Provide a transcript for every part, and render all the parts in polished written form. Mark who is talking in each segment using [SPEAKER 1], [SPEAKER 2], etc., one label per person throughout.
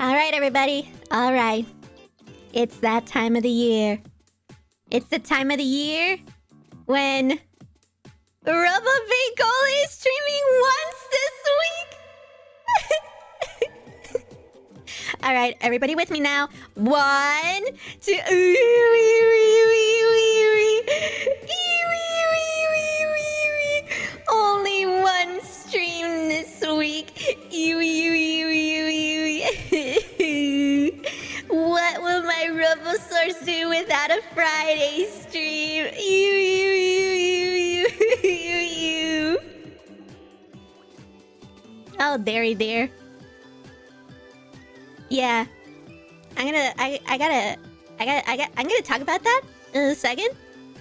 [SPEAKER 1] All right, everybody. All right. It's that time of the year. It's the time of the year when Robo-Bink only is streaming once this week. All right, everybody with me now. 1, 2... Only one stream this week. What will my Robo-Source do without a Friday stream? Oh, there. Yeah, I'm gonna talk about that in a second.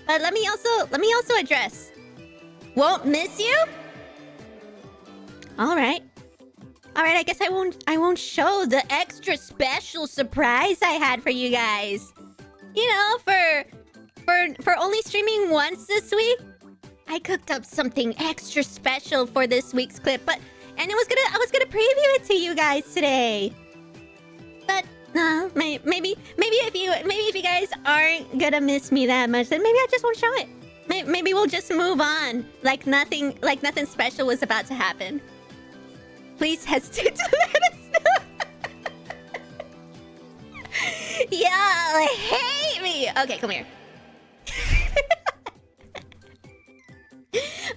[SPEAKER 1] But let me also address. Won't miss you? All right. I guess I won't show the extra special surprise I had for you guys. You know, for only streaming once this week, I cooked up something extra special for this week's clip, I was gonna preview it to you guys today. But maybe if you guys aren't gonna miss me that much, then maybe I just won't show it. Maybe we'll just move on, like nothing special was about to happen. Please hesitate to let us know. Y'all hate me. Okay, come here.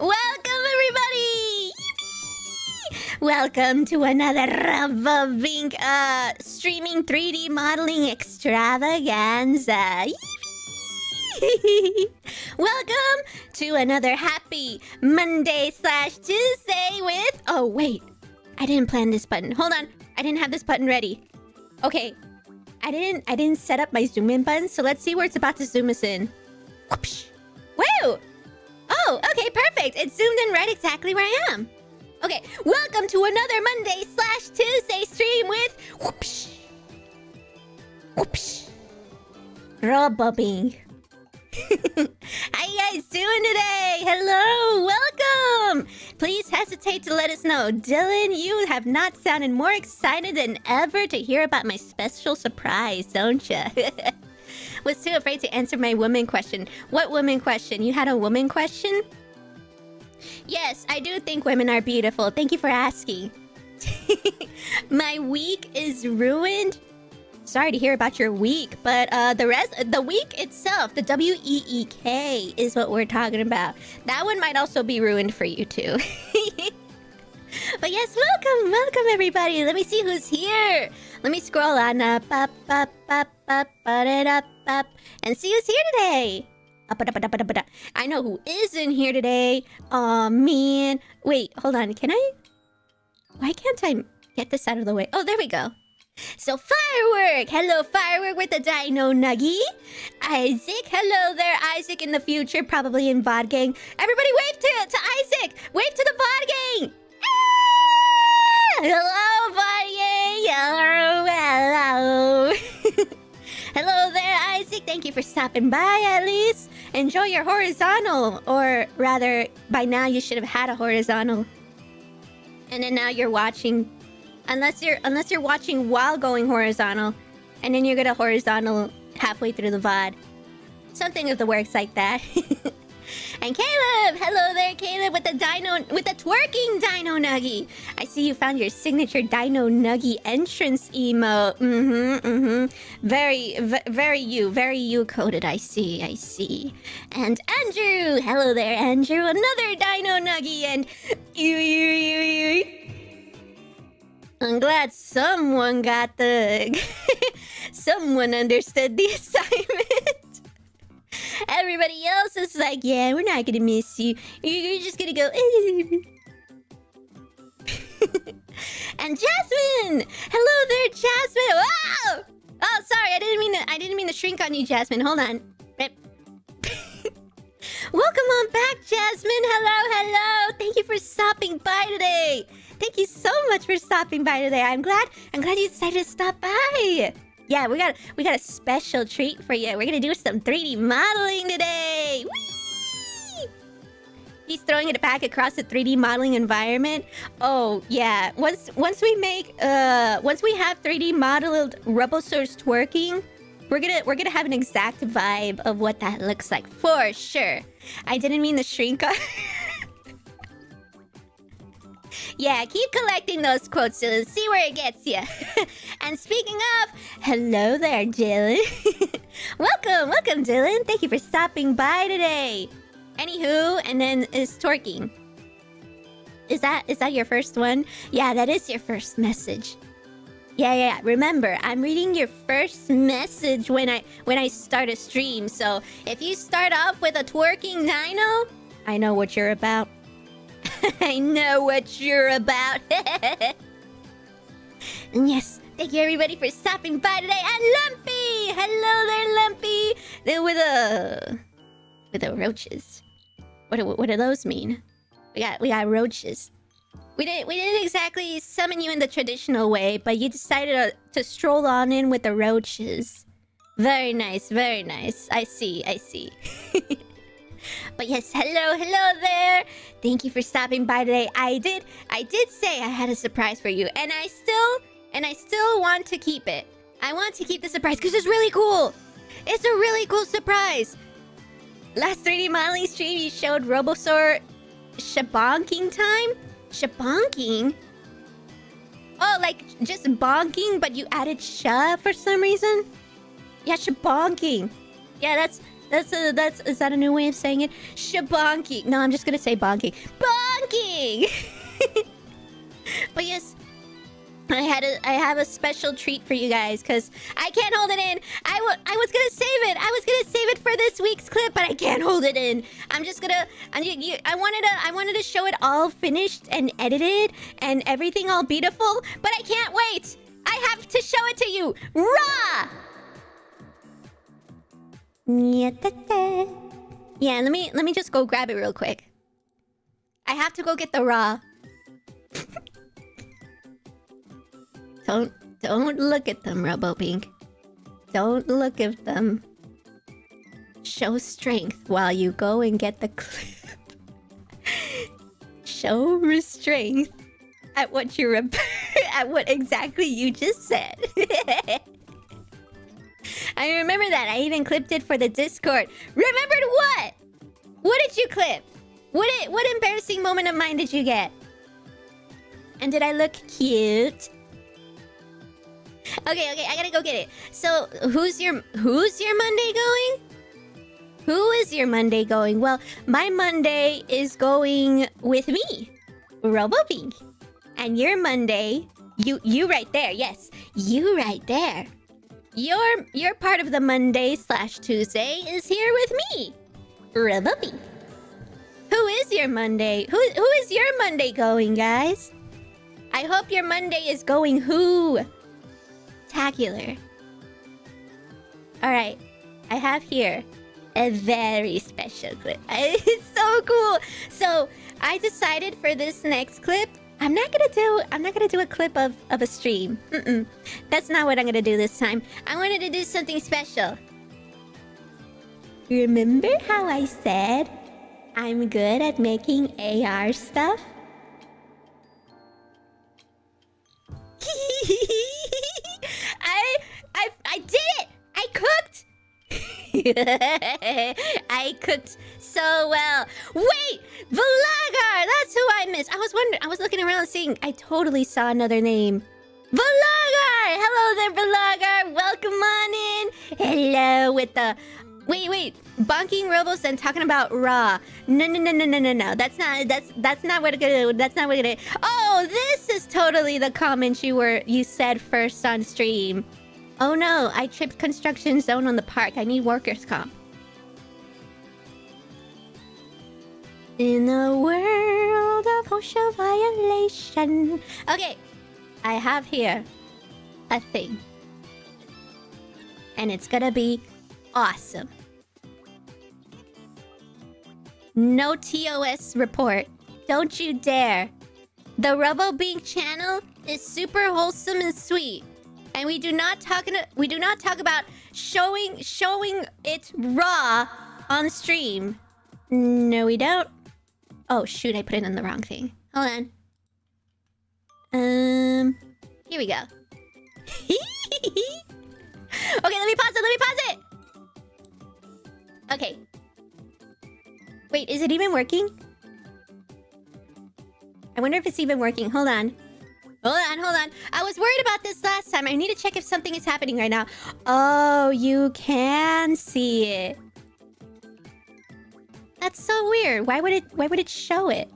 [SPEAKER 1] Welcome, everybody. Welcome to another Robo-Bink streaming 3D modeling extravaganza. Welcome to another happy Monday/Tuesday with... Oh, wait. I didn't plan this button. Hold on. I didn't have this button ready. Okay. I didn't set up my zoom in button, so let's see where it's about to zoom us in. Whoopsh. Woo! Oh, okay, perfect. It zoomed in right exactly where I am. Okay, welcome to another Monday/Tuesday stream with... Whoopsh. Whoopsh. Robo-Bink. How you guys doing today? Hello, welcome. Please hesitate to let us know. Dylan, you have not sounded more excited than ever to hear about my special surprise, don't you? Was too afraid to answer my woman question. What woman question? You had a woman question? Yes, I do think women are beautiful. Thank you for asking. My week is ruined. Sorry to hear about your week, but the week itself, the W-E-E-K is what we're talking about. That one might also be ruined for you too. But yes, welcome everybody. Let me see who's here. Let me scroll on up, and see who's here today. I know who isn't here today. Oh man, wait, hold on. Why can't I get this out of the way? Oh, there we go. So Firework! Hello, Firework with the Dino Nuggie. Isaac, hello there, Isaac in the future, probably in VOD Gang. Everybody wave to Isaac! Wave to the VOD Gang! Ah! Hello, VOD Gang! Hello! Hello there, Isaac. Thank you for stopping by, at least. Enjoy your horizontal. Or rather, by now you should have had a horizontal. And then now you're watching... Unless you're watching while going horizontal, and then you're gonna horizontal halfway through the VOD. Something of the works like that. And Caleb! Hello there, Caleb, with the twerking Dino Nuggie. I see you found your signature Dino Nuggie entrance emote. Very you coded, I see. And Andrew! Hello there, Andrew. Another Dino Nuggie, and... I'm glad someone got the... someone understood the assignment. Everybody else is like, yeah, we're not gonna miss you. You're just gonna go... And Jasmine! Hello there, Jasmine! Wow! Oh, sorry, I didn't mean to shrink on you, Jasmine. Hold on. Welcome on back, Jasmine. Hello. Thank you for stopping by today. Thank you so much for stopping by today. I'm glad you decided to stop by. Yeah, we got a special treat for you. We're gonna do some 3D modeling today. Whee! He's throwing it back across the 3D modeling environment. Oh yeah. Once we have 3D modeled Robosaurs twerking, we're gonna have an exact vibe of what that looks like for sure. I didn't mean to shrink on. Yeah, keep collecting those quotes to see where it gets you. And speaking of, hello there, Dylan. welcome, Dylan. Thank you for stopping by today. Anywho, and then is twerking. Is that your first one? Yeah, that is your first message. Yeah. Remember, I'm reading your first message when I start a stream. So if you start off with a twerking dino, I know what you're about. I know what you're about. And yes, thank you everybody for stopping by today. And Lumpy! Hello there, Lumpy! With the roaches. What do those mean? We got roaches. We didn't exactly summon you in the traditional way, but you decided to stroll on in with the roaches. Very nice, very nice. I see. But yes, hello there. Thank you for stopping by today. I did say I had a surprise for you, and I still want to keep it. I want to keep the surprise because it's really cool. It's a really cool surprise. Last 3D modeling stream, you showed Robosaur shabonking time. Shabonking? Oh, like just bonking, but you added sha for some reason? Yeah, shabonking. Yeah, is that a new way of saying it? Shabonking. No, I'm just gonna say bonking. Bonking! But yes, I have a special treat for you guys because I can't hold it in. I was gonna save it. I was gonna save it for this week's clip, but I can't hold it in. I'm just gonna. I wanted to show it all finished and edited and everything all beautiful, but I can't wait. I have to show it to you raw. Yeah, let me just go grab it real quick. I have to go get the raw. Don't look at them, Robo-Bink. Don't look at them. Show strength while you go and get the clip. Show restraint at what you're at what exactly you just said. I remember that. I even clipped it for the Discord. Remembered what? What did you clip? What embarrassing moment of mine did you get? And did I look cute? Okay, I gotta go get it. So, who's your Monday going? Who is your Monday going? Well, my Monday is going with me, Robo-Bink. And your Monday, you right there, yes, you right there. Your part of the Monday/Tuesday is here with me, Robo-Bink. Who is your Monday? Who is your Monday going, guys? I hope your Monday is going who-tacular. Alright, I have here a very special clip. It's so cool. So I decided for this next clip, I'm not gonna do a clip of a stream. That's not what I'm gonna do this time. I wanted to do something special. Remember how I said I'm good at making AR stuff? I did it! I cooked! I cooked so well. Wait! Vlogger! That's who I missed. I was looking around seeing... I totally saw another name. Vlogger! Hello there, Vlogger! Welcome on in! Hello with the... Wait. Bonking Robos and talking about raw. No. That's not what it is. Oh, this is totally the comment you said first on stream. Oh no, I tripped construction zone on the park. I need workers' comp. In a world of OSHA violation. Okay, I have here a thing. And it's gonna be awesome. No TOS report. Don't you dare. The Robo-Bink channel is super wholesome and sweet. And we do not talk about showing it raw on stream. No, we don't. Oh, shoot, I put it in the wrong thing. Hold on. Here we go. Okay, let me pause it. Okay. Wait, is it even working? I wonder if it's even working. Hold on. I was worried about this last time. I need to check if something is happening right now. Oh, you can see it. That's so weird. Why would it show it?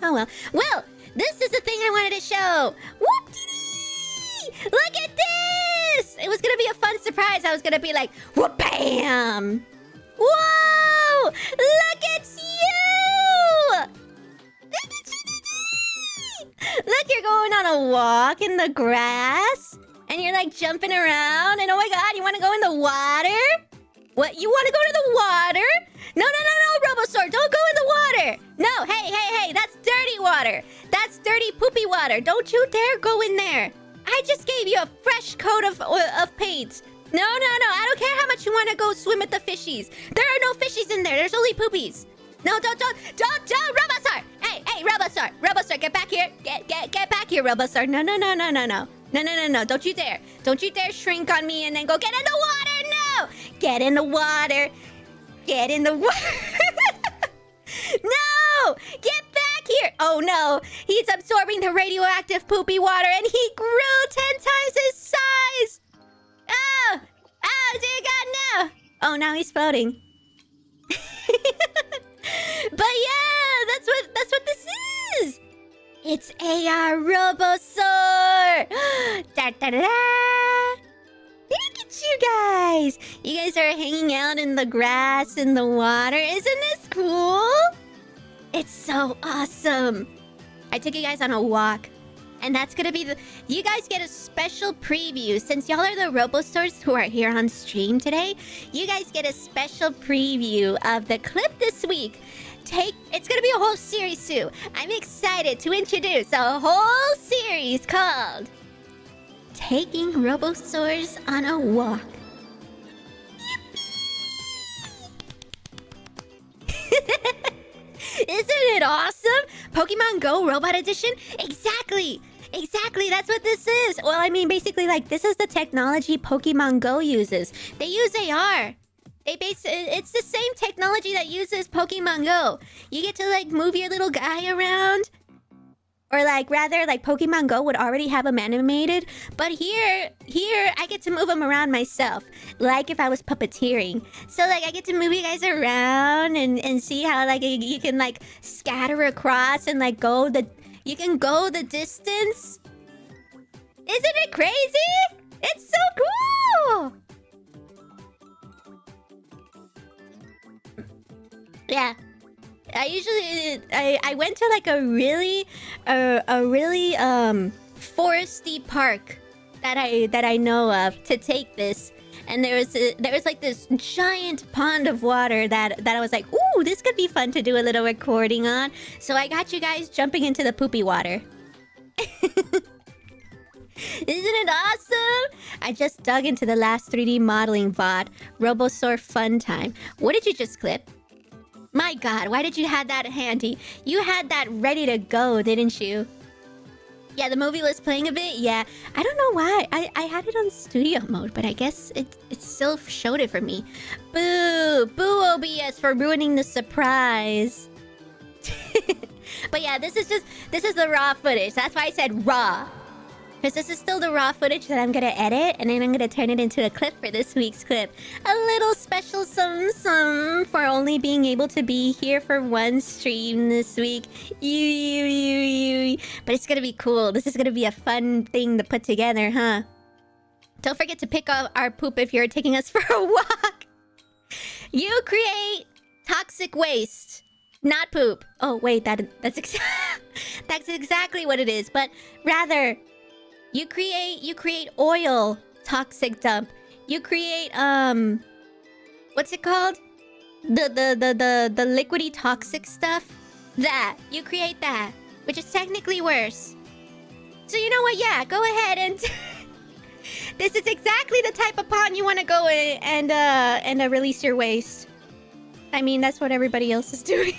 [SPEAKER 1] Oh well. Well, this is the thing I wanted to show. Whoop-dee-dee! Look at this! It was gonna be a fun surprise. I was gonna be like, whoop-bam! Whoa! Look at you! Look, you're going on a walk in the grass, and you're like jumping around, and oh my god, you want to go in the water? What? You want to go to the water? No, Robosaur, don't go in the water! No, hey, that's dirty water. That's dirty poopy water. Don't you dare go in there. I just gave you a fresh coat of paint. No, I don't care how much you want to go swim with the fishies. There are no fishies in there. There's only poopies. No, don't, Robosaur! Hey, Robosaur, get back here. Get back here, Robosaur. No. Don't you dare shrink on me and then go get in the water. No! Get in the water. No! Get back here. Oh no, he's absorbing the radioactive poopy water and he grew 10 times his size. Oh, dear God, no. Oh, now he's floating. But yeah, that's what this is. It's AR Robosaur. Da-da-da. Look at you guys. You guys are hanging out in the grass, in the water. Isn't this cool? It's so awesome. I took you guys on a walk. And that's gonna be you guys get a special preview. Since y'all are the Robosaurs who are here on stream today, you guys get a special preview of the clip this week. It's gonna be a whole series too. I'm excited to introduce a whole series called Taking Robosaurs on a Walk. Isn't it awesome? Pokemon Go Robot Edition? Exactly, that's what this is. Well, I mean, basically, like, this is the technology Pokemon Go uses. They use AR. It's the same technology that uses Pokemon Go. You get to, like, move your little guy around. Or, like, rather, like, Pokemon Go would already have him animated. But here, I get to move him around myself. Like if I was puppeteering. So, like, I get to move you guys around and see how, like, you can, like, scatter across and, like, you can go the distance. Isn't it crazy? It's so cool! Yeah. I went to like a really foresty park that I know of to take this, and there was like this giant pond of water that I was like, ooh, this could be fun to do a little recording on. So I got you guys jumping into the poopy water. Isn't it awesome? I just dug into the last 3D modeling VOD, Robosaur Fun Time. What did you just clip? My god, why did you have that handy? You had that ready to go, didn't you? Yeah, the movie was playing a bit? Yeah. I don't know why. I had it on studio mode, but I guess it still showed it for me. Boo! Boo OBS for ruining the surprise. But yeah, this is the raw footage. That's why I said raw. Because this is still the raw footage that I'm gonna edit, and then I'm gonna turn it into a clip for this week's clip. A little special some for only being able to be here for one stream this week. You. But it's gonna be cool. This is gonna be a fun thing to put together, huh? Don't forget to pick up our poop if you're taking us for a walk. You create toxic waste, not poop. Oh wait, that's exactly what it is. But rather, you create oil toxic dump. You create what's it called? The liquidy toxic stuff. That you create that, which is technically worse. So you know what? Yeah, go ahead and this is exactly the type of pond you want to go in and release your waste. I mean, that's what everybody else is doing.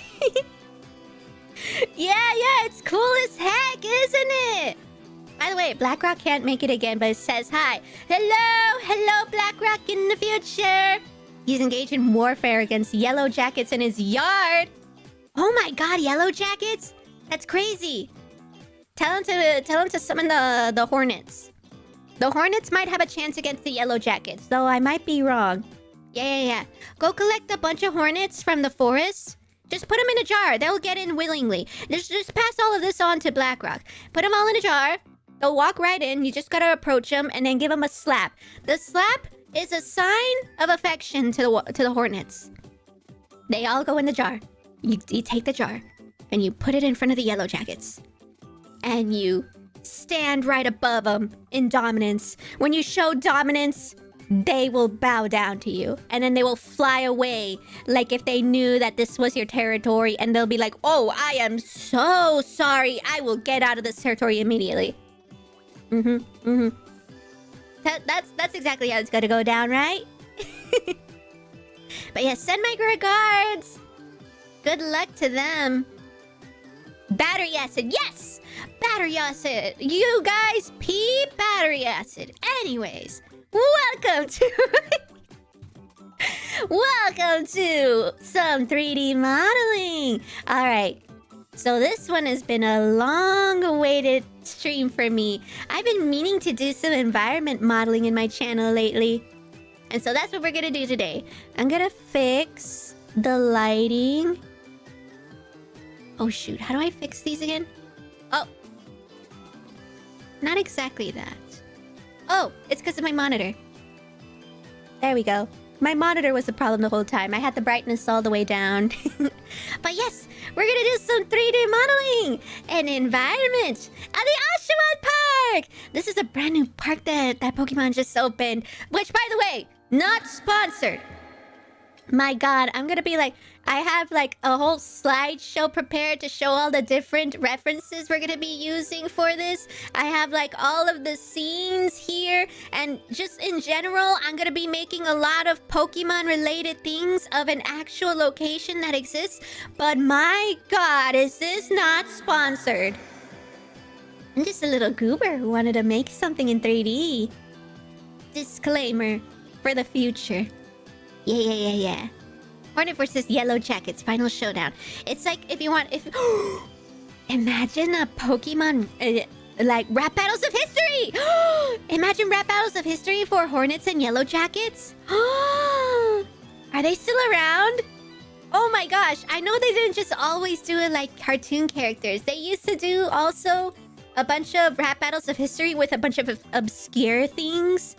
[SPEAKER 1] Yeah, it's cool as heck, isn't it? By the way, Blackrock can't make it again, but it says hi. Hello, Blackrock in the future. He's engaged in warfare against Yellow Jackets in his yard. Oh my god, Yellow Jackets? That's crazy. Tell him to summon the Hornets. The Hornets might have a chance against the Yellow Jackets, though I might be wrong. Yeah. Go collect a bunch of Hornets from the forest. Just put them in a jar. They'll get in willingly. Just pass all of this on to Blackrock. Put them all in a jar. They'll walk right in. You just gotta approach them and then give them a slap. The slap is a sign of affection to the Hornets. They all go in the jar. You take the jar and you put it in front of the Yellow Jackets. And you stand right above them in dominance. When you show dominance, they will bow down to you. And then they will fly away like if they knew that this was your territory. And they'll be like, oh, I am so sorry. I will get out of this territory immediately. That's exactly how it's gonna go down, right? But yeah, send my regards. Good luck to them. Battery acid, yes! Battery acid. You guys pee battery acid. Anyways, welcome to some 3D modeling. All right. So this one has been a long-awaited stream for me. I've been meaning to do some environment modeling in my channel lately. And so that's what we're gonna do today. I'm gonna fix the lighting. Oh shoot, how do I fix these again? Oh. Not exactly that. Oh, it's because of my monitor. There we go. My monitor was the problem the whole time. I had the brightness all the way down. But yes, we're gonna do some 3D modeling and environment at the Oshawott Park! This is a brand new park that Pokemon just opened. Which, by the way, not sponsored. My god, I'm gonna be like... I have like a whole slideshow prepared to show all the different references we're gonna be using for this. I have like all of the scenes here, and just in general, I'm gonna be making a lot of Pokemon related things of an actual location that exists. But my god, is this not sponsored? I'm just a little goober who wanted to make something in 3D. Disclaimer for the future. Yeah. Hornet versus Yellow Jackets, final showdown. It's like if you want... Imagine a Pokemon... like rap battles of history! Imagine rap battles of history for Hornets and Yellow Jackets. Are they still around? Oh my gosh, I know they didn't just always do it like cartoon characters. They used to do also a bunch of rap battles of history with a bunch of obscure things.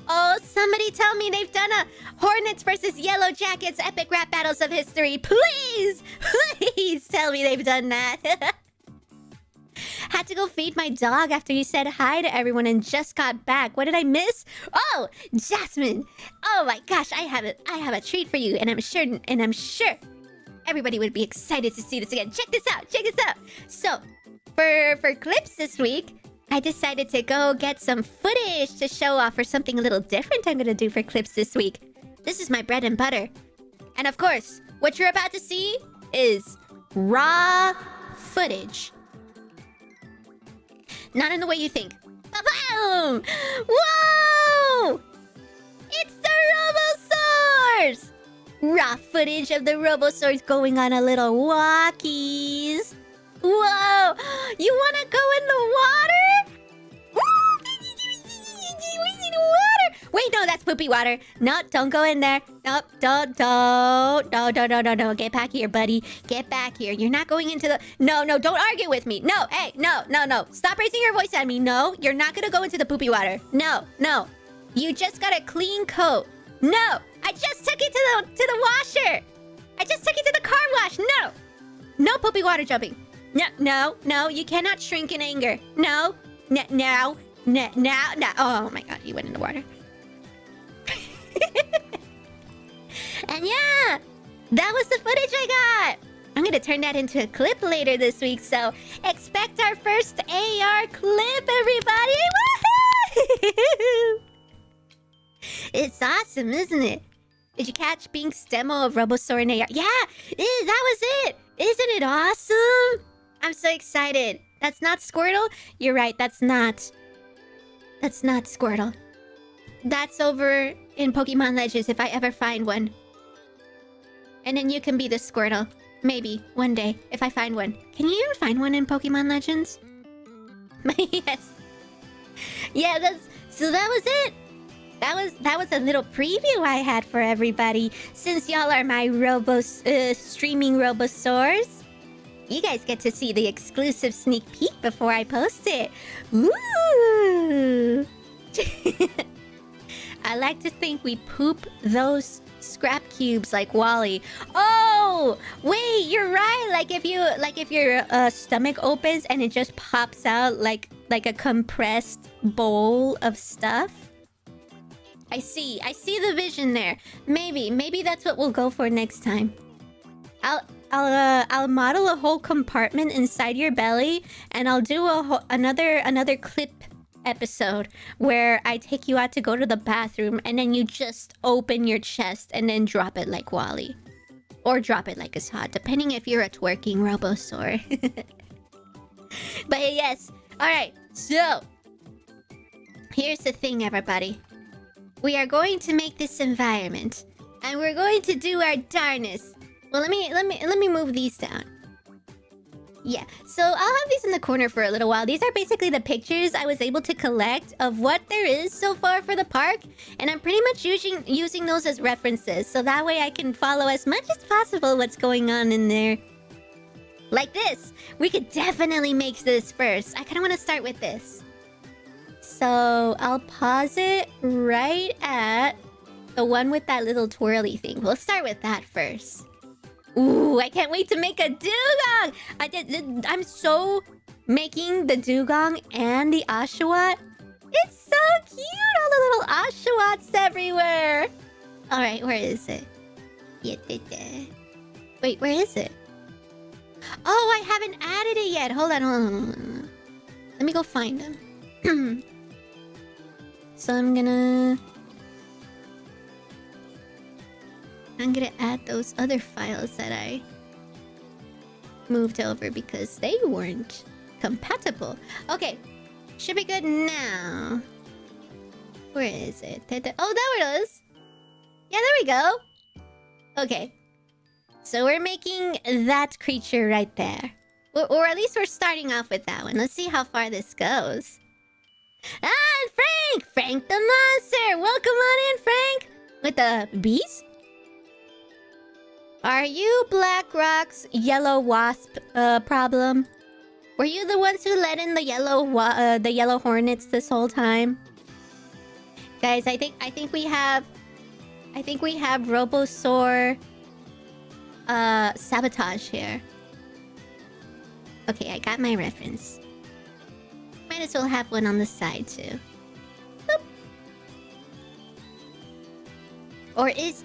[SPEAKER 1] Oh, somebody tell me they've done a Hornets versus Yellow Jackets epic rap battles of history. Please tell me they've done that. Had to go feed my dog after you said hi to everyone and just got back. What did I miss? Oh, Jasmine. Oh my gosh, I have a treat for you, and I'm sure everybody would be excited to see this again. Check this out. So, for clips this week, I decided to go get some footage to show off for something a little different I'm gonna do for clips this week. This is my bread and butter. And of course, what you're about to see is raw footage. Not in the way you think. Ba-boom! Whoa! It's the Robosaurs! Raw footage of the Robosaurs going on a little walkies. Whoa! You wanna go in the water? Wait, no, that's poopy water. No, don't go in there. Nope, don't. No. Get back here, buddy. Get back here. You're not going into the... No, don't argue with me. No, hey, no. Stop raising your voice at me. No, you're not gonna go into the poopy water. No. You just got a clean coat. No, I just took it to the washer. I just took it to the car wash. No poopy water jumping. No, you cannot shrink in anger. No. Oh my god, you went in the water. And yeah, that was the footage I got. I'm gonna turn that into a clip later this week, so expect our first AR clip, everybody! Woohoo! It's awesome, isn't it? Did you catch Bink's demo of Robosaur in AR? Yeah, that was it. Isn't it awesome? I'm so excited. That's not Squirtle? You're right, that's not. That's not Squirtle. That's over in Pokemon Legends if I ever find one. And then you can be the Squirtle. Maybe, one day, if I find one. Can you even find one in Pokemon Legends? Yes. Yeah, so that was it. That was a little preview I had for everybody. Since y'all are my streaming Robosaurs, you guys get to see the exclusive sneak peek before I post it. Ooh! I like to think we poop those scrap cubes like Wally. Oh, wait, you're right. Like if your stomach opens and it just pops out like a compressed bowl of stuff. I see the vision there. Maybe that's what we'll go for next time. I'll model a whole compartment inside your belly, and I'll do another clip episode where I take you out to go to the bathroom, and then you just open your chest and then drop it like Wally, or drop it like Assad, depending if you're a twerking Robosaur. But yes, all right. So here's the thing, everybody. We are going to make this environment, and we're going to do our darnest. Well, let me move these down. Yeah, so I'll have these in the corner for a little while. These are basically the pictures I was able to collect of what there is so far for the park, and I'm pretty much using those as references, so that way I can follow as much as possible what's going on in there. Like this. We could definitely make this first. I kind of want to start with this. So I'll pause it right at the one with that little twirly thing. We'll start with that first. Ooh, I can't wait to make a dugong! I'm so making the dugong and the Oshawott. It's so cute! All the little Oshawotts everywhere! Alright, where is it? Wait, where is it? Oh, I haven't added it yet. Hold on. Let me go find them. So I'm gonna add those other files that I moved over because they weren't compatible. Okay, should be good now. Where is it? Oh, there it is. Yeah, there we go. Okay, so we're making that creature right there. Or at least we're starting off with that one. Let's see how far this goes. Ah, and Frank! Frank the monster! Welcome on in, Frank! With the bees? Are you BlackRock's yellow wasp problem? Were you the ones who let in the yellow hornets this whole time? Guys, I think we have Robosaur sabotage here. Okay, I got my reference. Might as well have one on the side too. Boop. Or is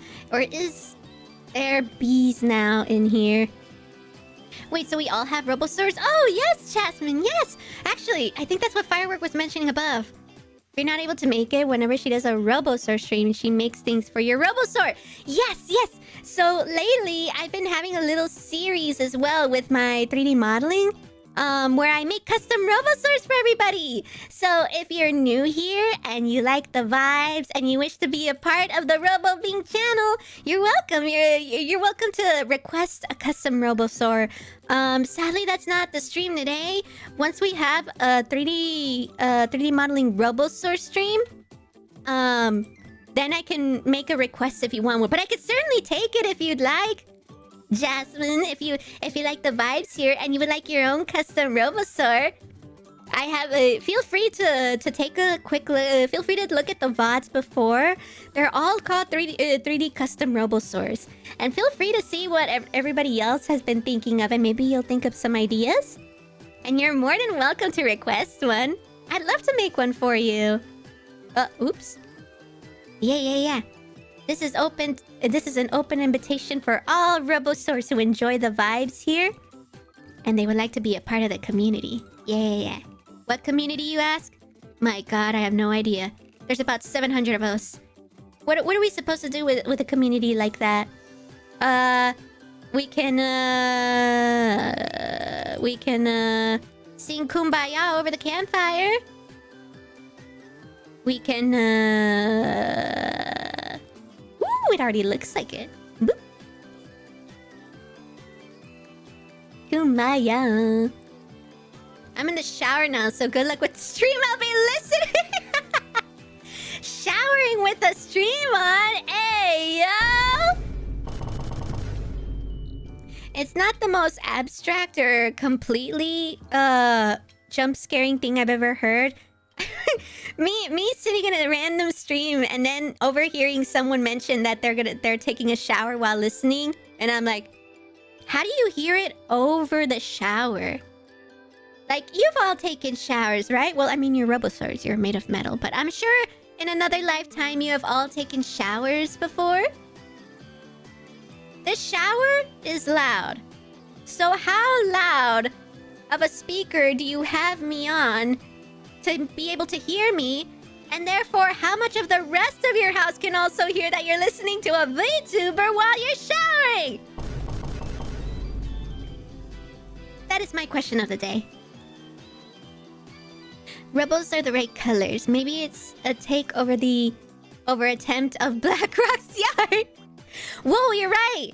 [SPEAKER 1] there bees now in here? Wait, so we all have Robosaurs? Oh yes, Jasmine, yes! Actually, I think that's what Firework was mentioning above. If you're not able to make it, whenever she does a Robosaur stream, she makes things for your Robosaur. Yes! So lately, I've been having a little series as well with my 3D modeling. Where I make custom Robosaurs for everybody. So if you're new here and you like the vibes and you wish to be a part of the Robo-Bink channel, you're welcome. You're welcome to request a custom Robosaur. Sadly, that's not the stream today. Once we have a 3D modeling Robosaur stream, then I can make a request if you want one. But I could certainly take it if you'd like. Jasmine, if you like the vibes here and you would like your own custom Robosaur, I have feel free to take a quick look. Feel free to look at the VODs before. They're all called 3D custom Robosaurs, and feel free to see what everybody else has been thinking of, and maybe you'll think of some ideas. And you're more than welcome to request one. I'd love to make one for you. Oops. Yeah. This is open. This is an open invitation for all Robosaurs who enjoy the vibes here, and they would like to be a part of the community. Yeah. What community, you ask? My God, I have no idea. There's about 700 of us. What are we supposed to do with a community like that? We can sing Kumbaya over the campfire. We can Ooh, it already looks like it. Boop. Kumbaya. I'm in the shower now, so good luck with the stream. I'll be listening. Showering with a stream on. Hey, yo! It's not the most abstract or completely jump scaring thing I've ever heard. me sitting in a random stream and then overhearing someone mention that they're taking a shower while listening, and I'm like, how do you hear it over the shower? Like, you've all taken showers, right? Well, I mean, you're Robosaurs, you're made of metal, but I'm sure in another lifetime you have all taken showers before. The shower is loud. So how loud of a speaker do you have me on to be able to hear me? And therefore, how much of the rest of your house can also hear that you're listening to a VTuber while you're showering? That is my question of the day. Rebels are the right colors. Maybe it's a take over the attempt of Black Rock's yard. Whoa, you're right.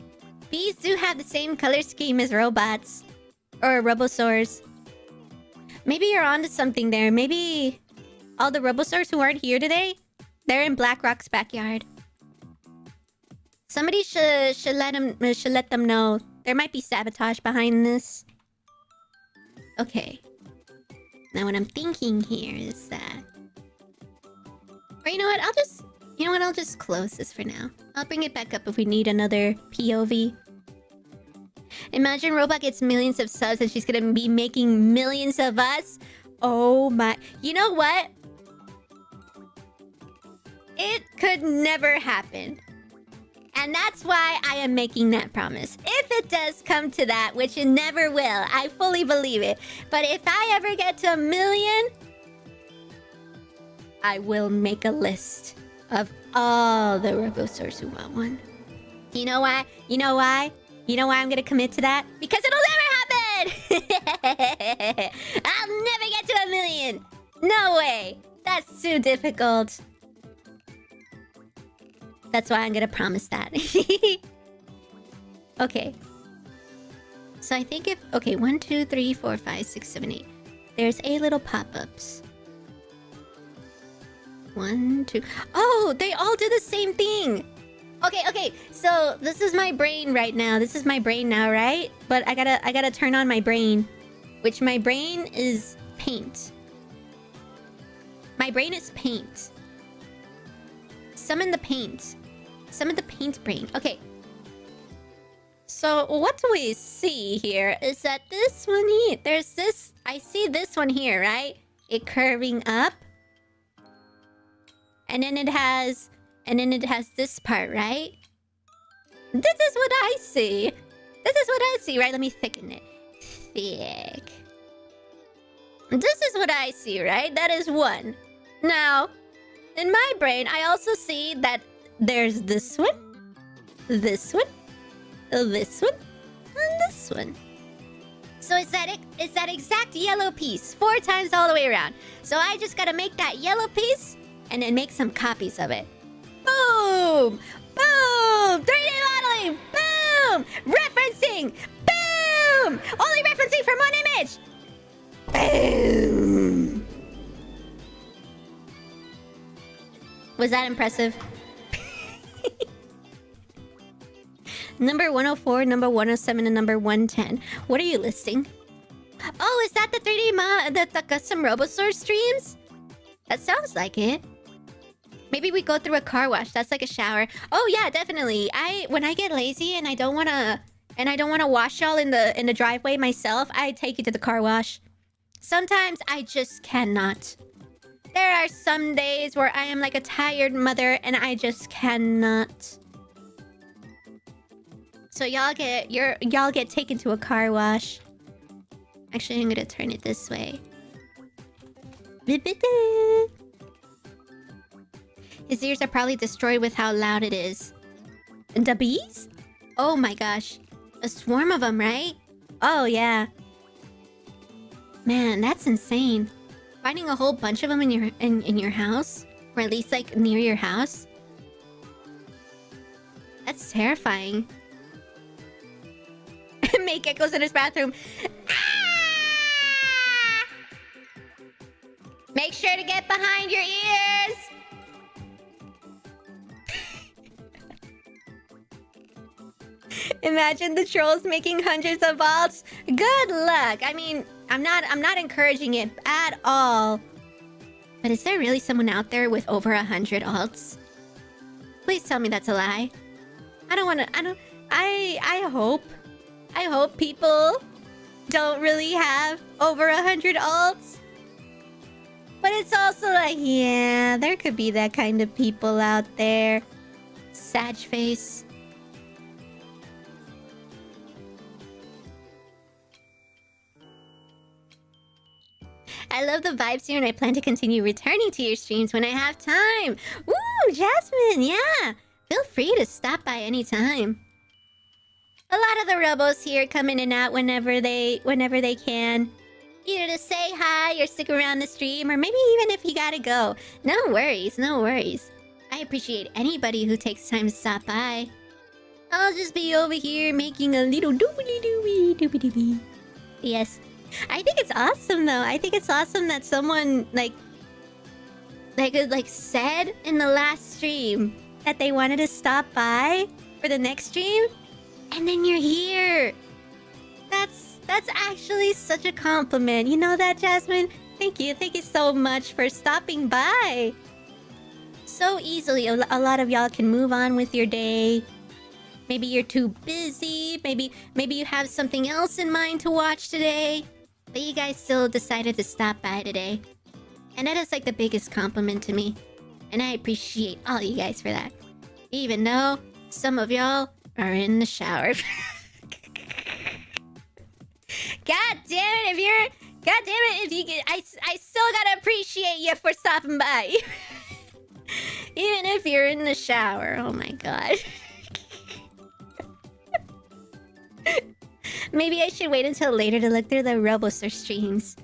[SPEAKER 1] Bees do have the same color scheme as robots. Or Robosaurs. Maybe you're onto something there. Maybe all the Robosaurs who aren't here today, they're in Black Rock's backyard. Somebody should let them know. There might be sabotage behind this. Okay. Now what I'm thinking here is that... Or you know what? I'll just close this for now. I'll bring it back up if we need another POV. Imagine Robot gets millions of subs and she's gonna be making millions of us. Oh my... You know what? It could never happen. And that's why I am making that promise. If it does come to that, which it never will, I fully believe it. But if I ever get to 1 million, I will make a list of all the Robosaurs who want one. You know why? You know why? You know why I'm gonna commit to that? Because it'll never happen! I'll never get to 1 million! No way! That's too difficult. That's why I'm gonna promise that. Okay. So I think if... Okay, 1, 2, 3, 4, 5, 6, 7, 8. There's 8 little pop-ups. 1, 2... Oh! They all do the same thing! Okay. So, this is my brain right now. This is my brain now, right? But I gotta turn on my brain. Which my brain is paint. My brain is paint. Summon the paint. Summon the paint brain. Okay. So, what do we see here is that this one here... There's this... I see this one here, right? It curving up. And then it has... And then it has this part, right? This is what I see. This is what I see, right? Let me thicken it. Thick. This is what I see, right? That is 1. Now, in my brain, I also see that there's this one, this one, this one, and this one. So it's that exact yellow piece, 4 times all the way around. So I just gotta make that yellow piece and then make some copies of it. Boom! Boom! 3D modeling! Boom! Referencing! Boom! Only referencing from one image! Boom! Was that impressive? Number 104, number 107, and number 110. What are you listing? Oh, is that the 3D the custom Robosaur streams? That sounds like it. Maybe we go through a car wash. That's like a shower. Oh yeah, definitely. When I get lazy and I don't wanna wash y'all in the driveway myself, I take you to the car wash. Sometimes I just cannot. There are some days where I am like a tired mother and I just cannot. So y'all get taken to a car wash. Actually, I'm gonna turn it this way. His ears are probably destroyed with how loud it is. And the bees? Oh my gosh. A swarm of them, right? Oh yeah. Man, that's insane. Finding a whole bunch of them in your house, or at least like near your house. That's terrifying. Make echoes in his bathroom. Ah! Make sure to get behind your ears. Imagine the trolls making hundreds of alts. Good luck. I mean, I'm not encouraging it at all. But is there really someone out there with over 100 alts? Please tell me that's a lie. I hope people don't really have over 100 alts. But it's also like, yeah, there could be that kind of people out there. Sag face. I love the vibes here and I plan to continue returning to your streams when I have time. Woo, Jasmine, yeah. Feel free to stop by anytime. A lot of the robos here come in and out whenever they can. Either to say hi or stick around the stream, or maybe even if you gotta go. No worries, no worries. I appreciate anybody who takes time to stop by. I'll just be over here making a little doobly-dooby. Yes. I think it's awesome though. I think it's awesome that someone like said in the last stream that they wanted to stop by for the next stream, and then you're here. That's actually such a compliment. You know that, Jasmine? Thank you so much for stopping by. So easily, a lot of y'all can move on with your day. Maybe you're too busy. Maybe you have something else in mind to watch today. But you guys still decided to stop by today. And that is like the biggest compliment to me. And I appreciate all you guys for that. Even though some of y'all are in the shower. God damn it, if you get... I still gotta appreciate you for stopping by. Even if you're in the shower. Oh my god. Maybe I should wait until later to look through the RoboStar streams.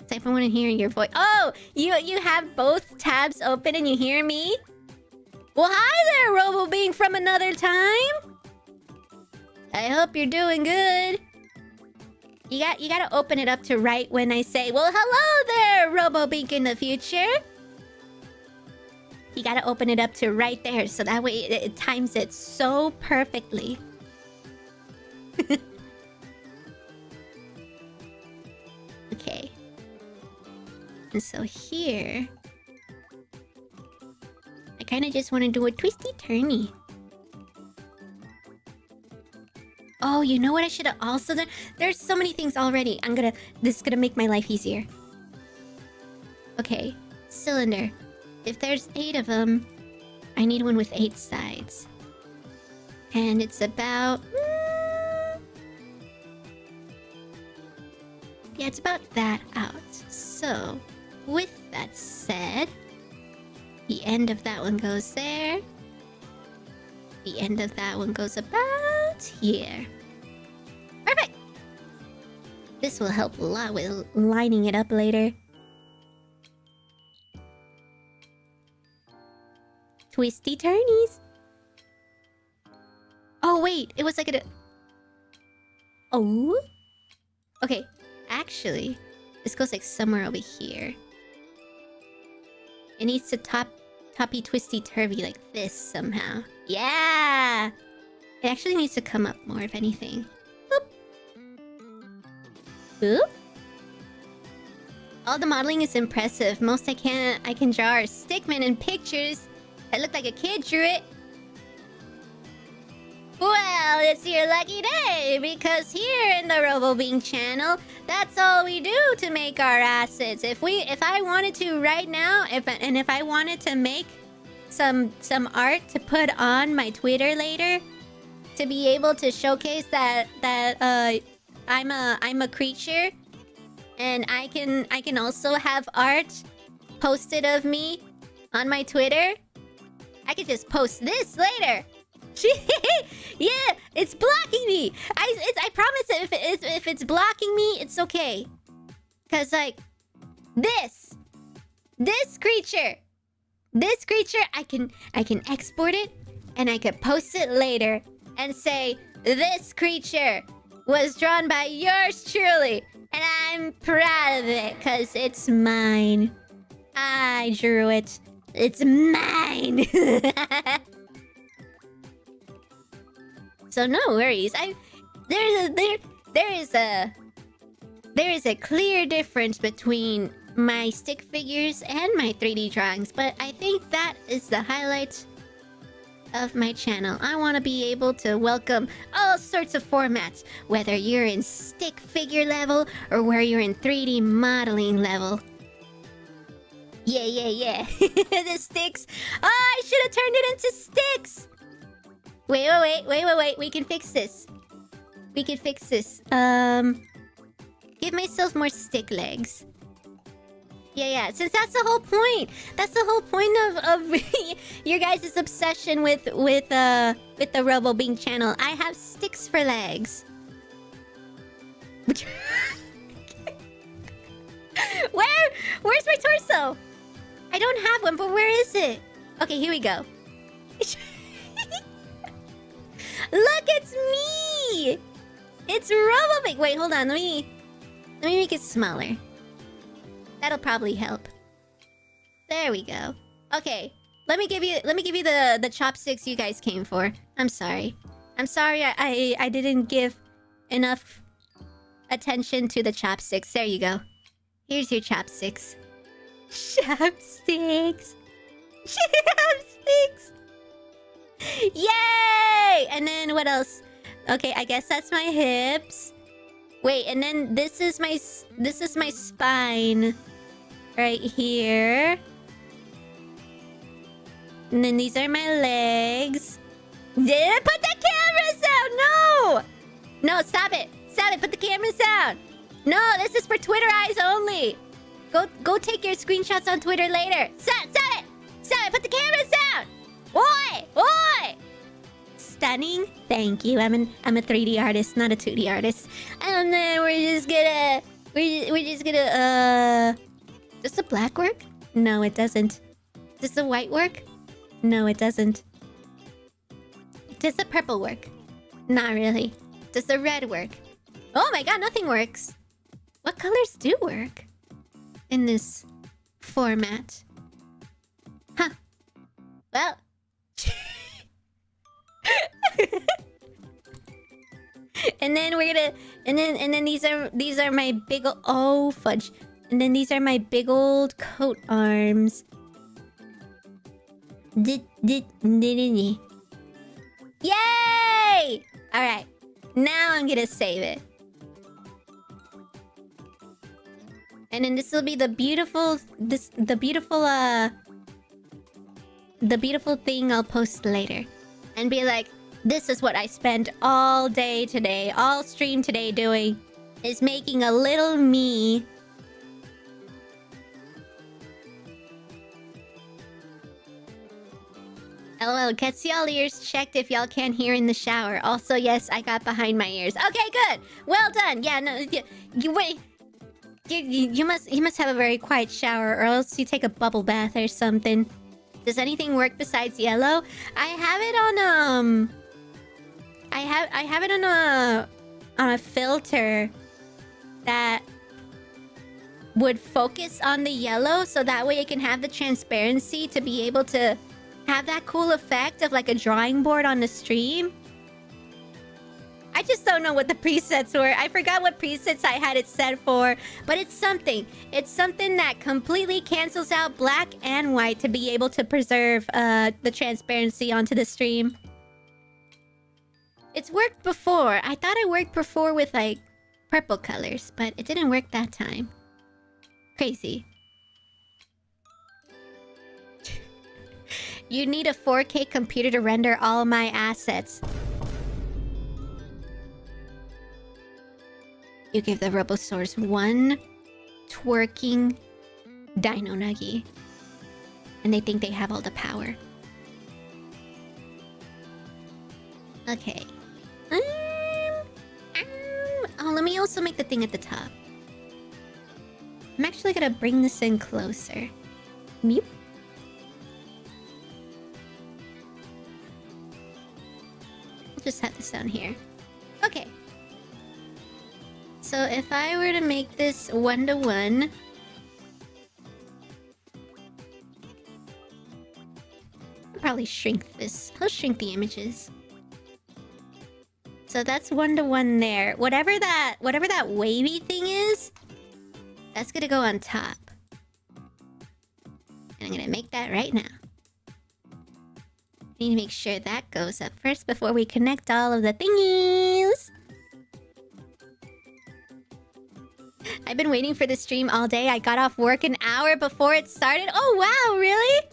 [SPEAKER 1] So if I want to hear your voice... Oh! You have both tabs open and you hear me? Well, hi there, Robo-Bink from another time! I hope you're doing good. You gotta open it up to right when I say, well, hello there, Robo-Bink in the future. You gotta open it up to right there, so that way it times it so perfectly. Okay. And so here... I kind of just want to do a twisty-turny. Oh, you know what I should have also done? There's so many things already. This is gonna make my life easier. Okay. Cylinder. If there's 8 of them, I need one with 8 sides. And it's about... yeah, it's about that out. So, with that said... the end of that one goes there. The end of that one goes about here. Perfect! This will help a lot with lining it up later. Twisty turnies. Oh wait, it was like a... Oh? Okay, actually, this goes like somewhere over here. It needs to toppy twisty turvy like this somehow. Yeah! It actually needs to come up more, if anything. Boop. Boop. All the modeling is impressive. Most I can draw are stickmen and pictures that look like a kid drew it. Well, it's your lucky day, because here in the Robo-Bink channel, that's all we do to make our assets. If I wanted to right now, if I wanted to make some art to put on my Twitter later, to be able to showcase that I'm a creature, and I can also have art posted of me on my Twitter, I could just post this later. Yeah, it's blocking me. I promise if it's blocking me, it's okay. Cause like this creature, I can export it and I could post it later and say this creature was drawn by yours truly, and I'm proud of it cause it's mine. I drew it. It's mine. So no worries. There is a clear difference between my stick figures and my 3D drawings, but I think that is the highlight of my channel. I want to be able to welcome all sorts of formats, whether you're in stick figure level or where you're in 3D modeling level. Yeah. The sticks. Oh, I should have turned it into sticks. Wait. We can fix this. Give myself more stick legs. Yeah. Since that's the whole point. That's the whole point of your guys' obsession with the Robo-Bink channel. I have sticks for legs. Where's my torso? I don't have one, but where is it? Okay, here we go. Look, it's me! It's Robo-Bink. Wait, hold on. Let me make it smaller. That'll probably help. There we go. Okay, let me give you the chopsticks you guys came for. I'm sorry. I didn't give enough attention to the chopsticks. There you go. Here's your chopsticks. Chopsticks. Yay! And then what else? Okay, I guess that's my hips. Wait, and then this is my spine right here. And then these are my legs. Did I put the cameras down? No, stop it. Put the cameras down. No, this is for Twitter eyes only. Go take your screenshots on Twitter later. Stop it. Put the cameras down. Oi! Stunning. Thank you. I'm a 3D artist, not a 2D artist. And then we're just gonna does the black work? No, it doesn't. Does the white work? No, it doesn't. Does the purple work? Not really. Does the red work? Oh my god, nothing works. What colors do work in this format? Huh. Well. And then we're gonna and then these are my big oh fudge. And then these are my big old coat arms. Yay! Alright. Now I'm gonna save it. And then this will be the beautiful thing I'll post later. And be like, this is what I spent all day today, all stream today doing, is making a little me. LOL, gets y'all ears checked if y'all can't hear in the shower. Also, yes, I got behind my ears. Okay, good. Well done. Yeah, no, you wait. You must have a very quiet shower, or else you take a bubble bath or something. Does anything work besides yellow? I have it on I have it on a filter that would focus on the yellow, so that way it can have the transparency to be able to have that cool effect of like a drawing board on the stream. I just don't know what the presets were. I forgot what presets I had it set for, but it's something. It's something that completely cancels out black and white to be able to preserve the transparency onto the stream. It's worked before. I thought it worked before with like purple colors, but it didn't work that time. Crazy. You need a 4K computer to render all my assets. You give the Robosaurs one twerking dino nuggy. And they think they have all the power. Okay. Um, oh, let me also make the thing at the top. I'm actually gonna bring this in closer. Meep. I'll just have this down here. Okay. So if I were to make this 1-to-1... I'll probably shrink this. I'll shrink the images. So that's 1-to-1 there. Whatever that wavy thing is, that's gonna go on top. And I'm gonna make that right now. I need to make sure that goes up first before we connect all of the thingies. I've been waiting for the stream all day. I got off work an hour before it started. Oh wow, really?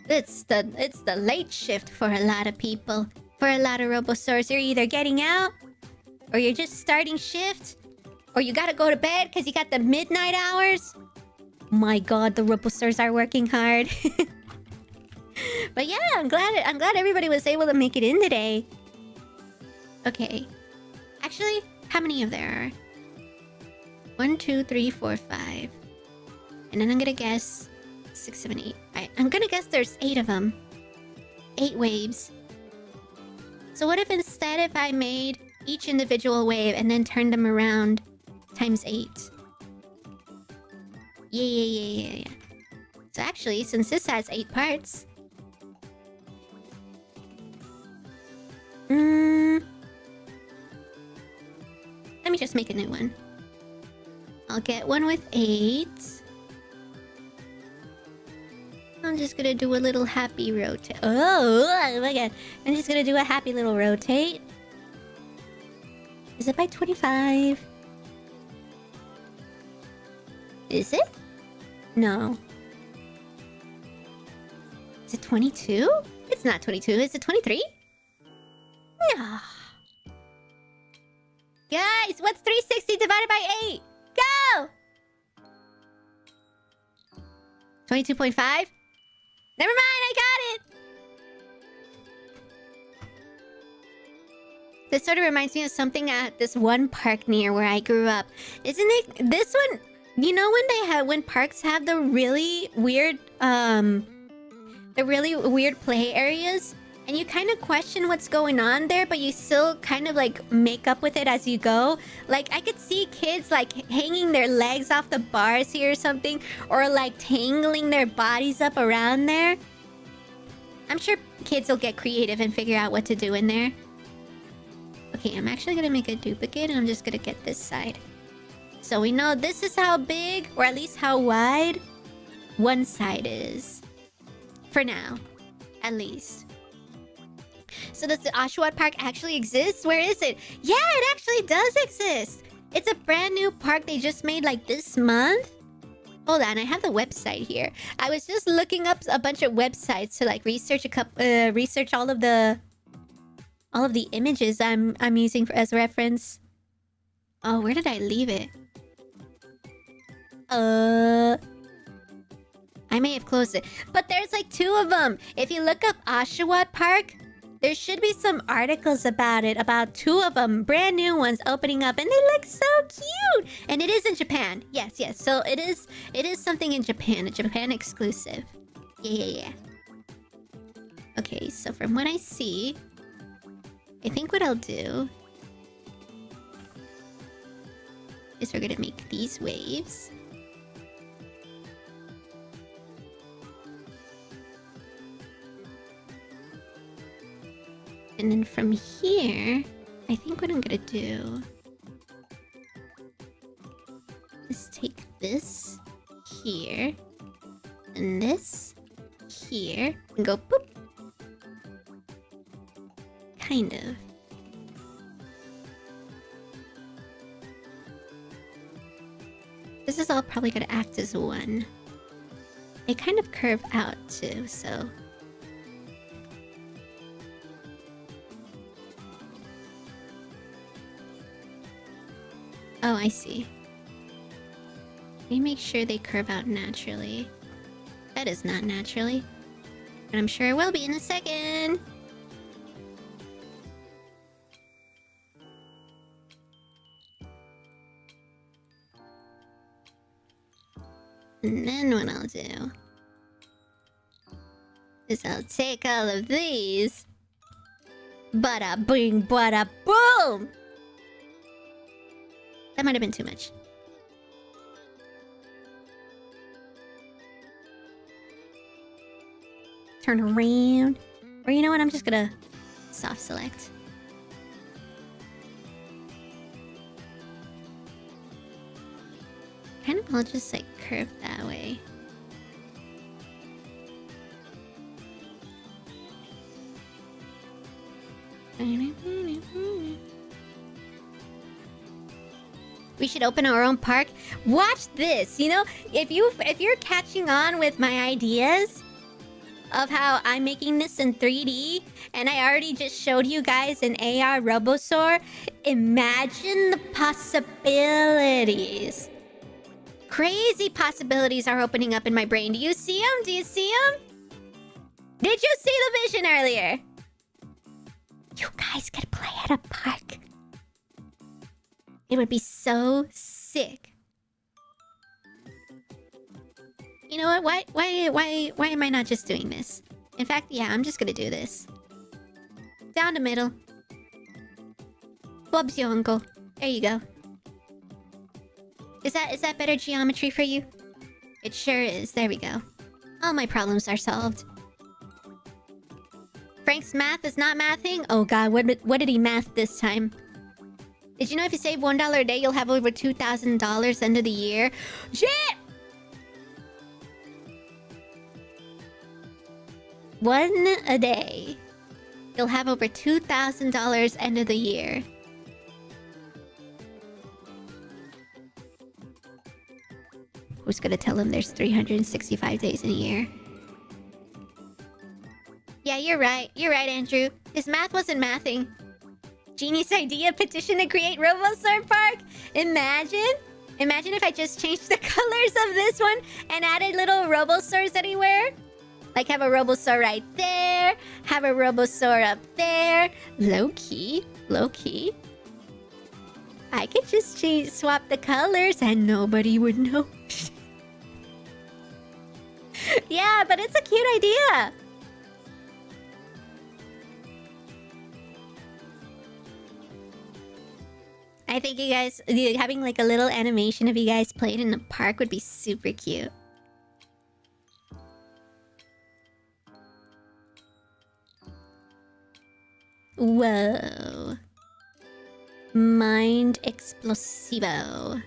[SPEAKER 1] It's the late shift for a lot of people. For a lot of Robosaurs, you're either getting out, or you're just starting shift, or you gotta go to bed because you got the midnight hours. My god, the Robosaurs are working hard. But yeah, I'm glad everybody was able to make it in today. Okay. Actually, how many of there are? 1, 2, 3, 4, 5. And then I'm gonna guess 6, 7, 8. I'm gonna guess there's 8 of them. 8 waves. So what if instead if I made each individual wave and then turned them around times 8? Yeah. So actually, since this has 8 parts... Let me just make a new one. I'll get one with 8. I'm just gonna do a little happy rotate. Oh my god. I'm just gonna do a happy little rotate. Is it by 25? Is it? No. Is it 22? It's not 22. Is it 23? No. Guys, what's 360 divided by 8? Go! 22.5? Never mind, I got it! This sort of reminds me of something at this one park near where I grew up. Isn't it? This one... You know when parks have the really weird, play areas? And you kind of question what's going on there, but you still kind of like make up with it as you go. Like I could see kids like hanging their legs off the bars here or something, or like tangling their bodies up around there. I'm sure kids will get creative and figure out what to do in there. Okay, I'm actually gonna make a duplicate and I'm just gonna get this side. So we know this is how big, or at least how wide, one side is. For now, at least. So does the Oshawott Park actually exist? Where is it? Yeah, it actually does exist. It's a brand new park they just made like this month. Hold on, I have the website here. I was just looking up a bunch of websites to like research research all of the images I'm using as reference. Oh, where did I leave it? I may have closed it. But there's like 2 of them. If you look up Oshawott Park, there should be some articles about it. About 2 of them. Brand new ones opening up. And they look so cute. And it is in Japan. Yes. So it is something in Japan. A Japan exclusive. Yeah. Okay, so from what I see, I think what I'll do is we're gonna make these waves. And then from here, I think what I'm gonna do is take this here and this here and go boop. Kind of. This is all probably gonna act as one. They kind of curve out too, so... Oh, I see. Let me make sure they curve out naturally. That is not naturally. But I'm sure it will be in a second. And then what I'll do is I'll take all of these. Bada bing, bada boom! That might have been too much. Turn around. Or you know what? I'm just gonna soft select. Kind of, I'll just like curve that way. We should open our own park. Watch this. You know, if you're catching on with my ideas of how I'm making this in 3D, and I already just showed you guys an AR Robosaur, imagine the possibilities. Crazy possibilities are opening up in my brain. Do you see them? Do you see them? Did you see the vision earlier? You guys could play at a park. It would be so sick. You know what? Why am I not just doing this? In fact, yeah, I'm just gonna do this. Down the middle. Bob's your uncle. There you go. Is that better geometry for you? It sure is. There we go. All my problems are solved. Frank's math is not mathing? Oh god, what did he math this time? Did you know if you save $1 a day, you'll have over $2,000 end of the year? Shit! $1 a day. You'll have over $2,000 end of the year. Who's gonna tell him there's 365 days in a year? Yeah, you're right. You're right, Andrew. His math wasn't mathing. Genius idea, petition to create Robosaur Park. Imagine if I just changed the colors of this one and added little Robosaurs anywhere. Like have a Robosaur right there, have a Robosaur up there. Low key. I could just swap the colors and nobody would know. Yeah, but it's a cute idea. I think you guys having like a little animation of you guys playing in the park would be super cute. Whoa. Mind explosivo.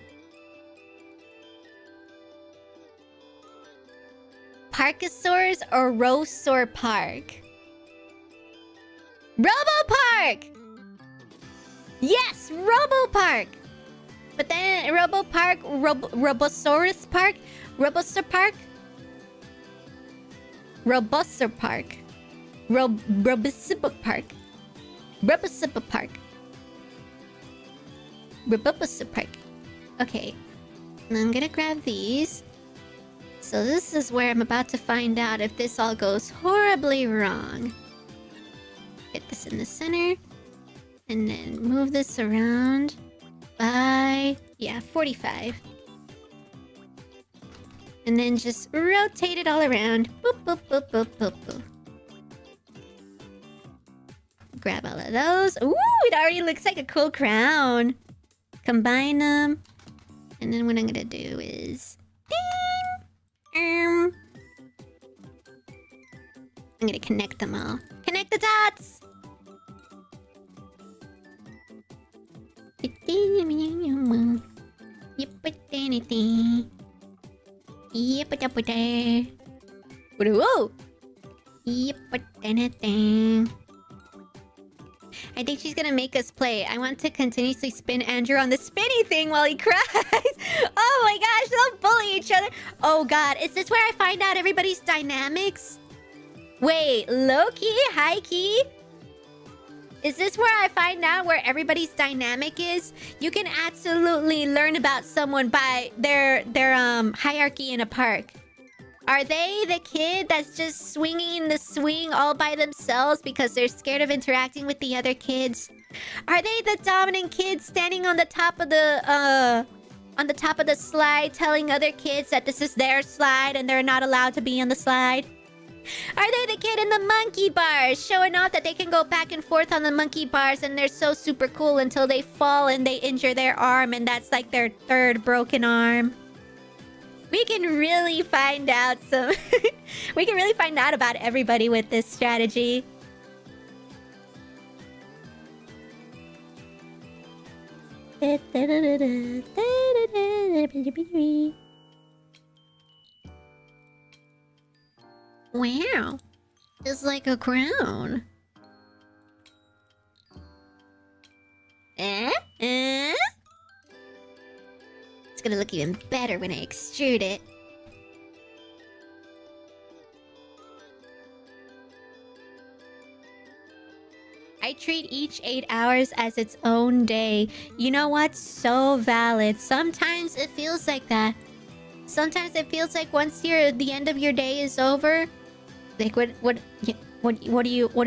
[SPEAKER 1] Parkosaurs or Rosaur Park? Robo-Park! Yes, Robo-Park! But then Robo-Park, Robosaurus Park? Robosaur Park? Robosaur Park. Robosaur Park. Robosaur Park. Robosaur Park. Okay. Now I'm gonna grab these. So this is where I'm about to find out if this all goes horribly wrong. Get this in the center. And then move this around by... yeah, 45. And then just rotate it all around. Boop, boop, boop, boop, boop, boop. Grab all of those. Ooh, it already looks like a cool crown. Combine them. And then what I'm gonna do is... I'm gonna connect them all. Connect the dots! Whoa! I think she's gonna make us play. I want to continuously spin Andrew on the spinny thing while he cries. Oh my gosh, don't bully each other. Oh god, is this where I find out everybody's dynamics? Wait, low-key? High-key? Is this where I find out where everybody's dynamic is? You can absolutely learn about someone by their hierarchy in a park. Are they the kid that's just swinging the swing all by themselves because they're scared of interacting with the other kids? Are they the dominant kid standing on the top of the on the top of the slide telling other kids that this is their slide and they're not allowed to be on the slide? Are they the kid in the monkey bars showing off that they can go back and forth on the monkey bars and they're so super cool until they fall and they injure their arm and that's like their third broken arm? We can really find out some... we can really find out about everybody with this strategy. Wow. It's like a crown. It's gonna look even better when I extrude it. I treat each 8 hours as its own day. You know what? So valid. Sometimes it feels like that. Sometimes it feels like once the end of your day is over, like what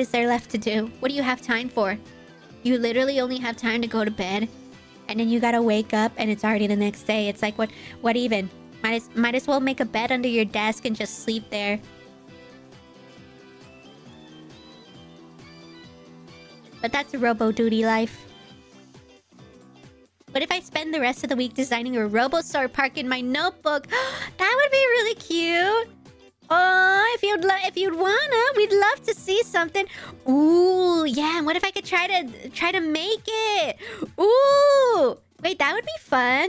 [SPEAKER 1] is there left to do? What do you have time for? You literally only have time to go to bed, and then you gotta wake up and it's already the next day. It's like what even? Might as well make a bed under your desk and just sleep there. But that's a robo-duty life. What if I spend the rest of the week designing a Robo-Store park in my notebook? That would be really cute. Oh, if you'd wanna, we'd love to see something. Ooh, yeah. And what if I could try to make it? Ooh, wait, that would be fun.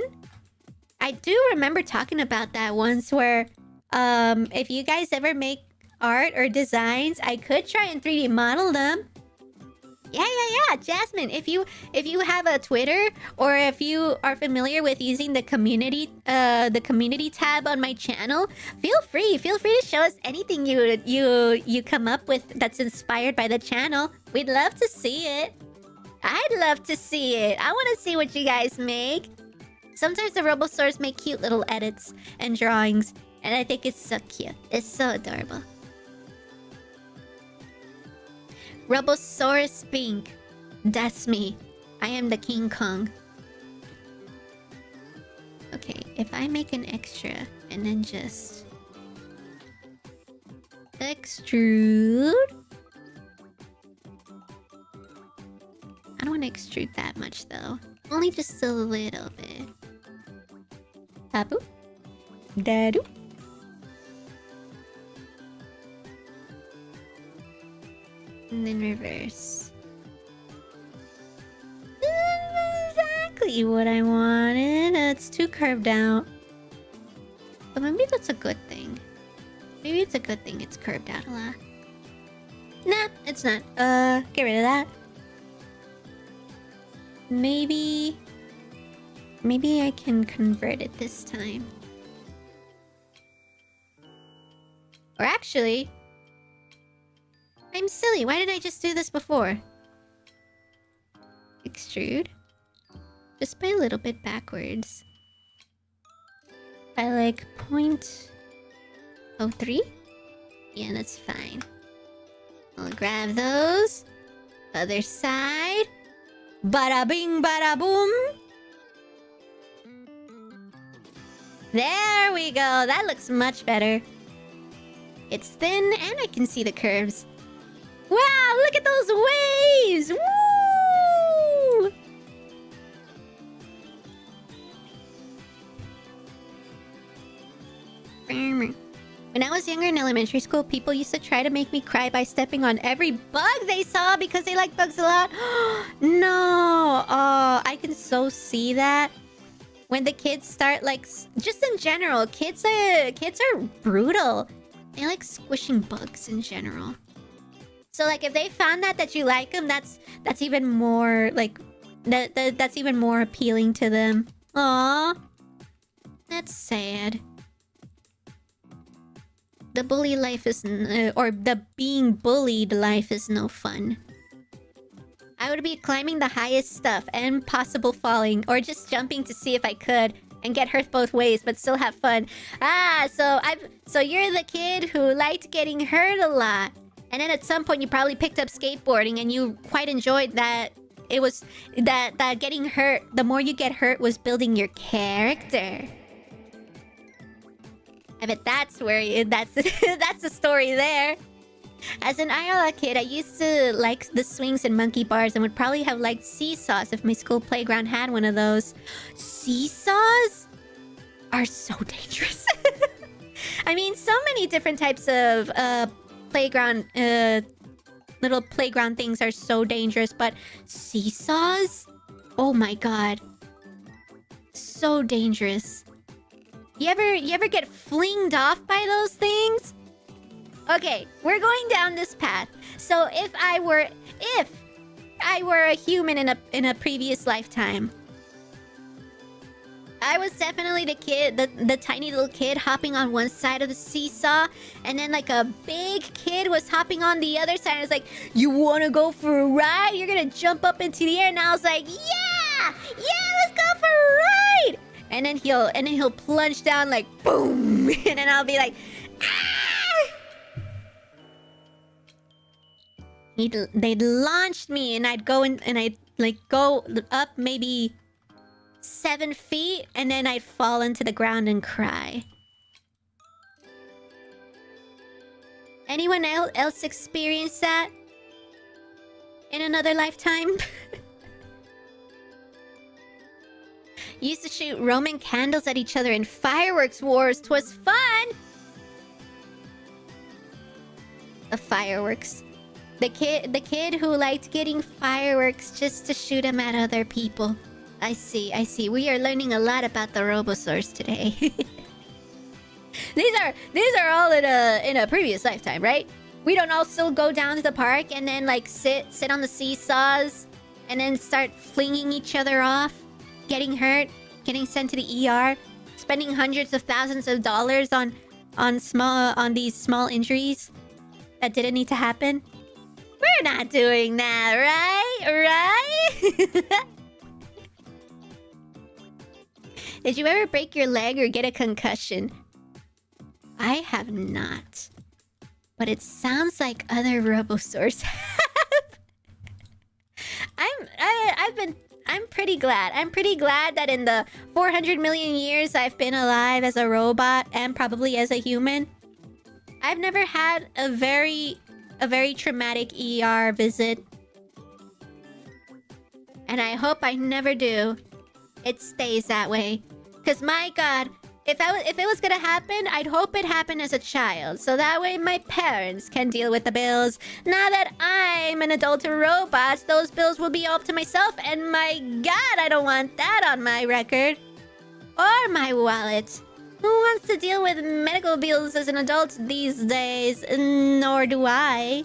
[SPEAKER 1] I do remember talking about that once, where if you guys ever make art or designs, I could try and 3D model them. Yeah. Jasmine, if you have a Twitter, or if you are familiar with using the community tab on my channel, feel free to show us anything you come up with that's inspired by the channel. We'd love to see it. I'd love to see it. I want to see what you guys make. Sometimes the Robo-Stores make cute little edits and drawings, and I think it's so cute. It's so adorable. Robo-Bink. That's me. I am the King Kong. Okay, if I make an extra and then just extrude. I don't want to extrude that much though. Only just a little bit. Tapu. Dadu. And then reverse. Exactly what I wanted. It's too curved out. But maybe that's a good thing. Maybe it's a good thing it's curved out a lot. Nah, it's not. Get rid of that. Maybe I can convert it this time. Or actually, I'm silly. Why didn't I just do this before? Extrude. Just by a little bit backwards. By like 0.03? Yeah, that's fine. I'll grab those. Other side. Bada bing, bada boom. There we go. That looks much better. It's thin and I can see the curves. Wow, look at those waves! Woo! When I was younger in elementary school, people used to try to make me cry by stepping on every bug they saw because they like bugs a lot. No! Oh, I can so see that. When the kids start, like, just in general, kids are brutal. They like squishing bugs in general. So like if they found that you like them, that's even more like that's even more appealing to them. Aww, that's sad. The bully life is or the being bullied life is no fun. I would be climbing the highest stuff and possible falling, or just jumping to see if I could and get hurt both ways but still have fun. So you're the kid who liked getting hurt a lot. And then at some point you probably picked up skateboarding and you quite enjoyed that it was that getting hurt, the more you get hurt, was building your character. I bet that's where that's that's the story there. As an IRL kid, I used to like the swings and monkey bars and would probably have liked seesaws if my school playground had one of those. Seesaws are so dangerous. I mean, so many different types of playground, little playground things are so dangerous, but seesaws? Oh my god. So dangerous. You ever get flinged off by those things? Okay, we're going down this path. So if I were a human in a previous lifetime, I was definitely the kid, the tiny little kid hopping on one side of the seesaw, and then like a big kid was hopping on the other side. I was like, "You want to go for a ride? You're gonna jump up into the air." And I was like, "Yeah, let's go for a ride." And then he'll plunge down like boom, and then I'll be like, "Ah!" They'd launch me, and I'd go in, and I'd like go up maybe 7 feet, and then I'd fall into the ground and cry. Anyone else experience that in another lifetime? Used to shoot Roman candles at each other in fireworks wars. 'Twas fun. The fireworks. The kid who liked getting fireworks just to shoot them at other people. I see. We are learning a lot about the Robosaurs today. These are all in a previous lifetime, right? We don't all still go down to the park and then like sit on the seesaws and then start flinging each other off, getting hurt, getting sent to the ER, spending hundreds of thousands of dollars on these small injuries that didn't need to happen. We're not doing that, right? Did you ever break your leg or get a concussion? I have not. But it sounds like other Robosaurs have. I'm pretty glad. I'm pretty glad that in the 400 million years I've been alive as a robot and probably as a human, I've never had a very traumatic ER visit. And I hope I never do. It stays that way. Cause my god, if it was gonna happen, I'd hope it happened as a child. So that way my parents can deal with the bills. Now that I'm an adult robot, those bills will be up to myself. And my god, I don't want that on my record. Or my wallet. Who wants to deal with medical bills as an adult these days? Nor do I.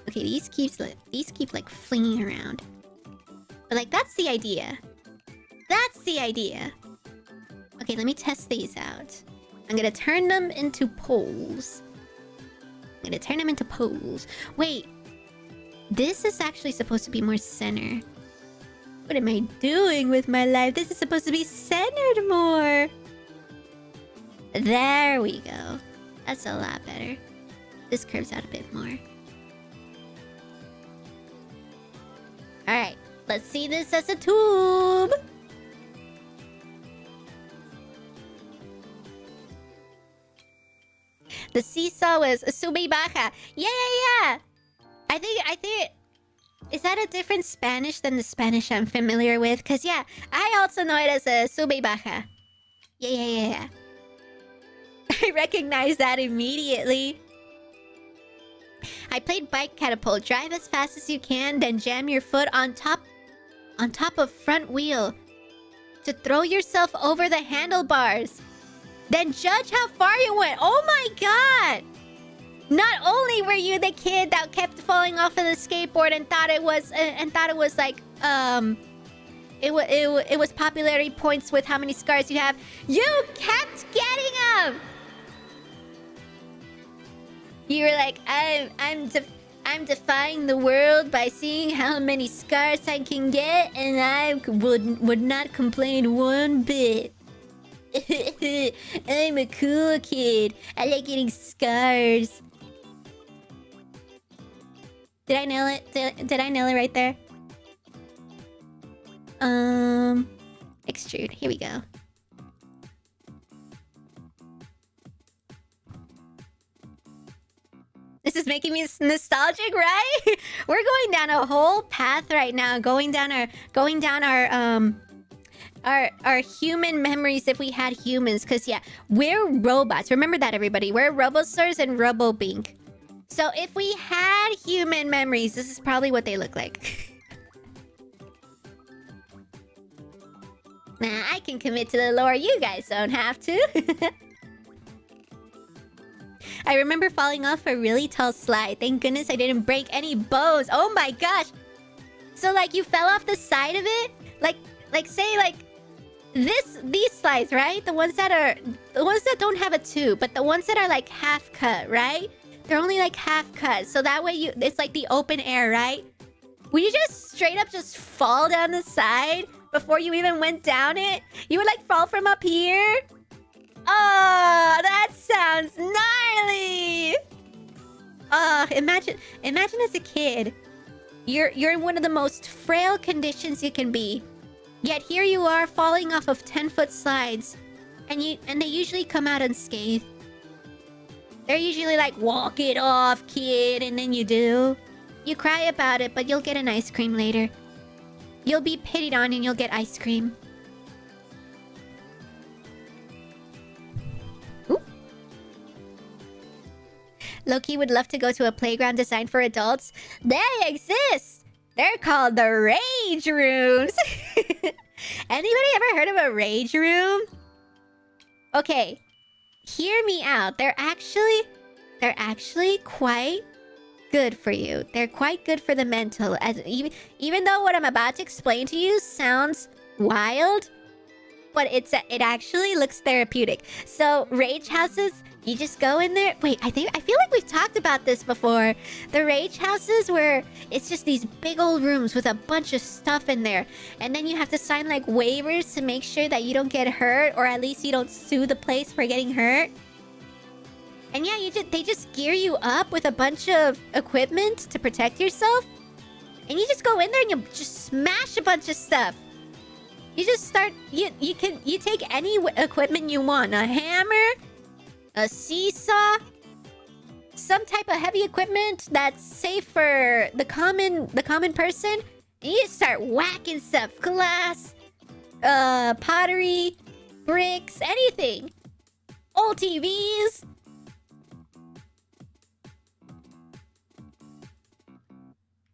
[SPEAKER 1] Okay, these keep like flinging around. But like that's the idea. That's the idea. Okay, let me test these out. I'm gonna turn them into poles. Wait. This is actually supposed to be more center. What am I doing with my life? This is supposed to be centered more. There we go. That's a lot better. This curves out a bit more. Alright, let's see this as a tube. The seesaw was sube baja. Yeah. I think... Is that a different Spanish than the Spanish I'm familiar with? Because, yeah, I also know it as a sube baja. Yeah. I recognize that immediately. I played bike catapult. Drive as fast as you can, then jam your foot on top of front wheel to throw yourself over the handlebars. Then judge how far you went. Oh my god! Not only were you the kid that kept falling off of the skateboard and thought it was like it was popularity points with how many scars you have, you kept getting them. You were like, I'm defying the world by seeing how many scars I can get, and I would not complain one bit. I'm a cool kid. I like getting scars. Did I nail it? Did I nail it right there? Extrude. Here we go. This is making me nostalgic, right? We're going down a whole path right now, going down our human memories if we had humans. Because yeah, we're robots. Remember that, everybody. We're Robosaurs and Robo-Bink. So if we had human memories, this is probably what they look like. Nah, I can commit to the lore. You guys don't have to. I remember falling off a really tall slide. Thank goodness I didn't break any bones. Oh my gosh. So like you fell off the side of it? Like say like these slides, right? The ones that don't have a tube, but the ones that are like half cut, right? They're only like half cut. So that way it's like the open air, right? Would you just straight up just fall down the side before you even went down it? You would like fall from up here? Oh, that sounds gnarly! Oh, imagine as a kid, you're in one of the most frail conditions you can be. Yet here you are falling off of 10-foot slides, and they usually come out unscathed. They're usually like, walk it off, kid, and then you do. You cry about it, but you'll get an ice cream later. You'll be pitied on and you'll get ice cream. Loki would love to go to a playground designed for adults. They exist! They're called the Rage Rooms! Anybody ever heard of a Rage Room? Okay, hear me out. They're actually quite good for you. They're quite good for the mental. Even though what I'm about to explain to you sounds wild, but it actually looks therapeutic. So, rage houses, you just go in there. Wait, I feel like we've talked about this before. The rage houses where it's just these big old rooms with a bunch of stuff in there. And then you have to sign like waivers to make sure that you don't get hurt, or at least you don't sue the place for getting hurt. And yeah, they just gear you up with a bunch of equipment to protect yourself. And you just go in there and you just smash a bunch of stuff. You just start, you take any equipment you want. A hammer, a seesaw, some type of heavy equipment that's safe for the common person. And you just start whacking stuff. Glass, pottery, bricks, anything. Old TVs.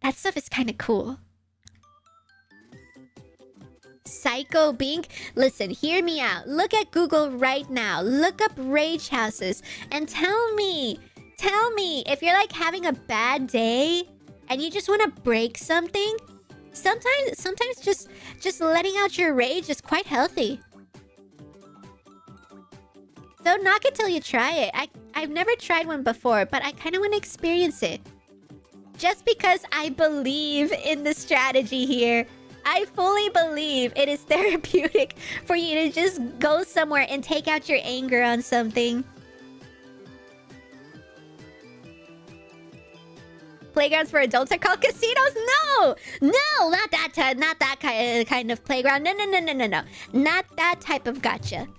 [SPEAKER 1] That stuff is kind of cool. Psycho Bink? Listen, hear me out. Look at Google right now. Look up rage houses and tell me if you're like having a bad day and you just want to break something. Sometimes just letting out your rage is quite healthy. Don't knock it till you try it. I've never tried one before, but I kind of want to experience it. Just because I believe in the strategy here. I fully believe it is therapeutic for you to just go somewhere and take out your anger on something. Playgrounds for adults are called casinos? No! No! Not that kind of playground. No. Not that type of gacha.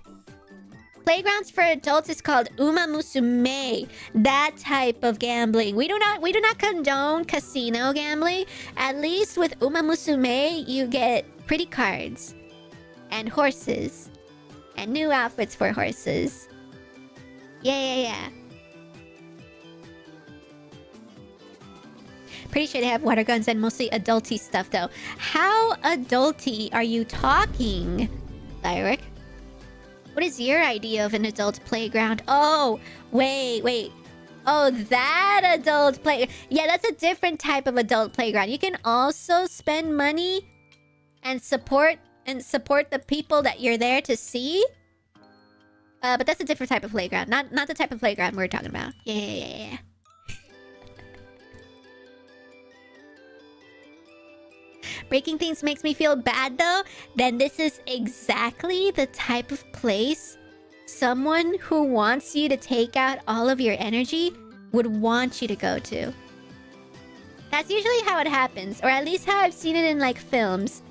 [SPEAKER 1] Playgrounds for adults is called Uma Musume. That type of gambling. We do not condone casino gambling. At least with Uma Musume, you get pretty cards. And horses. And new outfits for horses. Yeah. Pretty sure they have water guns and mostly adulty stuff though. How adulty are you talking, Lyric? What is your idea of an adult playground? Oh, wait. Oh, that adult play... Yeah, that's a different type of adult playground. You can also spend money and support the people that you're there to see. But that's a different type of playground. Not the type of playground we're talking about. Yeah. Breaking things makes me feel bad though. Then this is exactly the type of place someone who wants you to take out all of your energy would want you to go to. That's usually how it happens, or at least how I've seen it in like films.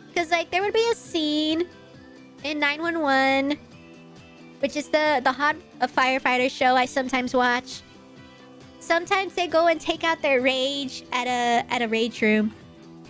[SPEAKER 1] Because like there would be a scene in 911, which is the hot firefighter show I sometimes watch. Sometimes they go and take out their rage at a rage room,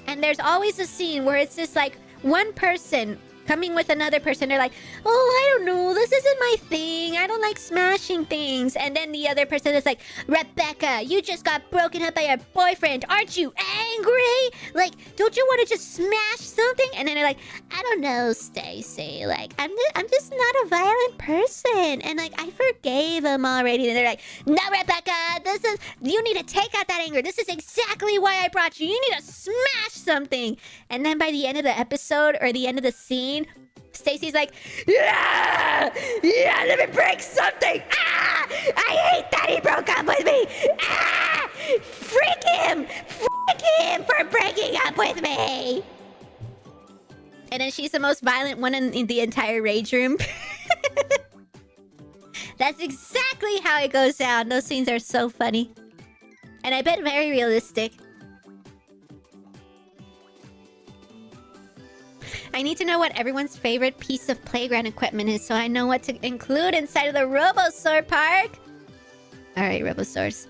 [SPEAKER 1] and there's always a scene where it's just like one person coming with another person. They're like, oh, I don't know, this isn't my thing, I don't like smashing things. And then the other person is like, Rebecca, you just got broken up by your boyfriend, aren't you angry? Like, don't you want to just smash something? And then they're like, I don't know, Stacy, like I'm just not a violent person, and like I forgave him already. And they're like, no, Rebecca, you need to take out that anger, this is exactly why I brought you, you need to smash something. And then by the end of the episode or the end of the scene, Stacy's like, yeah, let me break something. Ah, I hate that he broke up with me. Ah, freak him for breaking up with me. And then she's the most violent one in the entire rage room. That's exactly how it goes down. Those scenes are so funny, and I bet very realistic. I need to know what everyone's favorite piece of playground equipment is, so I know what to include inside of the Robosaur park. All right, Robosaurs,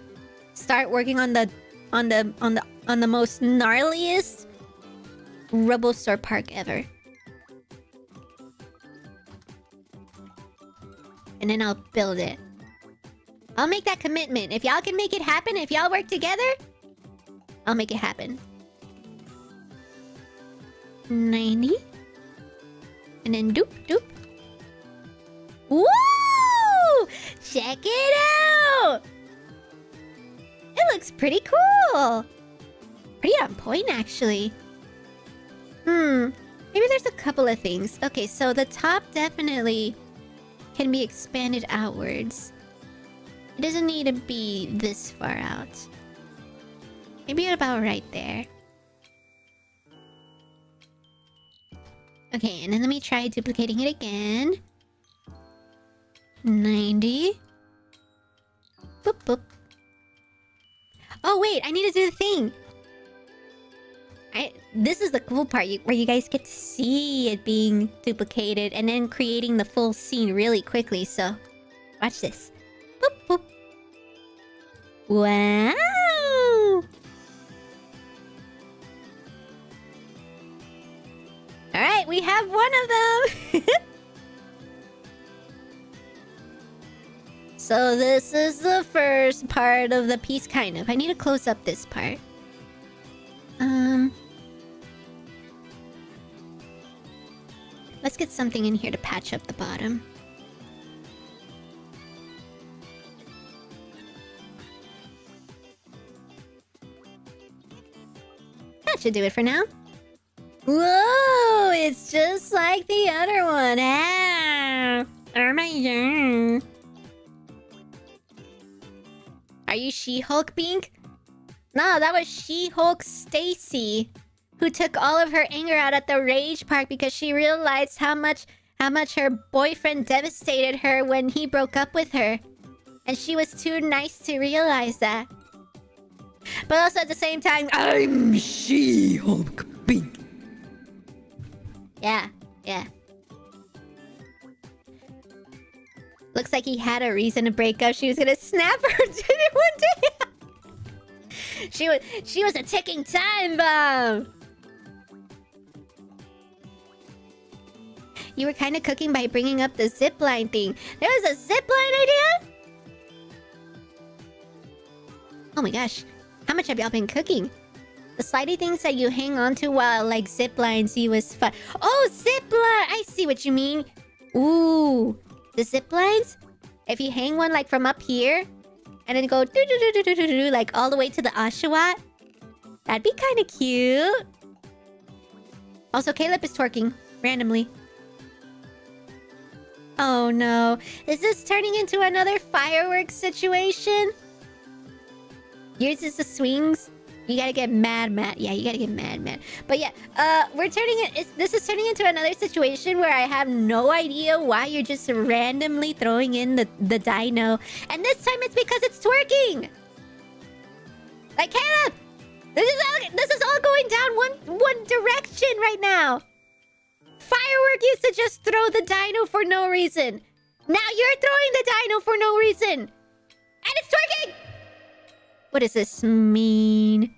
[SPEAKER 1] start working on the most gnarliest Robosaur park ever, and then I'll build it. I'll make that commitment. If y'all can make it happen, if y'all work together, I'll make it happen. 90. And then doop, doop. Woo! Check it out! It looks pretty cool. Pretty on point, actually. Maybe there's a couple of things. Okay, so the top definitely can be expanded outwards. It doesn't need to be this far out. Maybe about right there. Okay, and then let me try duplicating it again. 90. Boop, boop. Oh, wait, I need to do the thing. This is the cool part, where you guys get to see it being duplicated and then creating the full scene really quickly, so... Watch this. Boop, boop. Wow! Alright, we have one of them! So this is the first part of the piece, kind of. I need to close up this part. Let's get something in here to patch up the bottom. That should do it for now. Whoa! It's just like the other one. Ah! Oh my god. Are you She-Hulk, Bink? No, that was She-Hulk Stacy, who took all of her anger out at the rage park because she realized how much her boyfriend devastated her when he broke up with her. And she was too nice to realize that. But also at the same time, I'm She-Hulk, Bink. Yeah. Looks like he had a reason to break up. She was gonna snap her one day. She was a ticking time bomb. You were kind of cooking by bringing up the zipline thing. There was a zipline idea? Oh my gosh. How much have y'all been cooking? The slidey things that you hang on to while like ziplines, you was fun. Oh, zipline! I see what you mean. Ooh. The ziplines? If you hang one like from up here and then go do like all the way to the Oshawott, that'd be kind of cute. Also, Caleb is twerking randomly. Oh no. Is this turning into another fireworks situation? Yours is the swings? You gotta get mad. Yeah, you gotta get mad. But yeah, this is turning into another situation where I have no idea why you're just randomly throwing in the dino. And this time it's because it's twerking! Like, Caleb! This is all going down one direction right now. Firework used to just throw the dino for no reason. Now you're throwing the dino for no reason. And it's twerking! What does this mean?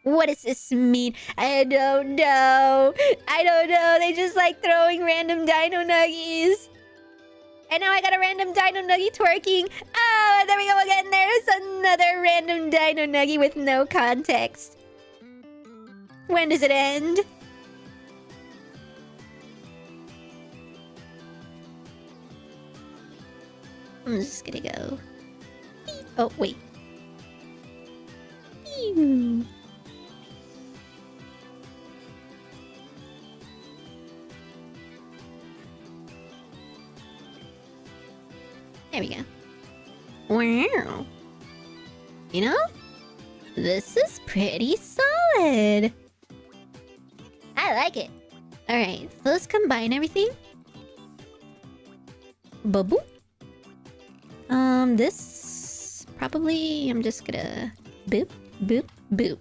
[SPEAKER 1] What does this mean? I don't know. I don't know. They just like throwing random dino nuggies. And now I got a random dino nuggie twerking. Oh, there we go again. There's another random dino nuggie with no context. When does it end? I'm just gonna go. Oh, wait. There we go. Wow. You know, this is pretty solid. I like it. Alright, so let's combine everything. Bubble. This... Probably... I'm just gonna... Boop, boop, boop.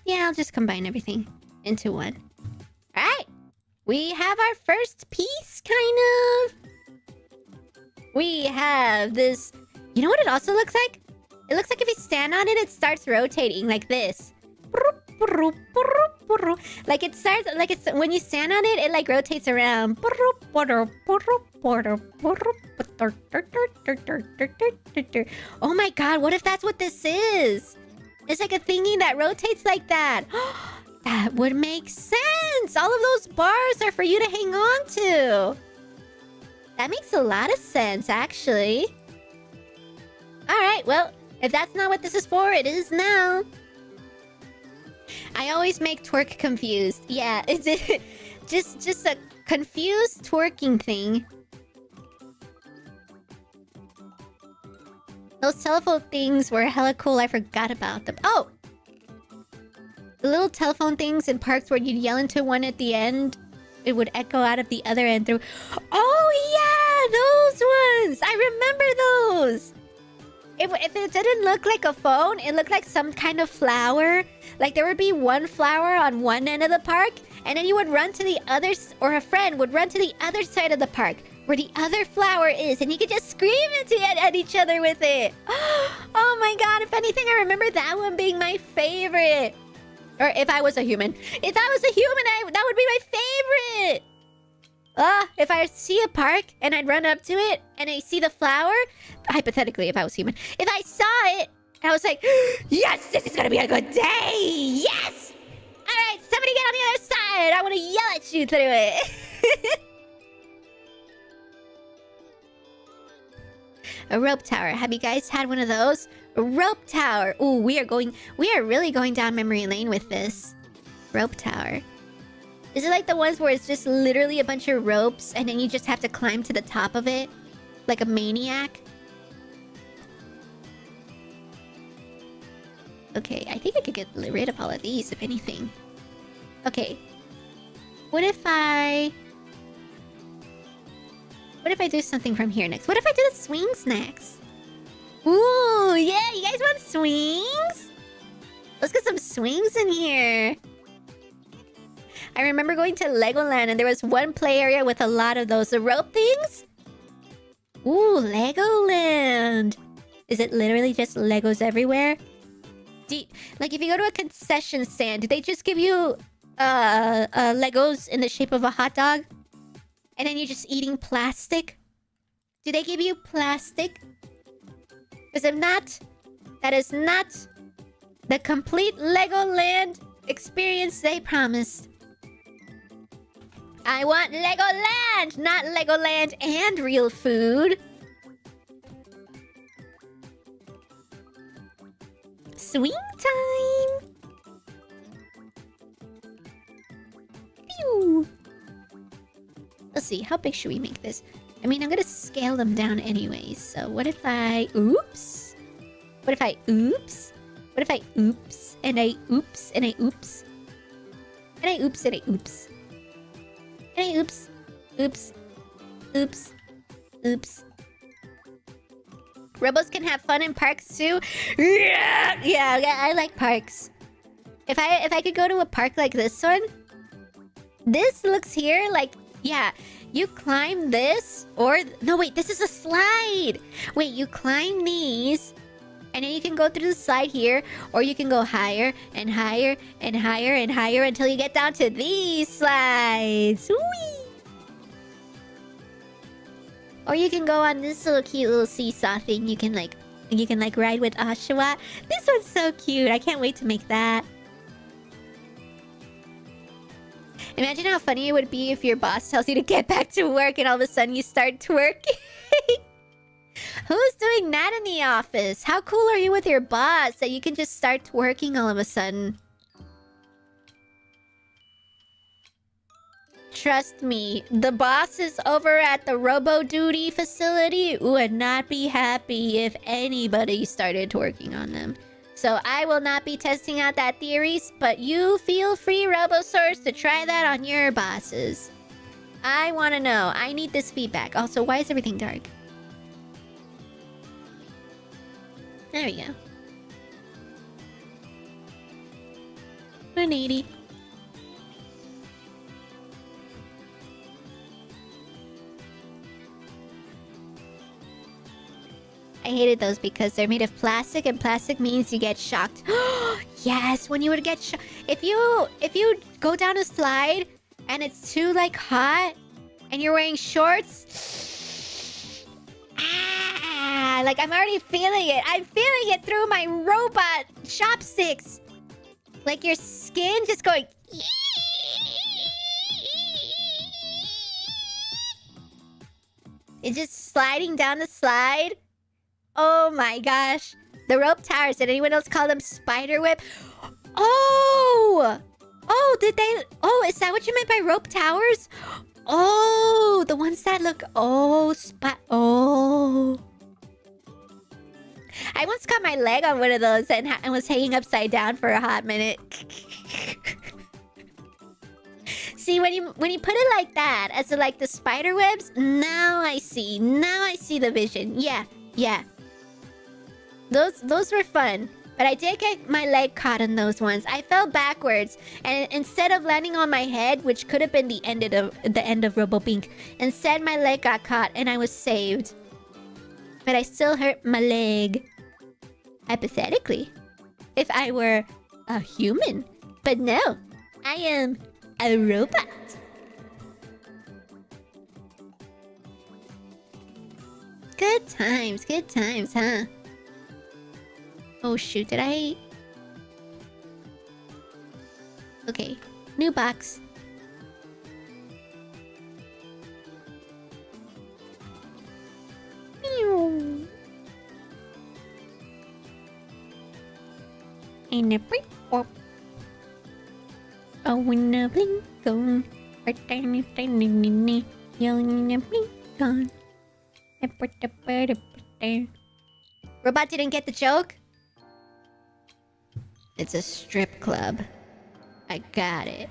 [SPEAKER 1] Yeah, I'll just combine everything into one. Alright! We have our first piece, kind of. We have this... You know what it also looks like? It looks like if you stand on it, it starts rotating like this. Like it starts... Like it's... When you stand on it, it like rotates around. Oh my god, what if that's what this is? It's like a thingy that rotates like that. That would make sense! All of those bars are for you to hang on to. That makes a lot of sense, actually. Alright, well, if that's not what this is for, it is now. I always make twerk confused. Yeah, it's just a confused twerking thing. Those telephone things were hella cool. I forgot about them. Oh! The little telephone things in parks where you'd yell into one at the end. It would echo out of the other end through... Oh, yeah! Those ones! I remember those! If it didn't look like a phone, it looked like some kind of flower. Like there would be one flower on one end of the park, and then you would run to the other... Or a friend would run to the other side of the park, where the other flower is, and you could just scream at each other with it. Oh my god, if anything, I remember that one being my favorite. Or if I was a human. If I was a human, that would be my favorite! If I see a park and I'd run up to it and I see the flower, hypothetically, if I was human, if I saw it and I was like, yes, this is gonna be a good day! Yes! Alright, somebody get on the other side! I want to yell at you through it! A rope tower. Have you guys had one of those? A rope tower. Ooh, we are really going down memory lane with this. Rope tower. Is it like the ones where it's just literally a bunch of ropes and then you just have to climb to the top of it? Like a maniac? Okay, I think I could get rid of all of these, if anything. Okay. What if I do something from here next? What if I do the swings next? Ooh, yeah, you guys want swings? Let's get some swings in here. I remember going to Legoland and there was one play area with a lot of those. The rope things? Ooh, Legoland. Is it literally just Legos everywhere? Like if you go to a concession stand, do they just give you Legos in the shape of a hot dog? And then you're just eating plastic? Do they give you plastic? Because if not, that is not the complete Legoland experience they promised. I want Legoland, not Legoland and real food. Swing time! Pew! Let's see, how big should we make this? I mean, I'm gonna scale them down anyways. So what if I... Oops? What if I oops? What if I oops? And I oops? And I oops? And I oops? And I oops? And I oops? Oops? Oops? Oops? Robos can have fun in parks too. Yeah, I like parks. If I could go to a park like this one, this looks here like, yeah, you climb this, or no, wait, this is a slide. Wait, you climb these, and then you can go through the slide here, or you can go higher and higher and higher and higher until you get down to these slides. Whee! Or you can go on this little cute little seesaw thing. You can like ride with Oshawa. This one's so cute. I can't wait to make that. Imagine how funny it would be if your boss tells you to get back to work and all of a sudden you start twerking. Who's doing that in the office? How cool are you with your boss that you can just start twerking all of a sudden? Trust me, the bosses over at the Robo-Duty facility would not be happy if anybody started twerking on them. So I will not be testing out that theories, but you feel free, Robosaurs, to try that on your bosses. I want to know. I need this feedback. Also, why is everything dark? There we go. 180. I hated those because they're made of plastic, and plastic means you get shocked. Yes, when you would get shocked. If you go down a slide and it's too like hot and you're wearing shorts, like I'm already feeling it. I'm feeling it through my robot chopsticks. Like your skin just going. It's just sliding down the slide. Oh my gosh. The rope towers. Did anyone else call them spider web? Oh! Oh, did they... Oh, is that what you meant by rope towers? Oh, the ones that look... Oh, Oh. I once got my leg on one of those and was hanging upside down for a hot minute. See, when you put it like that, as like the spider webs, now I see. Now I see the vision. Yeah. Those were fun. But I did get my leg caught in those ones. I fell backwards, and instead of landing on my head, which could have been the end of Robo-Bink, instead my leg got caught and I was saved. But I still hurt my leg. Hypothetically, if I were a human. But no, I am a robot. Good times, huh? Oh shoot, did I... Okay, new box. And a blink pop. Oh, when a blink on. Yelling a blink on. Robot didn't get the joke? It's a strip club. I got it.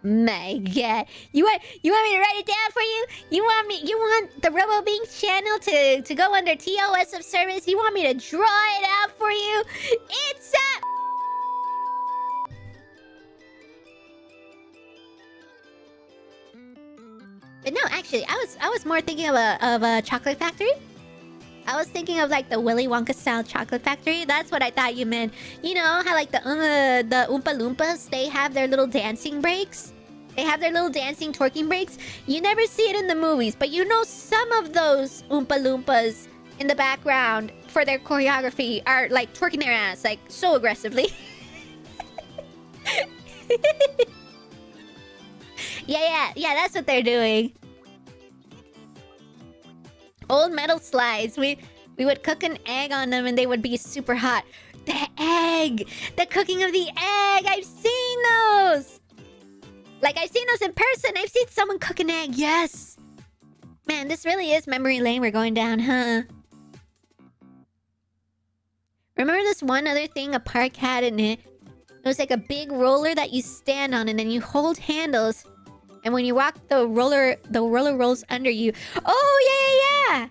[SPEAKER 1] My god. You want me to write it down for you? You want the Robo-Bink channel to go under TOS of service? You want me to draw it out for you? It's a... But no, actually, I was more thinking of a chocolate factory. I was thinking of like the Willy Wonka style chocolate factory. That's what I thought you meant. You know how like the Oompa Loompas, they have their little dancing breaks? They have their little dancing twerking breaks. You never see it in the movies, but you know some of those Oompa Loompas in the background for their choreography are like twerking their ass like so aggressively. Yeah, that's what they're doing. Old metal slides. We would cook an egg on them and they would be super hot. The egg! The cooking of the egg! I've seen those! Like, I've seen those in person. I've seen someone cook an egg. Yes! Man, this really is memory lane we're going down, huh? Remember this one other thing a park had in it? It was like a big roller that you stand on and then you hold handles. And when you walk, the roller rolls under you. Oh, yeah!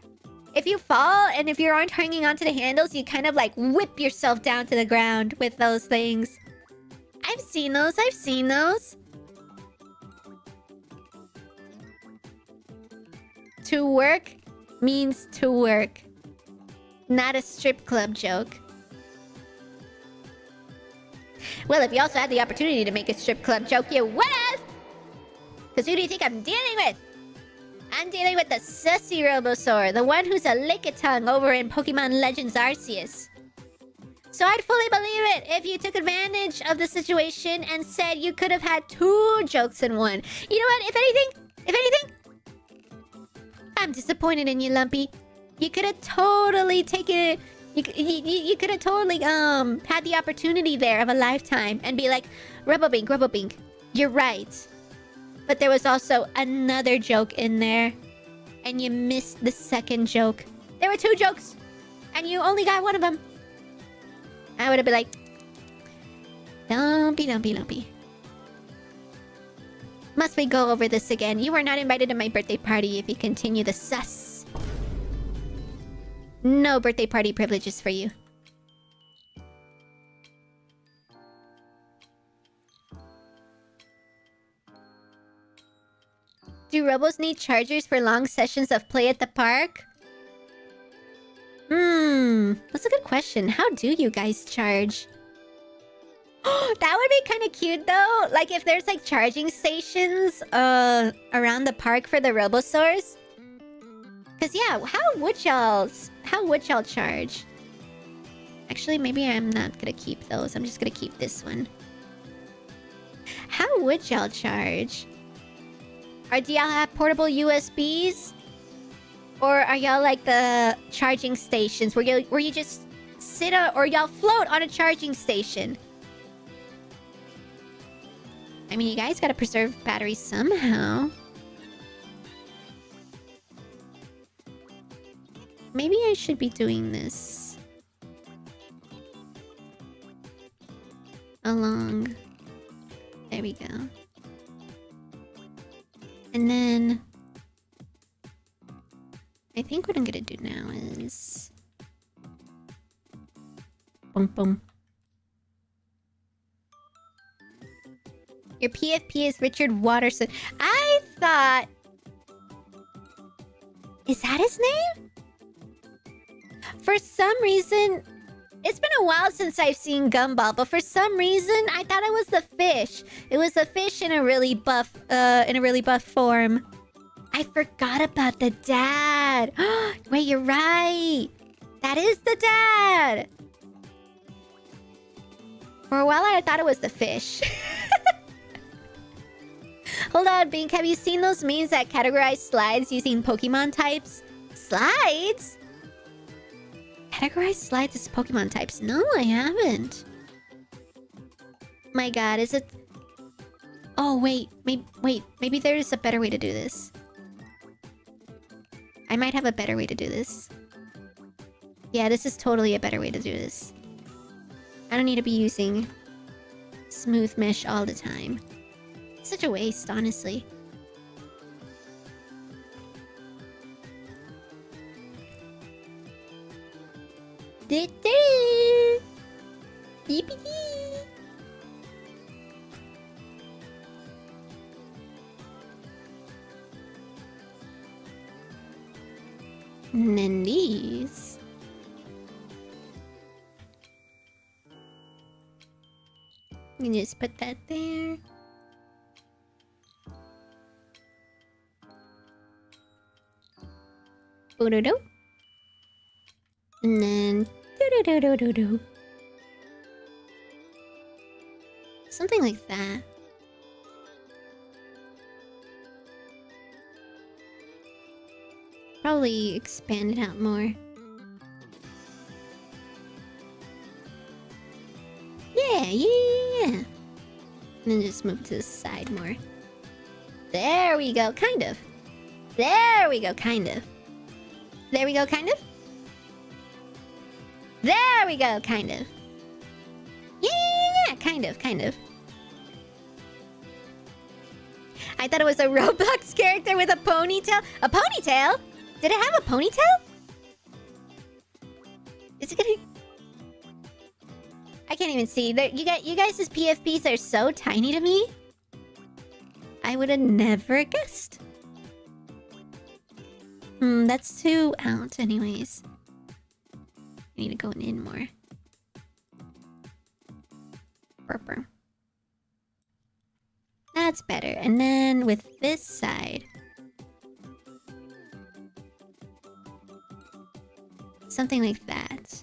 [SPEAKER 1] if you fall and if you aren't hanging onto the handles, you kind of like whip yourself down to the ground with those things. I've seen those. I've seen those. To work means to work. Not a strip club joke. Well, if you also had the opportunity to make a strip club joke, you would have! Because who do you think I'm dealing with? I'm dealing with the sussy Robosaur, the one who's a lick-a-tongue over in Pokemon Legends Arceus. So I'd fully believe it if you took advantage of the situation and said you could have had 2 jokes in one. You know what? If anything, I'm disappointed in you, Lumpy. You could have totally taken it. You could have totally had the opportunity there of a lifetime and be like, Robo-Bink, you're right. But there was also another joke in there. And you missed the second joke. There were 2 jokes. And you only got one of them. I would have been like... Lumpy. Must we go over this again? You are not invited to my birthday party if you continue the sus. No birthday party privileges for you. Do robos need chargers for long sessions of play at the park? That's a good question. How do you guys charge? That would be kind of cute though. Like if there's like charging stations around the park for the Robosaurs. Cause yeah, how would y'all charge? Actually, maybe I'm not gonna keep those. I'm just gonna keep this one. How would y'all charge? Or do y'all have portable USBs? Or are y'all like the charging stations where you just sit or y'all float on a charging station? I mean, you guys gotta preserve batteries somehow. Maybe I should be doing this along. There we go. And then I think what I'm gonna do now is boom. Your PFP is Richard Watterson. I thought... Is that his name? For some reason... It's been a while since I've seen Gumball, but for some reason, I thought it was the fish. It was the fish in a really buff form. I forgot about the dad. Wait, you're right. That is the dad. For a while, I thought it was the fish. Hold on, Bink. Have you seen those memes that categorize slides using Pokemon types? Slides? Categorize slides as Pokemon types? No, I haven't. My god, is it... Oh, wait. Maybe there's a better way to do this. I might have a better way to do this. Yeah, this is totally a better way to do this. I don't need to be using smooth mesh all the time. It's such a waste, honestly. And then these. You can just put that there. Ooh-doo-doo. And then... do-do-do-do-do-do. Something like that. Probably expand it out more. Yeah. And then just move to the side more. There we go, kind of. There we go, kind of. There we go, kind of. There we go, kind of. Yeah, kind of. I thought it was a Roblox character with a ponytail. A ponytail? Did it have a ponytail? It's gonna... I can't even see. You guys' PFPs are so tiny to me. I would have never guessed. That's too out anyways. I need to go in more. Burper. That's better. And then with this side. Something like that.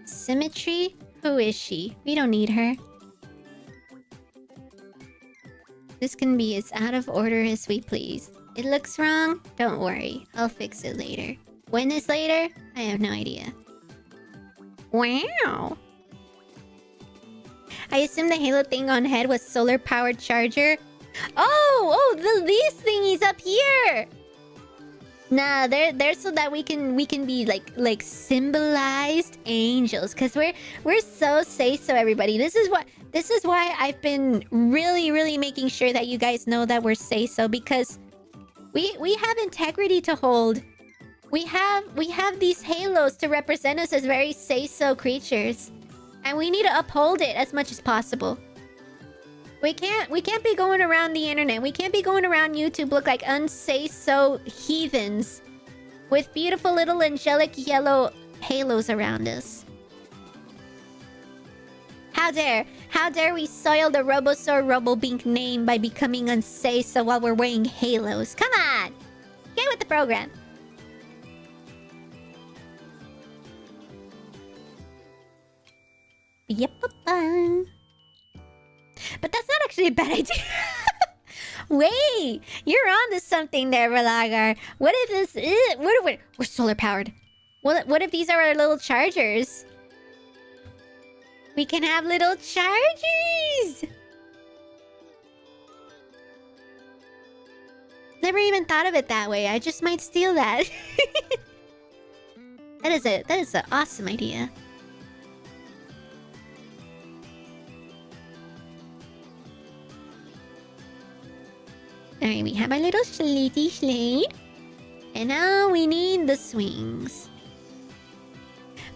[SPEAKER 1] Symmetry? Who is she? We don't need her. This can be as out of order as we please. It looks wrong? Don't worry. I'll fix it later. When is later? I have no idea. Wow! I assume the Halo thing on head was solar-powered charger. These thingies up here! Nah, they're so that we can be like symbolized angels. Cause we're so say-so, everybody. This is why I've been really making sure that you guys know that we're say-so, because we have integrity to hold. We have these halos to represent us as very say-so creatures. And we need to uphold it as much as possible. We can't be going around the internet. We can't be going around YouTube look like unsay-so heathens with beautiful little angelic yellow halos around us. How dare we soil the Robosaur Robo-Bink name by becoming unsay-so while we're wearing halos. Come on! Get with the program. Yep. But that's not actually a bad idea. Wait, you're on to something there, Relagar. What if this is... We're solar powered. What if these are our little chargers? We can have little chargers! Never even thought of it that way. I just might steal that. That is an awesome idea. Alright, we have our little slatey slate. And now we need the swings.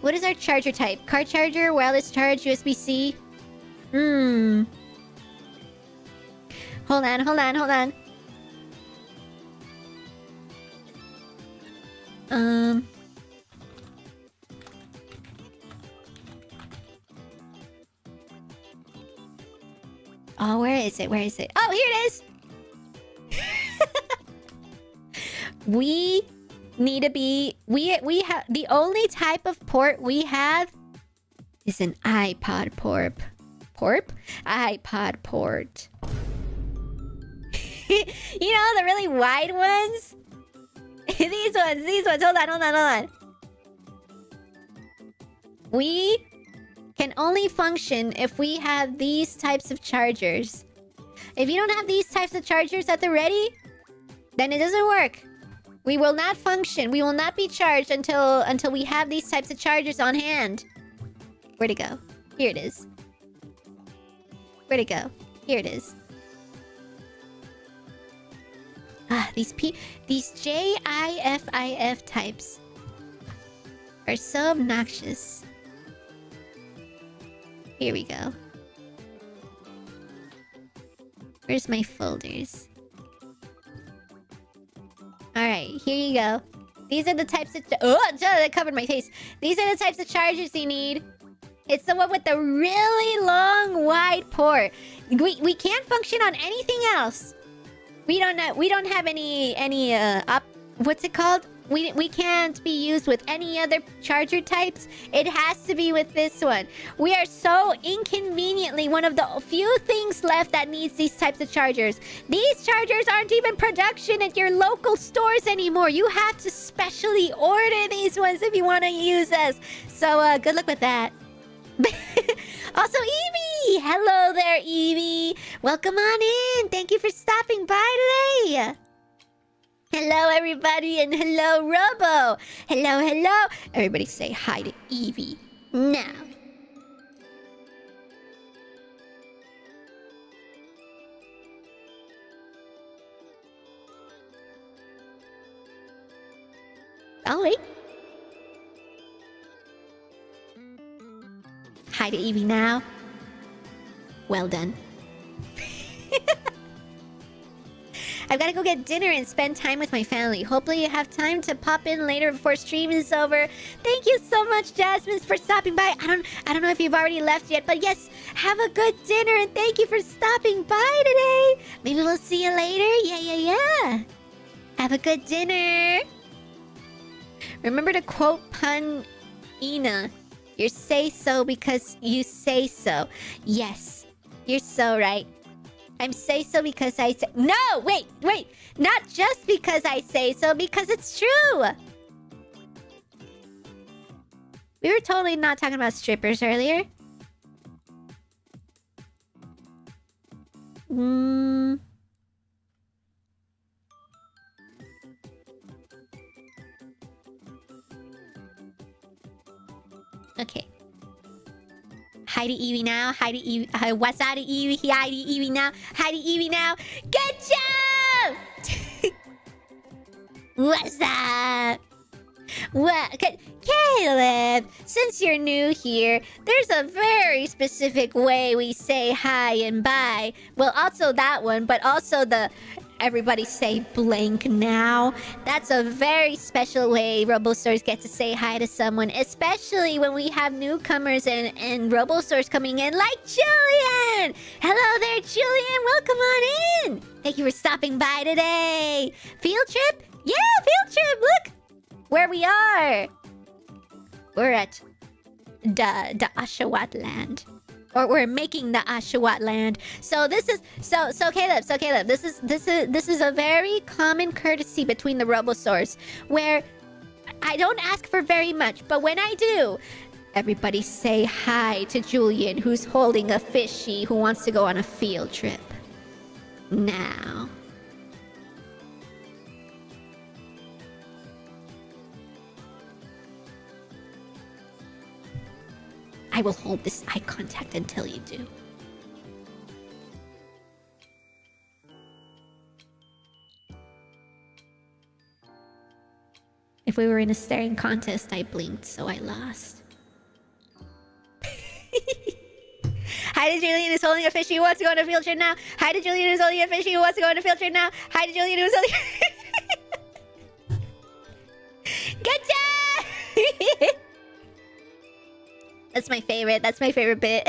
[SPEAKER 1] What is our charger type? Car charger, wireless charge, USB-C? Hold on. Oh, where is it? Oh, here it is! We need to be... We have... The only type of port we have is an iPod port. iPod port. You know, the really wide ones? These ones. Hold on. We can only function if we have these types of chargers. If you don't have these types of chargers at the ready, then it doesn't work. We will not function. We will not be charged until we have these types of chargers on hand. Where'd it go? Here it is. Where'd it go? Here it is. Ah, these JIFIF types are so obnoxious. Here we go. Where's my folders? Alright, here you go. These are the types of... that covered my face. These are the types of chargers you need. It's the one with the really long, wide port. We can't function on anything else. We don't have any what's it called? We can't be used with any other charger types. It has to be with this one. We are so inconveniently one of the few things left that needs these types of chargers. These chargers aren't even production at your local stores anymore. You have to specially order these ones if you want to use us. So good luck with that. Also, Evie! Hello there, Evie! Welcome on in! Thank you for stopping by today! Hello, everybody, and hello, Robo! Hello! Everybody say hi to Evie now. I'll wait. Hi to Evie now. Well done. I've got to go get dinner and spend time with my family. Hopefully you have time to pop in later before stream is over. Thank you so much, Jasmine, for stopping by. I don't know if you've already left yet, but yes, have a good dinner and thank you for stopping by today. Maybe we'll see you later. Yeah. Have a good dinner. Remember to quote pun Ina. You say so because you say so. Yes, you're so right. I'm say so because I say... No! Wait! Not just because I say so, because it's true! We were totally not talking about strippers earlier. Okay. Hi to Evie now. Hi to Evie. What's up to Evie? Hi to Evie now. Hi to Evie now. Good job! What's up? What? Caleb, since you're new here, there's a very specific way we say hi and bye. Well, also that one, but also the... Everybody say blank now. That's a very special way Robo-Stores get to say hi to someone, especially when we have newcomers and Robo-Stores coming in like Julian! Hello there, Julian! Welcome on in! Thank you for stopping by today! Field trip? Yeah, field trip! Look! Where we are! We're at the Ashawat land. Or we're making the Ashawat land. So this is Caleb, this is a very common courtesy between the Robo-Stores where I don't ask for very much, but when I do, everybody say hi to Julian, who's holding a fishy who wants to go on a field trip. Now. I will hold this eye contact until you do. If we were in a staring contest, I blinked, so I lost. Hi to Julian who's holding a fishy who wants to go on a field trip now. Hi to Julian who's holding a fishy who wants to go on a field trip now. Hi to Julian who's holding... Good job! That's my favorite. That's my favorite bit.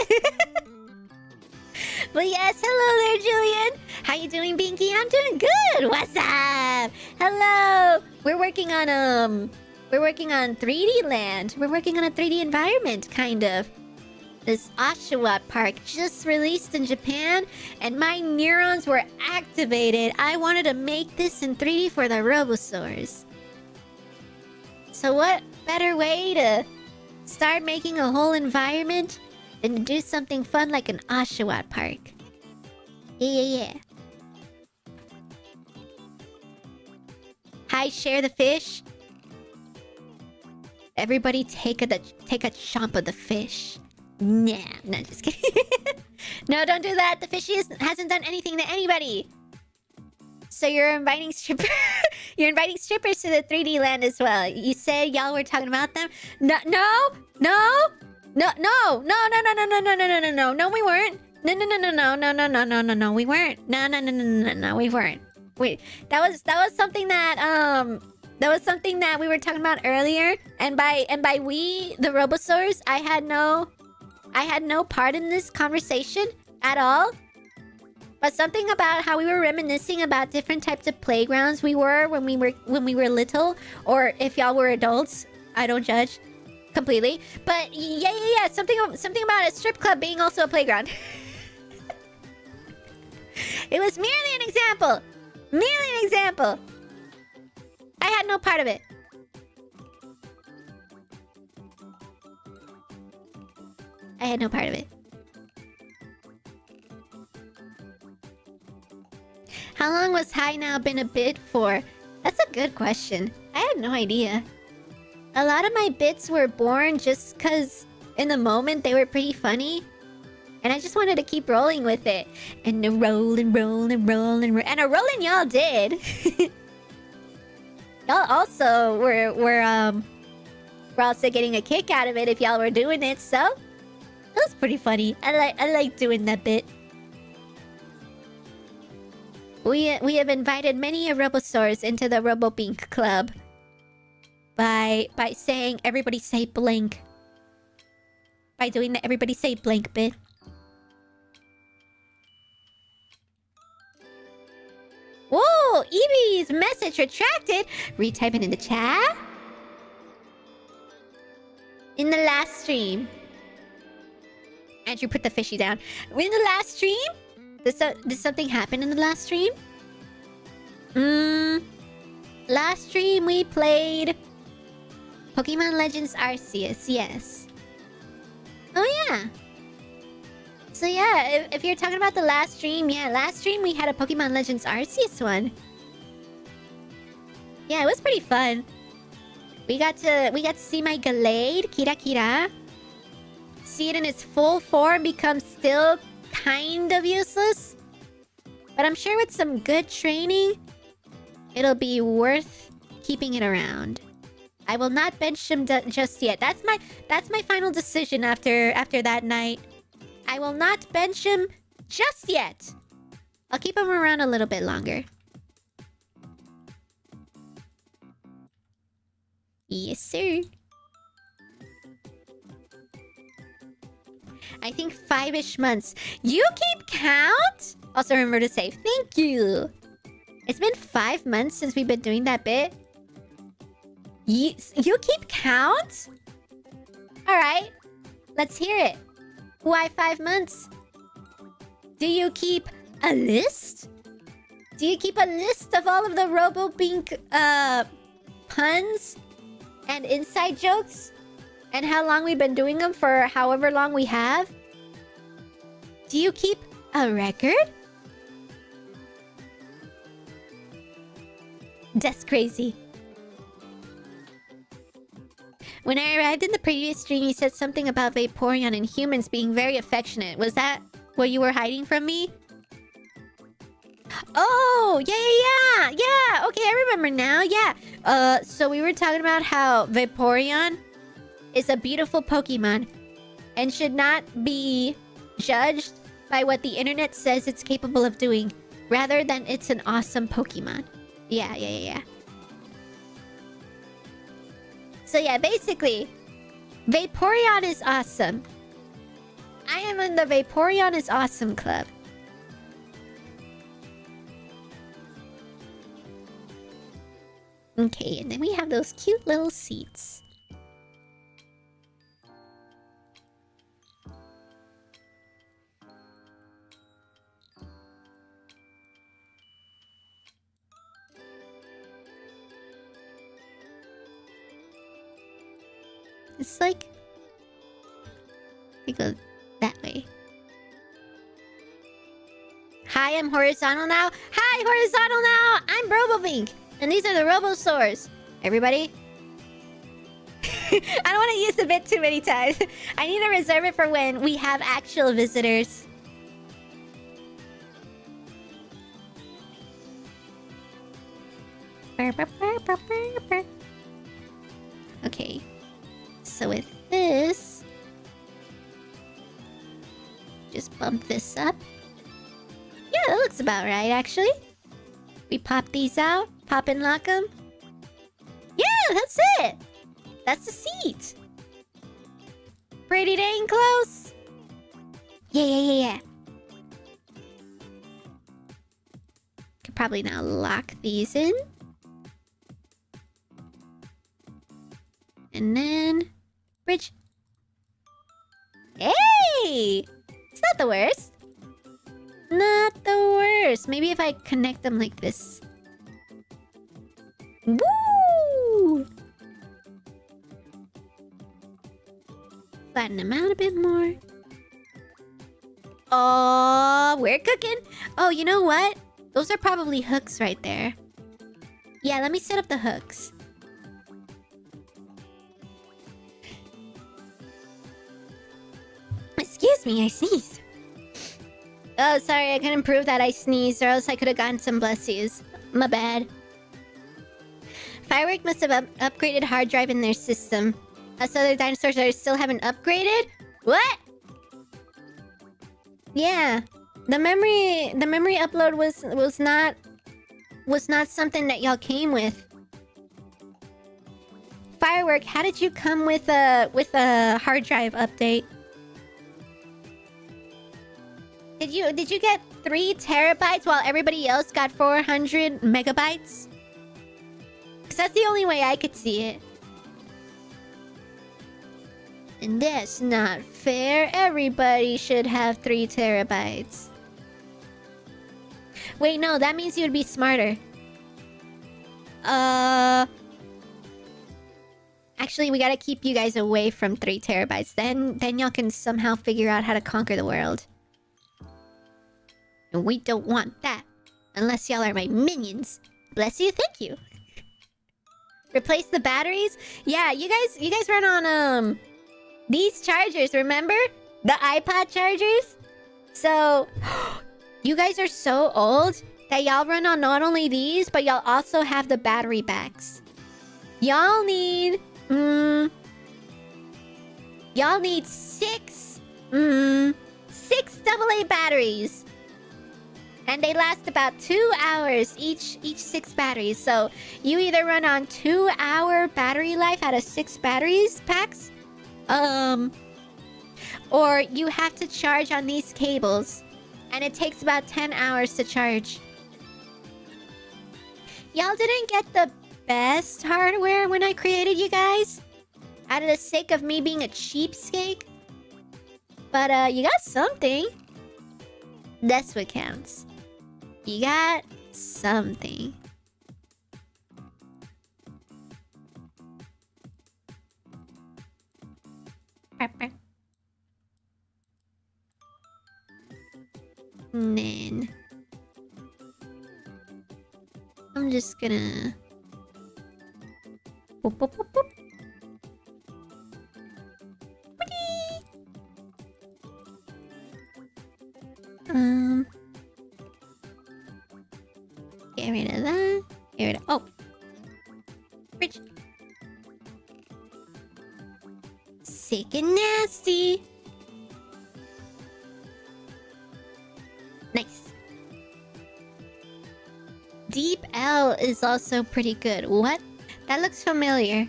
[SPEAKER 1] But yes, hello there, Julian. How you doing, Binky? I'm doing good. What's up? Hello. We're working on 3D land. We're working on a 3D environment, kind of. This Oshawa Park just released in Japan, and my neurons were activated. I wanted to make this in 3D for the Robosaurs. So what better way to start making a whole environment than to do something fun like an Oshawott Park? Yeah. Hi, share the fish. Everybody take a chomp of the fish. Nah, no, just kidding. No, don't do that. The fishy hasn't done anything to anybody. So you're inviting you're inviting strippers to the 3D land as well. You said y'all were talking about them? No, we weren't. No, we weren't. No, we weren't. Wait, that was something that we were talking about earlier, and by we, the Robosaurs, I had no part in this conversation at all. But something about how we were reminiscing about different types of playgrounds we were when we were little, or if y'all were adults. I don't judge completely. But yeah. Something about a strip club being also a playground. It was merely an example. Merely an example. I had no part of it. I had no part of it. How long was Hi Now been a bit for? That's a good question. I have no idea. A lot of my bits were born just because in the moment they were pretty funny. And I just wanted to keep rolling with it. And a roll and roll and roll and roll. And a rolling y'all did. Y'all also were also getting a kick out of it if y'all were doing it, so... was pretty funny. I like doing that bit. We have invited many Robosaurs into the Robo-Bink club by saying everybody say blank. By doing the everybody say blank bit. Whoa! Evie's message retracted. Retype it in the chat. In the last stream. Andrew, put the fishy down. In the last stream? Did something happen in the last stream? Last stream we played Pokemon Legends Arceus, yes. Oh yeah. So yeah, if you're talking about the last stream, yeah, last stream we had a Pokemon Legends Arceus one. Yeah, it was pretty fun. We got to see my Gallade, Kira. See it in its full form become still kind of useless. But I'm sure with some good training, it'll be worth keeping it around. I will not bench him just yet. That's my final decision after that night. I will not bench him just yet. I'll keep him around a little bit longer. Yes, sir. I think 5-ish months. You keep count? Also remember to say thank you. It's been 5 months since we've been doing that bit. You keep count? Alright. Let's hear it. Why 5 months? Do you keep a list? Do you keep a list of all of the Robo-Bink puns and inside jokes? And how long we've been doing them for however long we have? Do you keep a record? That's crazy. When I arrived in the previous stream, you said something about Vaporeon and humans being very affectionate. Was that what you were hiding from me? Oh, yeah. Okay, I remember now. Yeah. So we were talking about how Vaporeon is a beautiful Pokemon and should not be judged by what the internet says it's capable of doing, rather than it's an awesome Pokemon. Yeah. So yeah, basically, Vaporeon is awesome. I am in the Vaporeon is awesome club. Okay, and then we have those cute little seats. It's like... we go that way. Hi, I'm horizontal now. Hi, horizontal now! I'm Robo-Bink! And these are the Robosaurs. Everybody? I don't want to use the bit too many times. I need to reserve it for when we have actual visitors. Okay. So with this... just bump this up. Yeah, that looks about right, actually. We pop these out. Pop and lock them. Yeah, that's it. That's the seat. Pretty dang close. Yeah. Could probably now lock these in. And then... bridge. Hey! It's not the worst. Not the worst. Maybe if I connect them like this. Woo! Flatten them out a bit more. Oh, we're cooking. Oh, you know what? Those are probably hooks right there. Yeah, let me set up the hooks. Excuse me, I sneezed. Oh, sorry, I couldn't prove that I sneezed, or else I could have gotten some blessies. My bad. Firework must have upgraded hard drive in their system. Us other dinosaurs that still haven't upgraded? What? Yeah. The memory upload was not something that y'all came with. Firework, how did you come with a hard drive update? Did you get 3 terabytes while everybody else got 400 megabytes? Cause that's the only way I could see it. And that's not fair. Everybody should have 3 terabytes. Wait, no, that means you'd be smarter. Actually, we gotta keep you guys away from 3 terabytes. Then y'all can somehow figure out how to conquer the world. And we don't want that. Unless y'all are my minions. Bless you, thank you. Replace the batteries? Yeah, you guys run on these chargers, remember? The iPod chargers? So you guys are so old that y'all run on not only these, but y'all also have the battery backs. Y'all need y'all need 6 AA batteries. And they last about 2 hours each 6 batteries. So you either run on 2-hour battery life out of 6 batteries packs, or you have to charge on these cables, and it takes about 10 hours to charge. Y'all didn't get the best hardware when I created you guys, out of the sake of me being a cheapskate. But you got something. That's what counts. You got something. And then I'm just gonna boop, boop, boop, boop. Get rid of that. Get rid of... Oh! Fridge. Sick and nasty. Nice. Deep L is also pretty good. What? That looks familiar.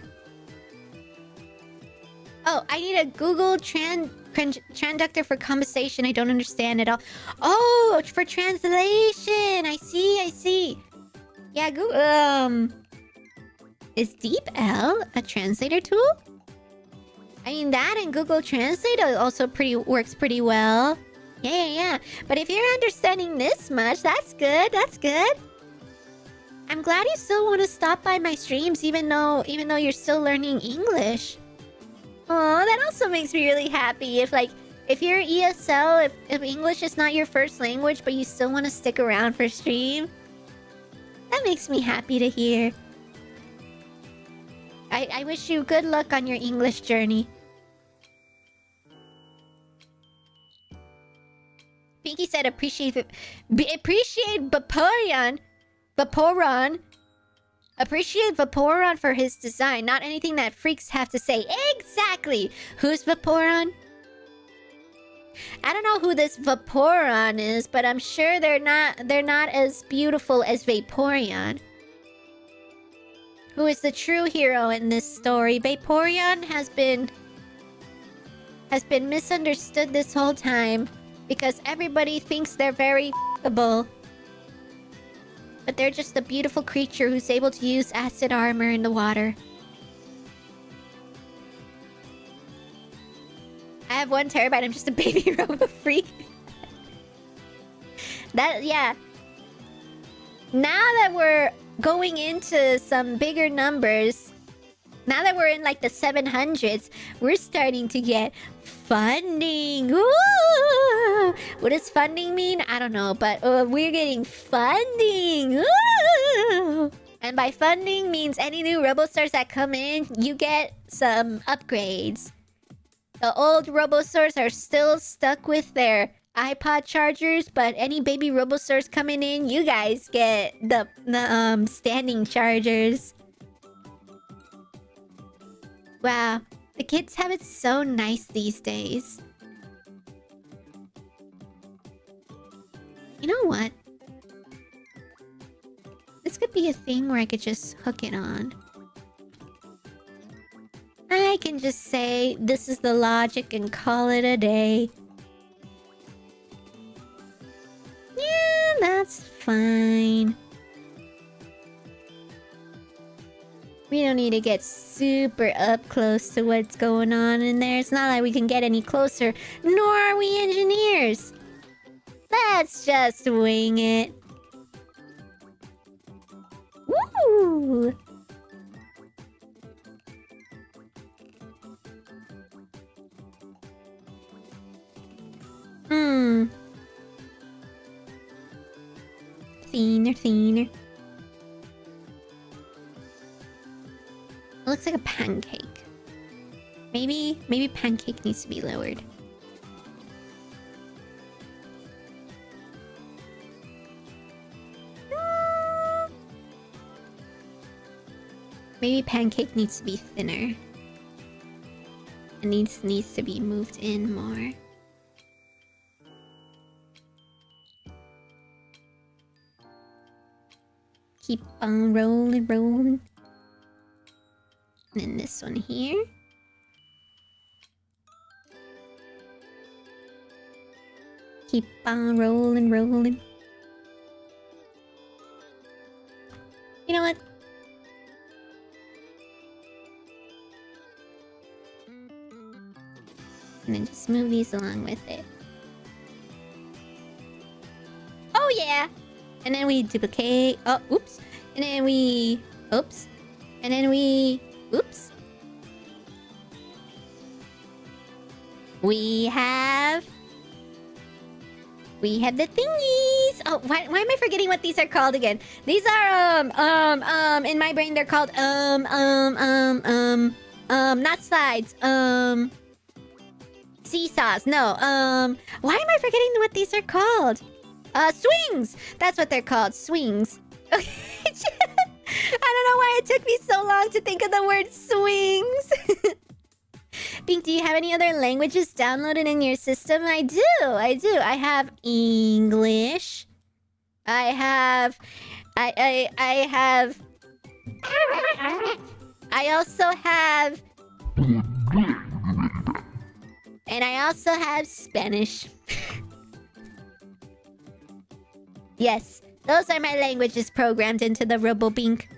[SPEAKER 1] Oh, I need a Google transductor for conversation. I don't understand at all. Oh, for translation. I see. Yeah, Google. Is Deep L a translator tool? I mean, that and Google Translate also works pretty well. Yeah. But if you're understanding this much, that's good. I'm glad you still want to stop by my streams, even though you're still learning English. Oh, that also makes me really happy. If you're ESL, if English is not your first language, but you still want to stick around for stream, that makes me happy to hear. I wish you good luck on your English journey. Pinky said appreciate Vaporeon. Appreciate Vaporeon for his design, not anything that freaks have to say. Exactly! Who's Vaporeon? I don't know who this Vaporeon is, but I'm sure they're not as beautiful as Vaporeon, who is the true hero in this story. Vaporeon has been misunderstood this whole time because everybody thinks they're very f***able. But they're just a beautiful creature who's able to use acid armor in the water. I have 1 terabyte. I'm just a baby robo freak. Yeah. Now that we're going into some bigger numbers, now that we're in like the 700s, we're starting to get funding. Ooh! What does funding mean? I don't know, but we're getting funding. Ooh! And by funding means any new RoboStars that come in, you get some upgrades. The old RoboStars are still stuck with their iPod chargers, but any baby RoboStars coming in, you guys get the standing chargers. Wow, the kids have it so nice these days. You know what? This could be a thing where I could just hook it on. I can just say this is the logic and call it a day. Yeah, that's fine. We don't need to get super up close to what's going on in there. It's not like we can get any closer, nor are we engineers. Let's just wing it. Woo! Thinner. It looks like a pancake. Maybe pancake needs to be lowered. Maybe pancake needs to be thinner. It needs to be moved in more. Keep on rolling. And then this one here. Keep on rolling. You know what? And then just move these along with it. Oh yeah! And then we duplicate. Oh, oops. And then we... Oops. And then we... Oops. We have the thingies. Oh, why am I forgetting what these are called again? These are, in my brain they're called, not slides. Seesaws. No, why am I forgetting what these are called? Swings! That's what they're called. Swings. Okay. I don't know why it took me so long to think of the word swings. Bink, do you have any other languages downloaded in your system? I do. I have English. I have... I also have... And I also have Spanish. Yes, those are my languages programmed into the Robo-Bink.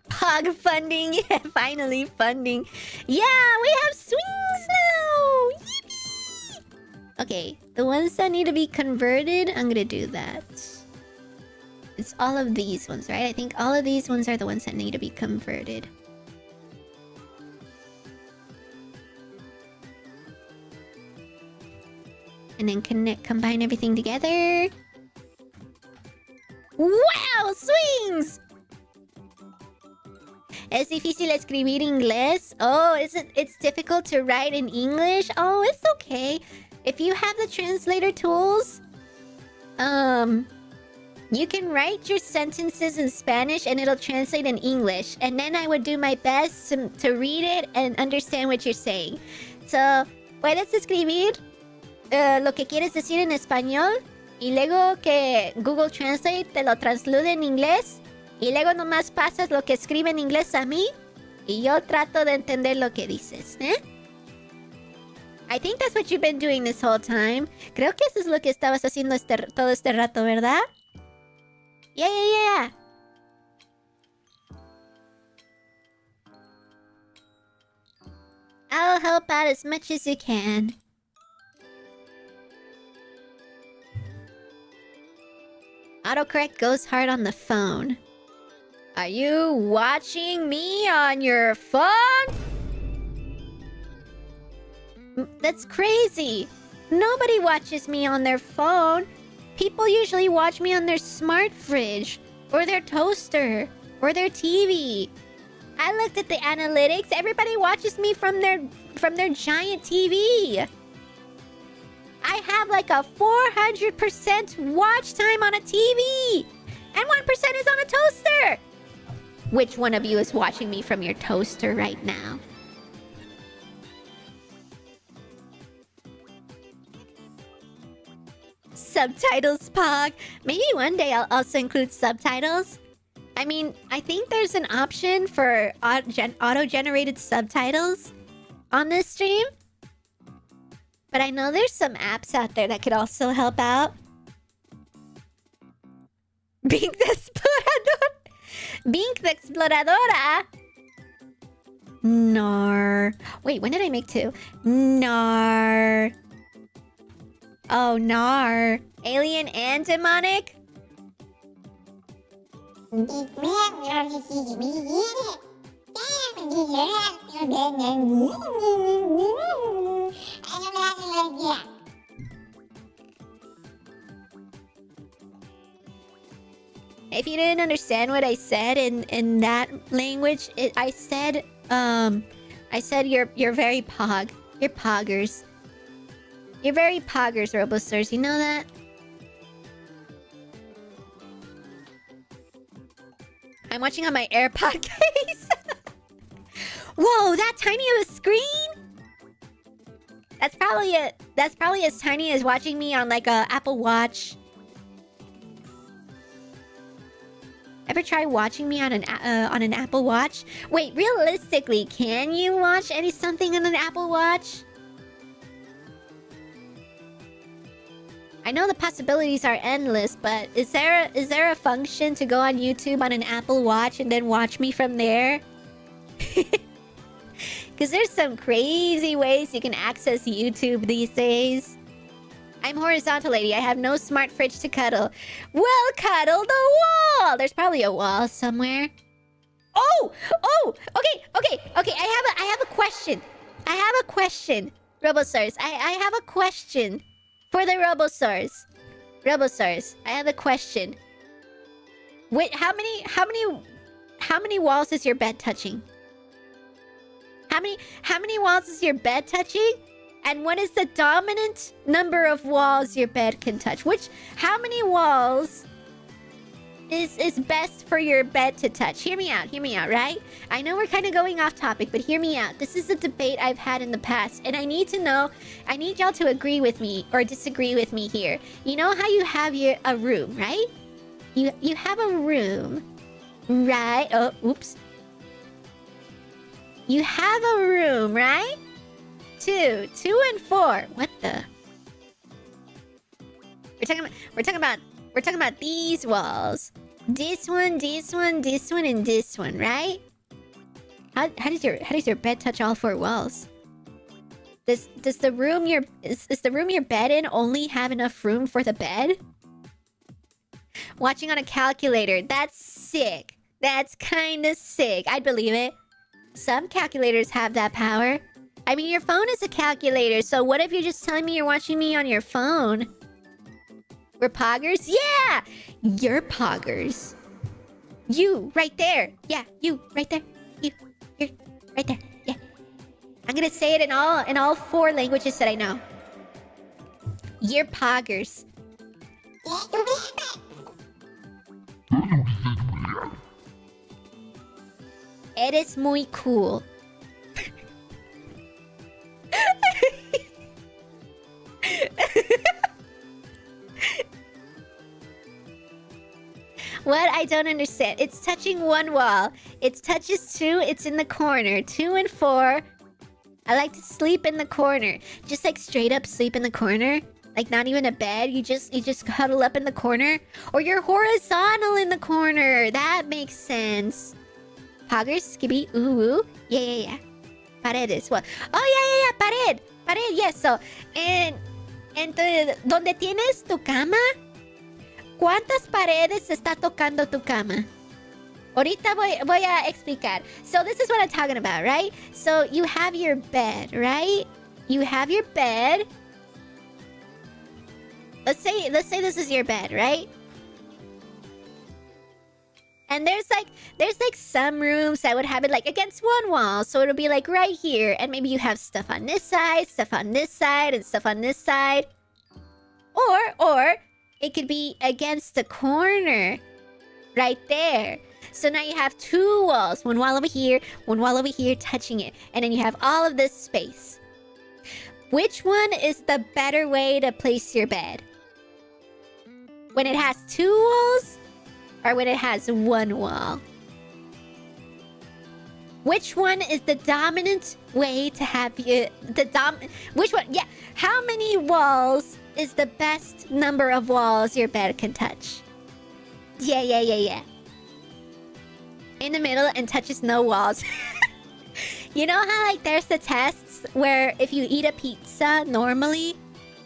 [SPEAKER 1] Pog funding. Yeah, finally funding. Yeah, we have swings now. Yippee! Okay, the ones that need to be converted, I'm gonna do that. It's all of these ones, right? I think all of these ones are the ones that need to be converted. And then combine everything together. Wow, swings! Es difícil escribir inglés. Oh, it's difficult to write in English? Oh, it's okay. If you have the translator tools, you can write your sentences in Spanish and it'll translate in English. And then I would do my best to read it and understand what you're saying. So, puedes escribir lo que quieres decir en español y luego que Google Translate te lo translude en inglés. Y luego nomás pasas lo que escribe en inglés a mí. Y yo trato de entender lo que dices, ¿eh? I think that's what you've been doing this whole time. Creo que eso es lo que estabas haciendo todo este rato, ¿verdad? Yeah. I'll help out as much as you can. Autocorrect goes hard on the phone. Are you watching me on your phone? That's crazy. Nobody watches me on their phone. People usually watch me on their smart fridge, or their toaster, or their TV. I looked at the analytics. Everybody watches me from their giant TV. I have like a 400% watch time on a TV. And 1% is on a toaster. Which one of you is watching me from your toaster right now? Subtitles, Pog. Maybe one day I'll also include subtitles. I mean, I think there's an option for auto-generated subtitles on this stream. But I know there's some apps out there that could also help out. Bink the Explorador. Bink the Exploradora. Nar. Wait, when did I make 2? Nar. Oh, nar. Alien and demonic? If you didn't understand what I said in that language, I said you're very pog. You're poggers. You're very poggers, Robo-Stars. You know that? I'm watching on my AirPod case. Whoa, that tiny of a screen? That's probably as tiny as watching me on like a Apple Watch. Ever try watching me on an Apple Watch? Wait, realistically, can you watch something on an Apple Watch? I know the possibilities are endless, but is there a function to go on YouTube on an Apple Watch and then watch me from there? Because there's some crazy ways you can access YouTube these days. I'm horizontal lady. I have no smart fridge to cuddle. Well, cuddle the wall. There's probably a wall somewhere. Oh, okay. I have a question. Robo-Stars, I have a question for the Robo-Stars. Robo-Stars, I have a question. Wait, how many walls is your bed touching? How many walls is your bed touching? And what is the dominant number of walls your bed can touch? How many walls is best for your bed to touch? Hear me out, right? I know we're kind of going off topic, but hear me out. This is a debate I've had in the past, and I need y'all to agree with me or disagree with me here. You know how you have a room, right? You have a room, right? Oh, oops. You have a room, right? 2 and 4. What the? We're talking about these walls. This one, and this one, right? How does your bed touch all 4 walls? Does the room is the room your bed in only have enough room for the bed? Watching on a calculator. That's sick. That's kind of sick. I'd believe it. Some calculators have that power. I mean, your phone is a calculator, so what if you're just telling me you're watching me on your phone? We're poggers? Yeah! You're poggers. You, right there. Yeah, you, right there. You're right there. Yeah. I'm gonna say it in all 4 languages that I know. You're poggers. Eres muy cool. What? I don't understand. It's touching 1 wall. It touches 2. It's in the corner. 2 and 4. I like to sleep in the corner. Just like straight up sleep in the corner. Like not even a bed. You just huddle up in the corner. Or you're horizontal in the corner. That makes sense. Poggers, skibby, ooh. Yeah. Paredes. What? Oh, yeah. Pared. Yes. So, ¿dónde tienes tu cama? ¿Cuántas paredes está tocando tu cama? Ahorita voy a explicar. So this is what I'm talking about, right? So you have your bed, right? You have your bed. Let's say this is your bed, right? And there's like some rooms that would have it like against 1 wall, so it'll be like right here, and maybe you have stuff on this side, stuff on this side, and stuff on this side. Or it could be against the corner. Right there. So now you have 2 walls. 1 wall over here, 1 wall over here touching it. And then you have all of this space. Which one is the better way to place your bed? When it has 2 walls? Or when it has 1 wall? Which one is the dominant way to have you... Which one? Yeah. How many walls is the best number of walls your bed can touch? Yeah. In the middle and touches no walls. You know how, like, there's the tests where if you eat a pizza normally,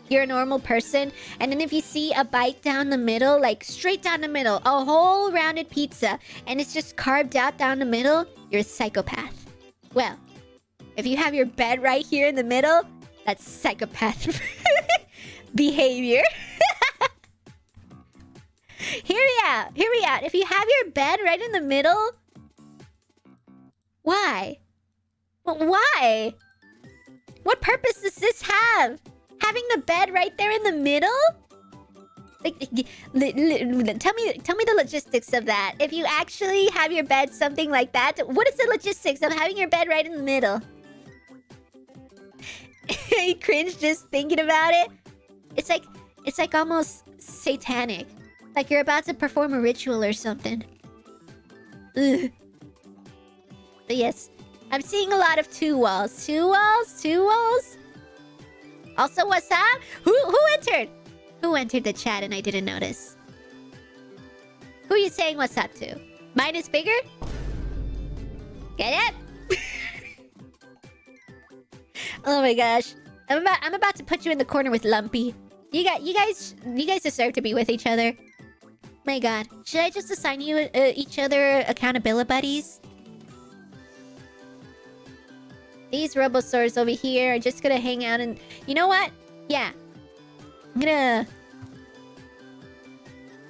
[SPEAKER 1] you're a normal person, and then if you see a bite down the middle, like straight down the middle, a whole rounded pizza, and it's just carved out down the middle, you're a psychopath. Well, if you have your bed right here in the middle, that's psychopath behavior. Hear me out. If you have your bed right in the middle, why? Why? What purpose does this have? Having the bed right there in the middle? Like, tell me the logistics of that. If you actually have your bed something like that, what is the logistics of having your bed right in the middle? I cringe just thinking about it. It's like almost satanic. Like you're about to perform a ritual or something. Ugh. But yes, I'm seeing a lot of 2 walls. 2 walls? Also, what's up? Who entered? Who entered the chat and I didn't notice? Who are you saying what's up to? Mine is bigger? Get it? Oh my gosh. I'm about to put you in the corner with Lumpy. You guys deserve to be with each other. My god. Should I just assign you each other accountability buddies? These Robosaurs over here are just gonna hang out and... You know what? Yeah. I'm gonna...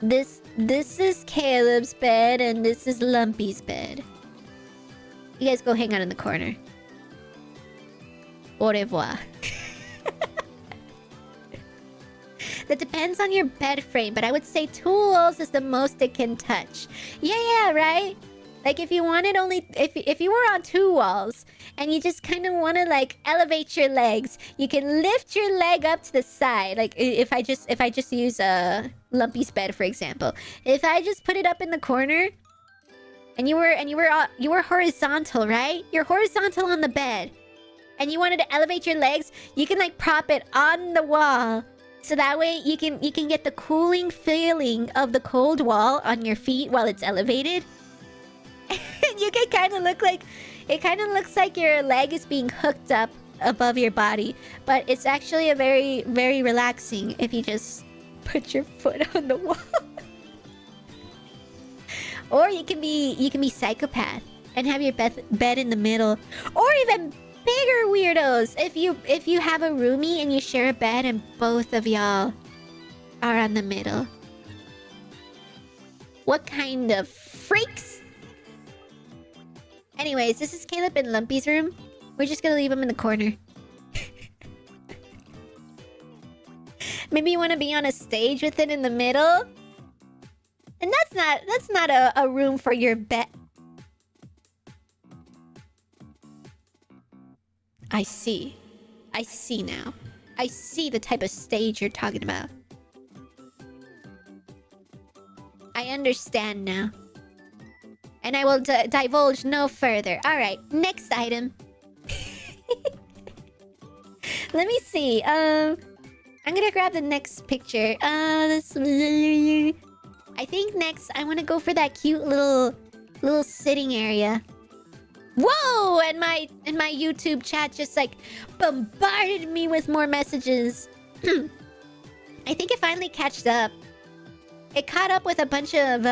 [SPEAKER 1] This is Caleb's bed and this is Lumpy's bed. You guys go hang out in the corner. Au revoir. That depends on your bed frame, but I would say 2 walls is the most it can touch. Yeah, right? Like if you wanted only... If you were on 2 walls and you just kind of want to like elevate your legs, you can lift your leg up to the side. Like if I just use Lumpy's bed, for example. If I just put it up in the corner and you were horizontal, right? You're horizontal on the bed. And you wanted to elevate your legs, you can like prop it on the wall. So that way you can get the cooling feeling of the cold wall on your feet while it's elevated. And you can kind of look like... It kind of looks like your leg is being hooked up above your body. But it's actually a very, very relaxing if you just put your foot on the wall. Or you can be psychopath and have your bed in the middle. Or even bigger weirdos. If you have a roomie and you share a bed and both of y'all are on the middle. What kind of freaks? Anyways, this is Caleb and Lumpy's room. We're just gonna leave him in the corner. Maybe you want to be on a stage with it in the middle? And that's not a room for your bed. I see. I see now. I see the type of stage you're talking about. I understand now. And I will divulge no further. Alright, next item. Let me see. I'm gonna grab the next picture. I think next I want to go for that cute little sitting area. Whoa! And my YouTube chat just like bombarded me with more messages. I think it finally catched up. It caught up with a bunch of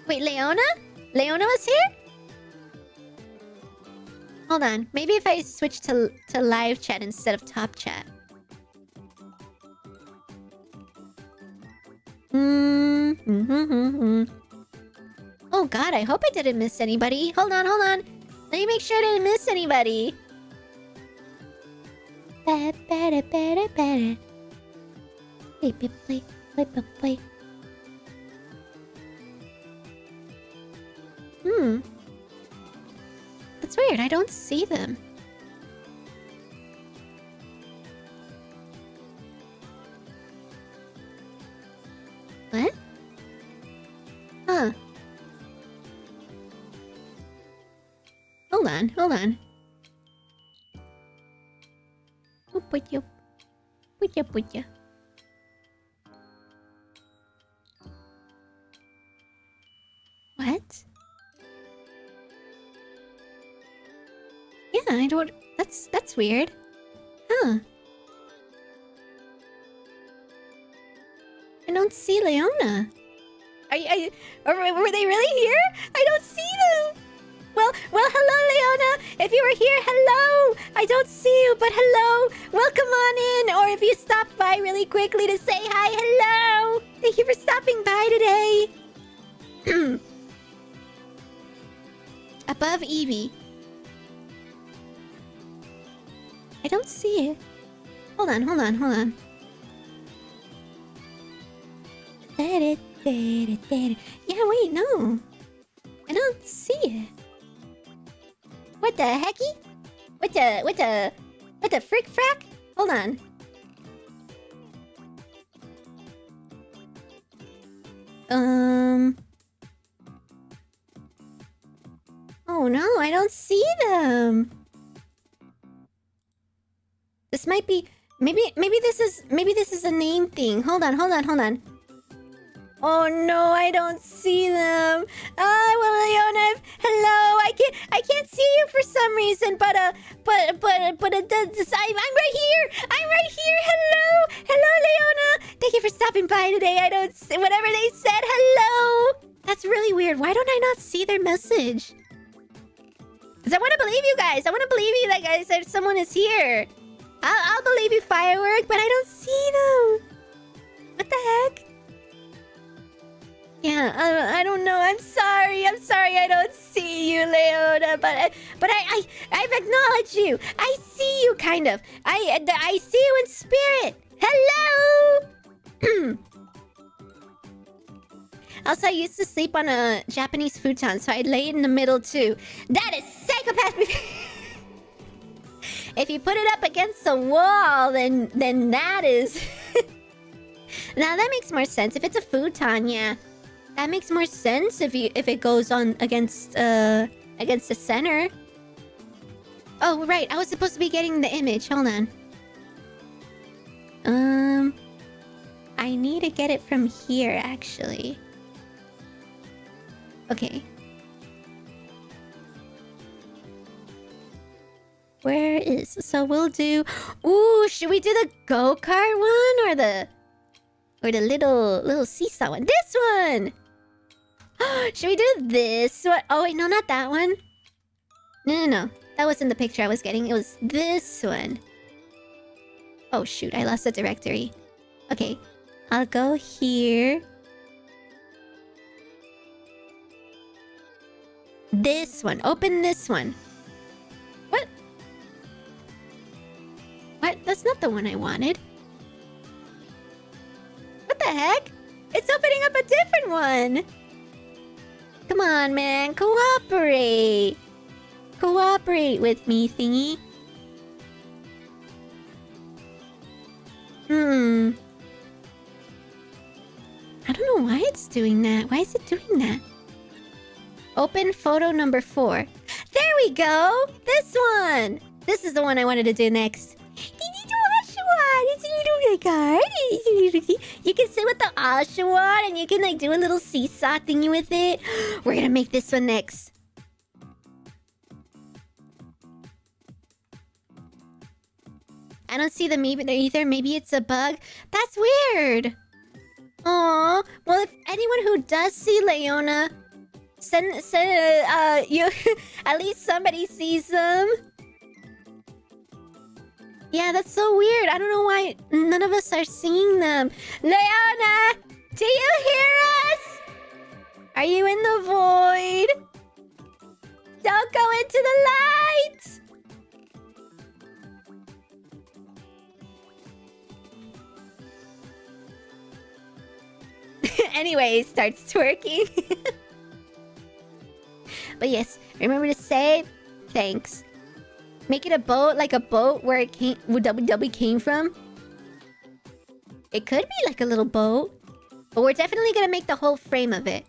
[SPEAKER 1] Wait, Leona? Leona was here? Hold on. Maybe if I switch to live chat instead of top chat. Oh god, I hope I didn't miss anybody. Hold on. Let me make sure I didn't miss anybody. Play. That's weird. I don't see them. on, hold on. Oh, put you. What? Yeah, I don't... That's weird. Huh. I don't see Leona. Were they really here? I don't see them. Well, hello, Leona. If you were here, hello. I don't see you, but hello. Welcome on in. Or if you stopped by really quickly to say hi, hello. Thank you for stopping by today. Above Evie. I don't see it. Hold on. Yeah, wait, no. I don't see it. What the hecky? What the frick frack? Hold on. Oh no, I don't see them. This might be... Maybe this is a name thing. Hold on. Oh no, I don't see them. Well, Leona, hello. I can't see you for some reason, but I'm right here. Hello, Leona. Thank you for stopping by today. I don't see whatever they said. Hello. That's really weird. Why don't I not see their message? Because I want to believe you guys. I want to believe you that guys said someone is here. I'll believe you, Firework, but I don't see them. What the heck? Yeah, I don't know. I'm sorry I don't see you, Leona, but I've acknowledged you. I see you, kind of. I see you in spirit. Hello. Also, I used to sleep on a Japanese futon, so I'd lay in the middle too. That is psychopath. If you put it up against the wall, then that is... Now that makes more sense. If it's a futon, yeah. That makes more sense if it goes on against the center. Oh, right. I was supposed to be getting the image. Hold on. I need to get it from here, actually. Okay. Where is... So we'll do... Ooh, should we do the go-kart one or the little seesaw one? This one! Should we do this one? Oh, wait, no, not that one. No. That wasn't the picture I was getting. It was this one. Oh, shoot. I lost the directory. Okay. I'll go here. This one. Open this one. What? What? That's not the one I wanted. What the heck? It's opening up a different one. Come on, man. Cooperate. Cooperate with me, thingy. I don't know why it's doing that. Why is it doing that? Open photo number 4. There we go! This one! This is the one I wanted to do next. You can sit with the Oshawott and you can like do a little seesaw thingy with it. We're gonna make this one next. I don't see them either. Maybe it's a bug. That's weird. Aww. Well, if anyone who does see Leona, send you at least somebody sees them. Yeah, that's so weird. I don't know why none of us are seeing them. Leona, do you hear us? Are you in the void? Don't go into the light. Anyway, starts twerking. But yes, remember to save. Thanks. Make it a boat, like a boat where it came, where WW came from. It could be like a little boat. But we're definitely gonna make the whole frame of it.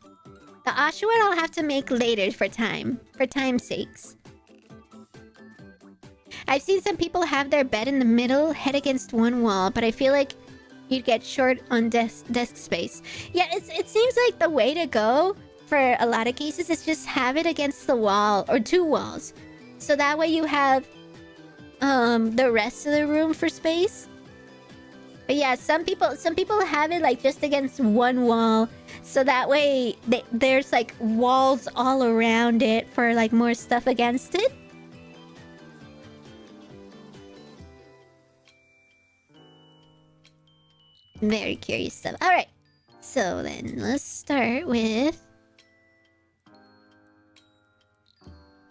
[SPEAKER 1] The Oshawott I'll have to make later for time's sakes. I've seen some people have their bed in the middle, head against one wall, but I feel like you'd get short on desk space. Yeah, it seems like the way to go for a lot of cases is just have it against the wall or two walls. So that way you have the rest of the room for space. But yeah, some people have it like just against one wall, so that way there's like walls all around it for like more stuff against it. Very curious stuff. All right, so then let's start with.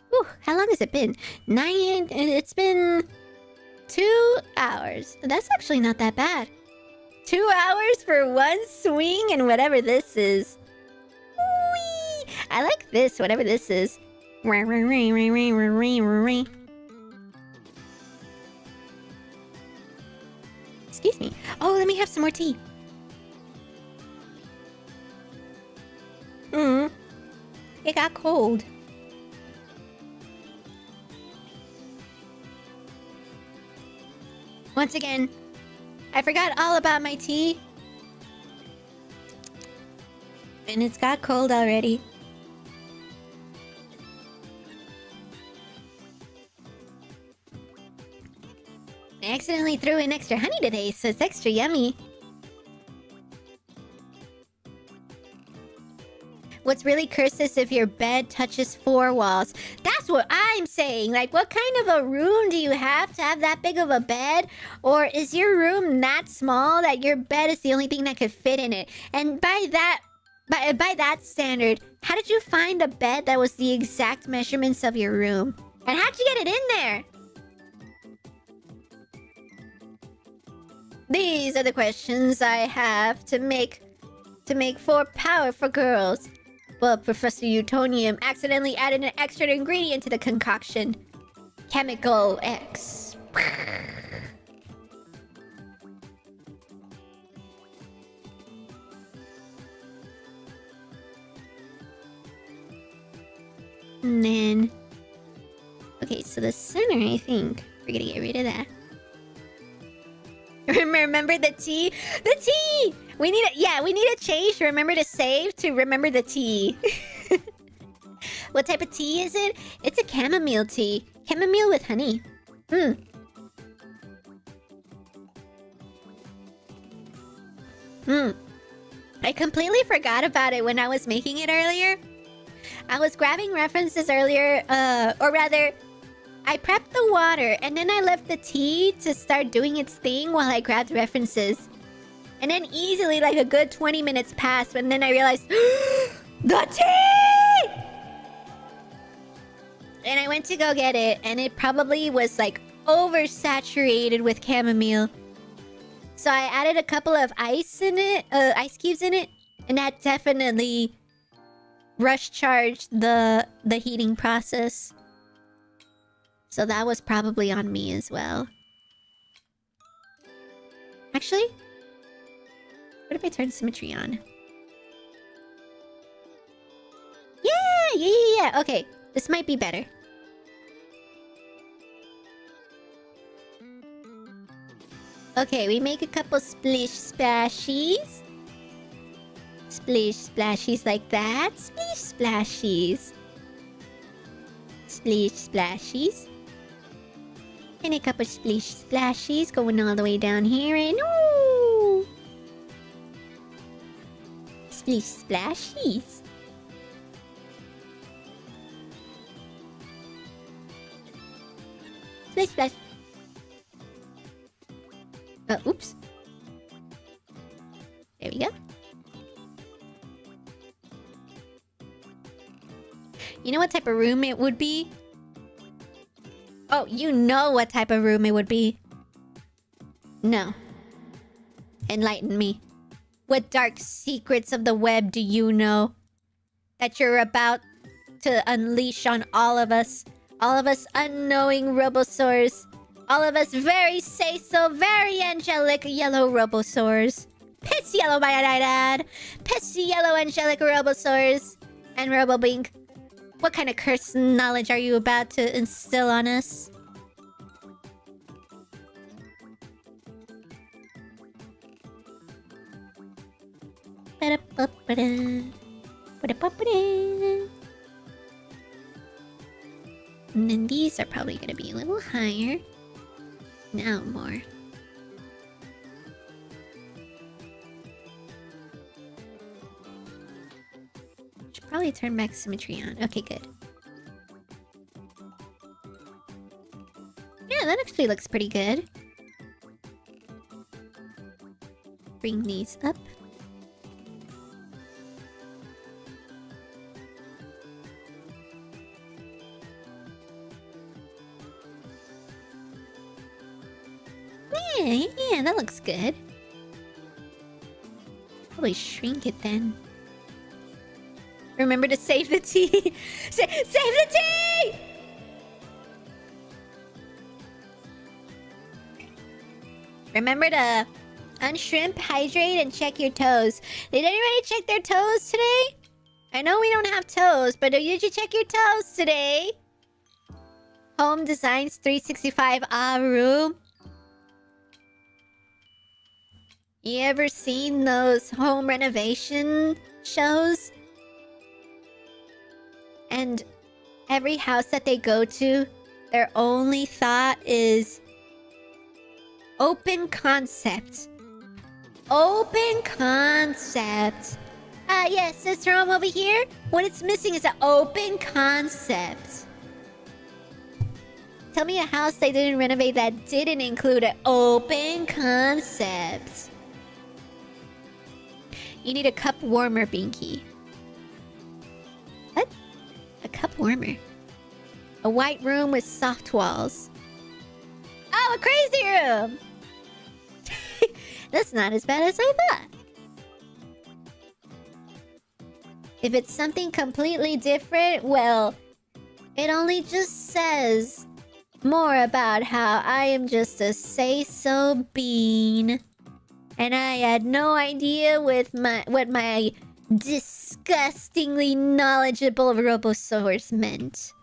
[SPEAKER 1] Whew, how long has it been? It's been 2 hours. That's actually not that bad. 2 hours for one swing and whatever this is. Whee! I like this, whatever this is. Excuse me. Oh, let me have some more tea. It got cold. Once again, I forgot all about my tea. And it's got cold already. I accidentally threw in extra honey today, so it's extra yummy. What's really cursed is if your bed touches 4 walls. That's what I'm saying. Like, what kind of a room do you have to have that big of a bed? Or is your room that small that your bed is the only thing that could fit in it? And by that standard, how did you find a bed that was the exact measurements of your room? And how'd you get it in there? These are the questions I have to make for power for girls. But Professor Utonium accidentally added an extra ingredient to the concoction. Chemical X. And then... Okay, so the center, I think. We're gonna get rid of that. Remember the tea? The tea! We need a change to remember to save to remember the tea. What type of tea is it? It's a chamomile tea. Chamomile with honey. I completely forgot about it when I was making it earlier. I was grabbing references earlier, or rather, I prepped the water and then I left the tea to start doing its thing while I grabbed references. And then easily like a good 20 minutes passed and then I realized, the tea! And I went to go get it and it probably was like oversaturated with chamomile. So I added a couple of ice cubes in it, and that definitely rush charged the heating process. So that was probably on me as well. Actually, what if I turn symmetry on? Yeah. Okay, this might be better. Okay, we make a couple splish splashies. Splish splashies like that. Splish splashies. Splish splashies. And a couple splish splashies going all the way down here and ooh! Splish splashies. Splish splash. Oops. There we go. You know what type of room it would be? Oh, you know what type of room it would be. No. Enlighten me. What dark secrets of the web do you know that you're about to unleash on all of us? All of us unknowing Robosaurs. All of us very say-so, very angelic yellow Robosaurs. Piss yellow, might I add. Piss yellow angelic Robosaurs. And Robo-Bink. What kind of cursed knowledge are you about to instill on us? And then these are probably gonna be a little higher. Now more. Should probably turn back symmetry on. Okay, good. Yeah, that actually looks pretty good. Bring these up. Yeah, that looks good. Probably shrink it then. Remember to save the tea! Save the tea! Remember to unshrimp, hydrate, and check your toes. Did anybody check their toes today? I know we don't have toes, but did you check your toes today? Home Designs 365 room. You ever seen those home renovation shows? And every house that they go to, their only thought is open concept. Open concept. Yes, Sister Home over here. What it's missing is an open concept. Tell me a house they didn't renovate that didn't include an open concept. You need a cup warmer, Binky. What? A cup warmer? A white room with soft walls. Oh, a crazy room! That's not as bad as I thought. If it's something completely different, well, it only just says more about how I am just a say-so bean. And I had no idea with what my disgustingly knowledgeable Robosaurs meant.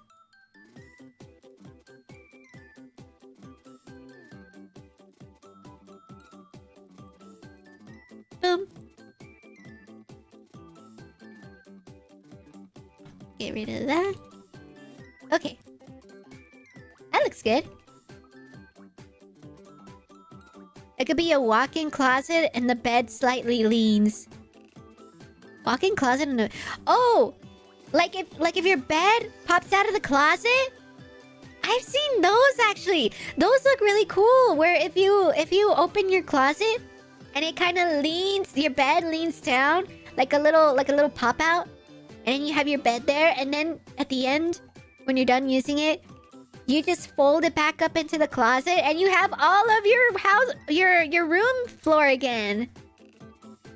[SPEAKER 1] Boom. Get rid of that. Okay. That looks good. It could be a walk-in closet and the bed slightly leans. Walk-in closet and a... Oh! Like if your bed pops out of the closet? I've seen those actually. Those look really cool. Where if you open your closet and it kind of leans, your bed leans down like a little pop out, and then you have your bed there, and then at the end, when you're done using it, you just fold it back up into the closet, and you have all of your house, your room floor again.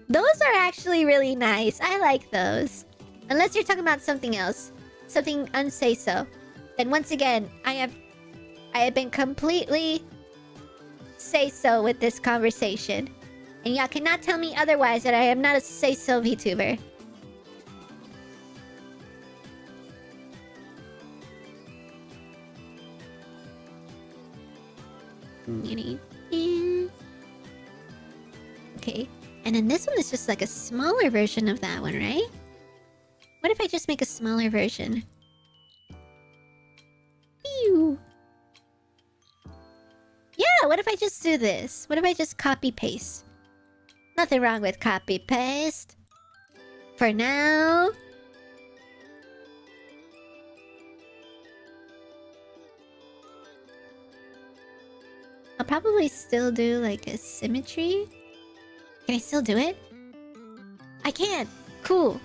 [SPEAKER 1] Those are actually really nice. I like those. Unless you're talking about something else, something unsay-so. Then once again, I have been completely say-so with this conversation, and y'all cannot tell me otherwise that I am not a say-so VTuber. Okay, and then this one is just like a smaller version of that one, right? What if I just make a smaller version? Ew. Yeah, what if I just do this? What if I just copy-paste? Nothing wrong with copy-paste. For now. I'll probably still do like a symmetry. Can I still do it? I can! Cool.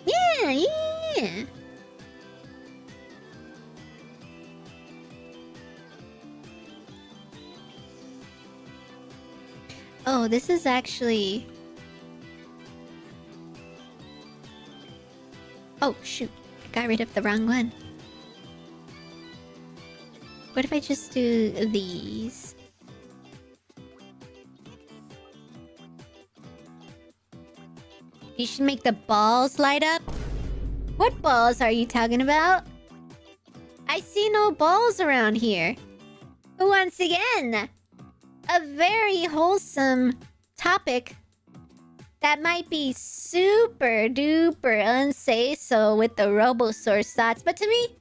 [SPEAKER 1] Yeah, yeah! Oh, this is actually... Oh, shoot. I got rid of the wrong one. What if I just do these? You should make the balls light up? What balls are you talking about? I see no balls around here. Once again, a very wholesome topic that might be super duper unsay-so with the Robosaur's thoughts, but to me,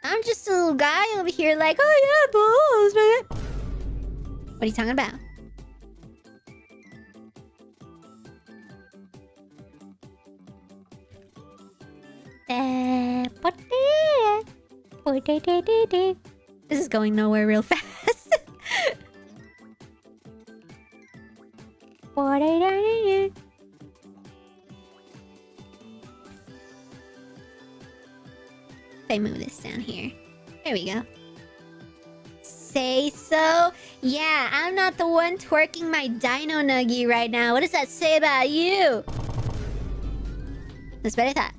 [SPEAKER 1] I'm just a little guy over here like, oh yeah, balls, man. What are you talking about? This is going nowhere real fast. If I move this down here. There we go. Say so? Yeah, I'm not the one twerking my dino nuggie right now. What does that say about you? That's what I thought.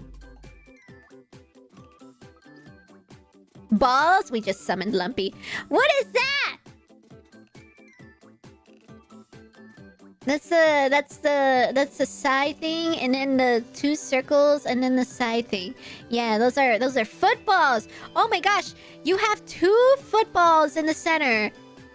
[SPEAKER 1] Balls? We just summoned Lumpy. What is that? That's the side thing, and then the 2 circles, and then the side thing. Yeah, those are footballs. Oh my gosh, you have 2 footballs in the center,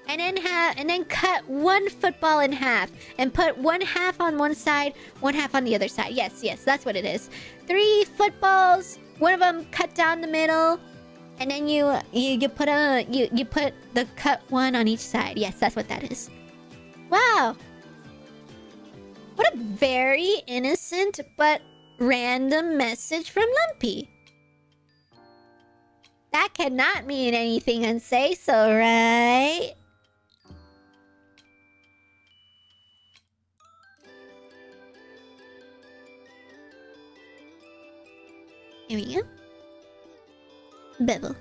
[SPEAKER 1] and then cut 1 football in half, and put 1/2 on one side, 1/2 on the other side. Yes, that's what it is. 3 footballs, one of them cut down the middle, and then you put the cut one on each side. Yes, that's what that is. Wow. What a very innocent but random message from Lumpy. That cannot mean anything unsay-so, right? Here we go. Bevel.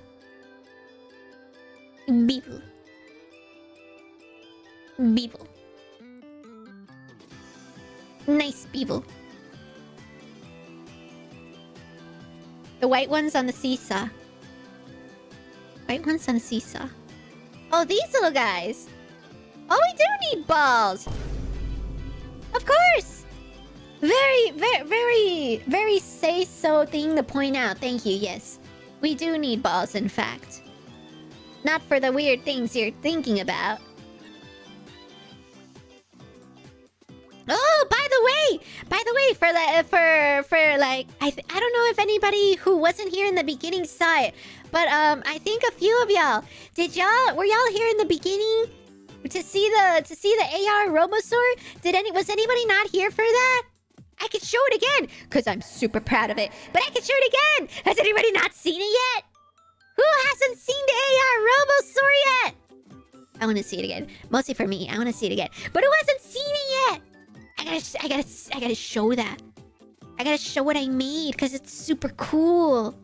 [SPEAKER 1] Bevel. Bevel. Nice bevel. The white one's on the seesaw. White one's on the seesaw. Oh, these little guys. Oh, we do need balls. Of course. Very say-so thing to point out. Thank you, yes. We do need balls, in fact. Not for the weird things you're thinking about. Oh, by the way, for like, I don't know if anybody who wasn't here in the beginning saw it, but I think a few of y'all were y'all here in the beginning to see the AR Robosaur? Was anybody not here for that? I could show it again because I'm super proud of it, but I could show it again. Has anybody not seen it yet? Who hasn't seen the AR Robosaur yet? I want to see it again, mostly for me. I want to see it again, but who hasn't seen it yet? I gotta show that. I gotta show what I made because it's super cool.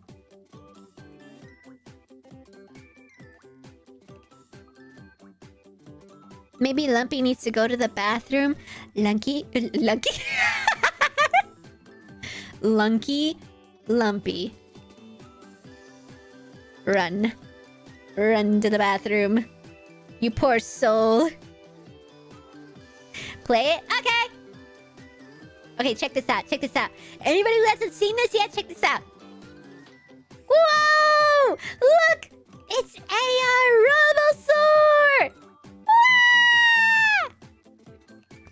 [SPEAKER 1] Maybe Lumpy needs to go to the bathroom. Lunky? Lunky? Lumpy. Run. Run to the bathroom. You poor soul. Play it? Okay. Okay, check this out. Anybody who hasn't seen this yet, check this out. Whoa! Look! It's AR Robosaur! Wah!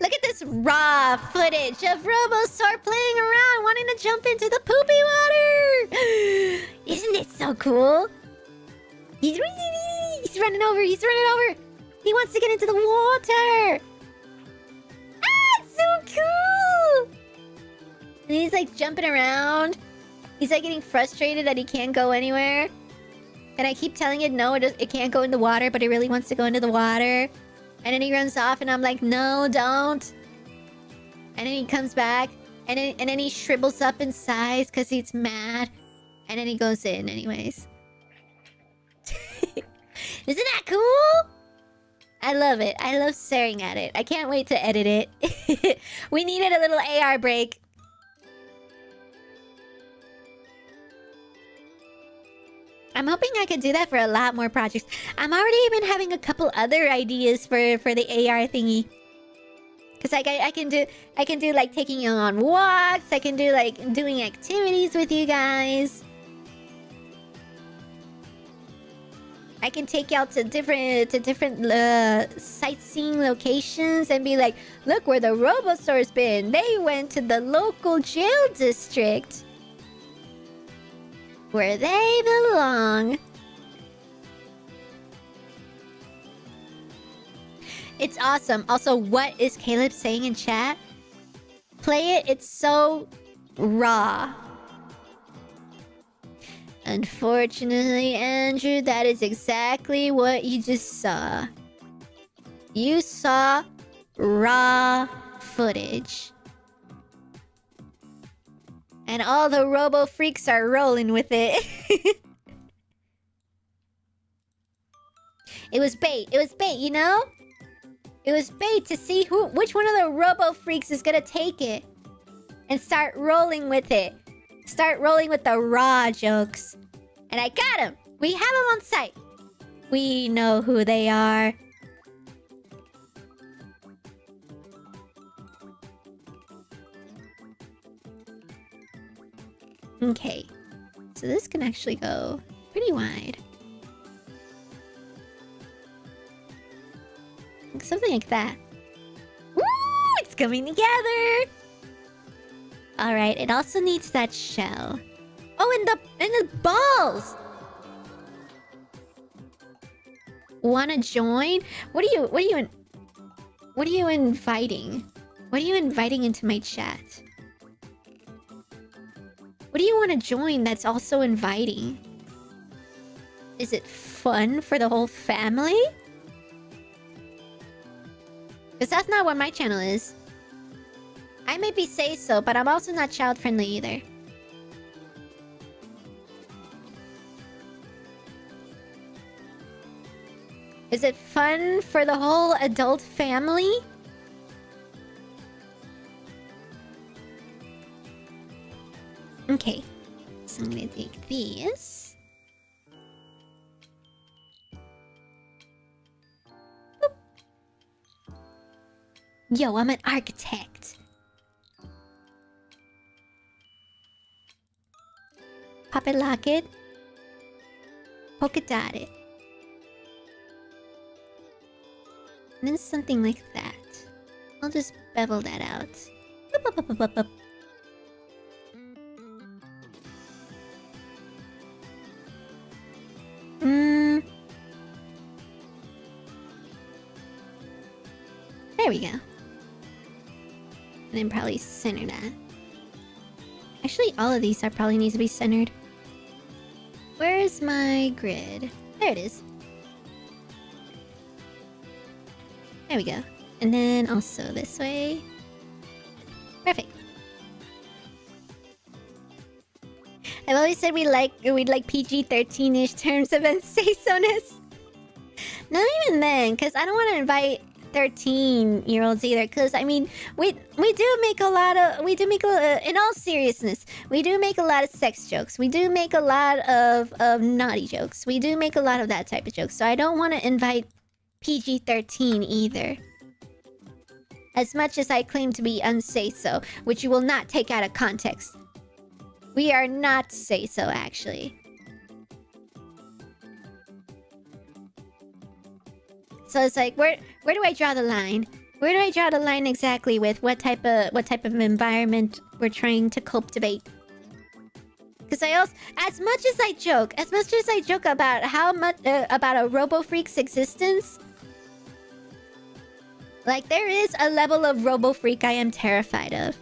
[SPEAKER 1] Look at this raw footage of Robosaur playing around, wanting to jump into the poopy water! Isn't it so cool? He's running over, He wants to get into the water! So cool! And he's like jumping around. He's like getting frustrated that he can't go anywhere. And I keep telling it, no, it can't go in the water, but it really wants to go into the water. And then he runs off and I'm like, no, don't. And then he comes back and then he shrivels up in size because he's mad. And then he goes in anyways. Isn't that cool? I love it. I love staring at it. I can't wait to edit it. We needed a little AR break. I'm hoping I could do that for a lot more projects. I'm already even having a couple other ideas for the AR thingy. Cause I can do like taking you on walks. I can do like doing activities with you guys. I can take y'all to different sightseeing locations and be like, look where the Robosaur's been. They went to the local jail district where they belong. It's awesome. Also, what is Caleb saying in chat? Play it. It's so raw. Unfortunately, Andrew, that is exactly what you just saw. You saw raw footage. And all the robo freaks are rolling with it. It was bait. It was bait, you know? It was bait to see which one of the robo freaks is gonna take it. And start rolling with it. Start rolling with the raw jokes. And I got him! We have him on site. We know who they are. Okay. So this can actually go pretty wide. Something like that. Woo! It's coming together! Alright, it also needs that shell. Oh, and the balls! Wanna join? What are you inviting? What are you inviting into my chat? What do you want to join that's also inviting? Is it fun for the whole family? Because that's not what my channel is. I maybe say so, but I'm also not child-friendly either. Is it fun for the whole adult family? Okay. So I'm gonna take these. Boop. Yo, I'm an architect. Pop it, lock it. Polka dot it. And then something like that. I'll just bevel that out. Boop, boop, boop, boop, boop, boop. There we go. And then probably center that. Actually, all of these probably need to be centered. Where is my grid? There it is. There we go. And then also this way. Perfect. I've always said we'd like PG-13-ish terms of unsafe-ness. Not even then, because I don't want to invite 13-year-olds either. Because I mean, we do make a lot of in all seriousness, we do make a lot of sex jokes. We do make a lot of naughty jokes. We do make a lot of that type of jokes. So I don't want to invite PG-13 either. As much as I claim to be unsay-so, which you will not take out of context. We are not say-so, actually. So it's like, where do I draw the line? Where do I draw the line exactly with what type of environment we're trying to cultivate? Because I also, as much as I joke about how much about a Robo Freak's existence, like there is a level of Robo Freak I am terrified of.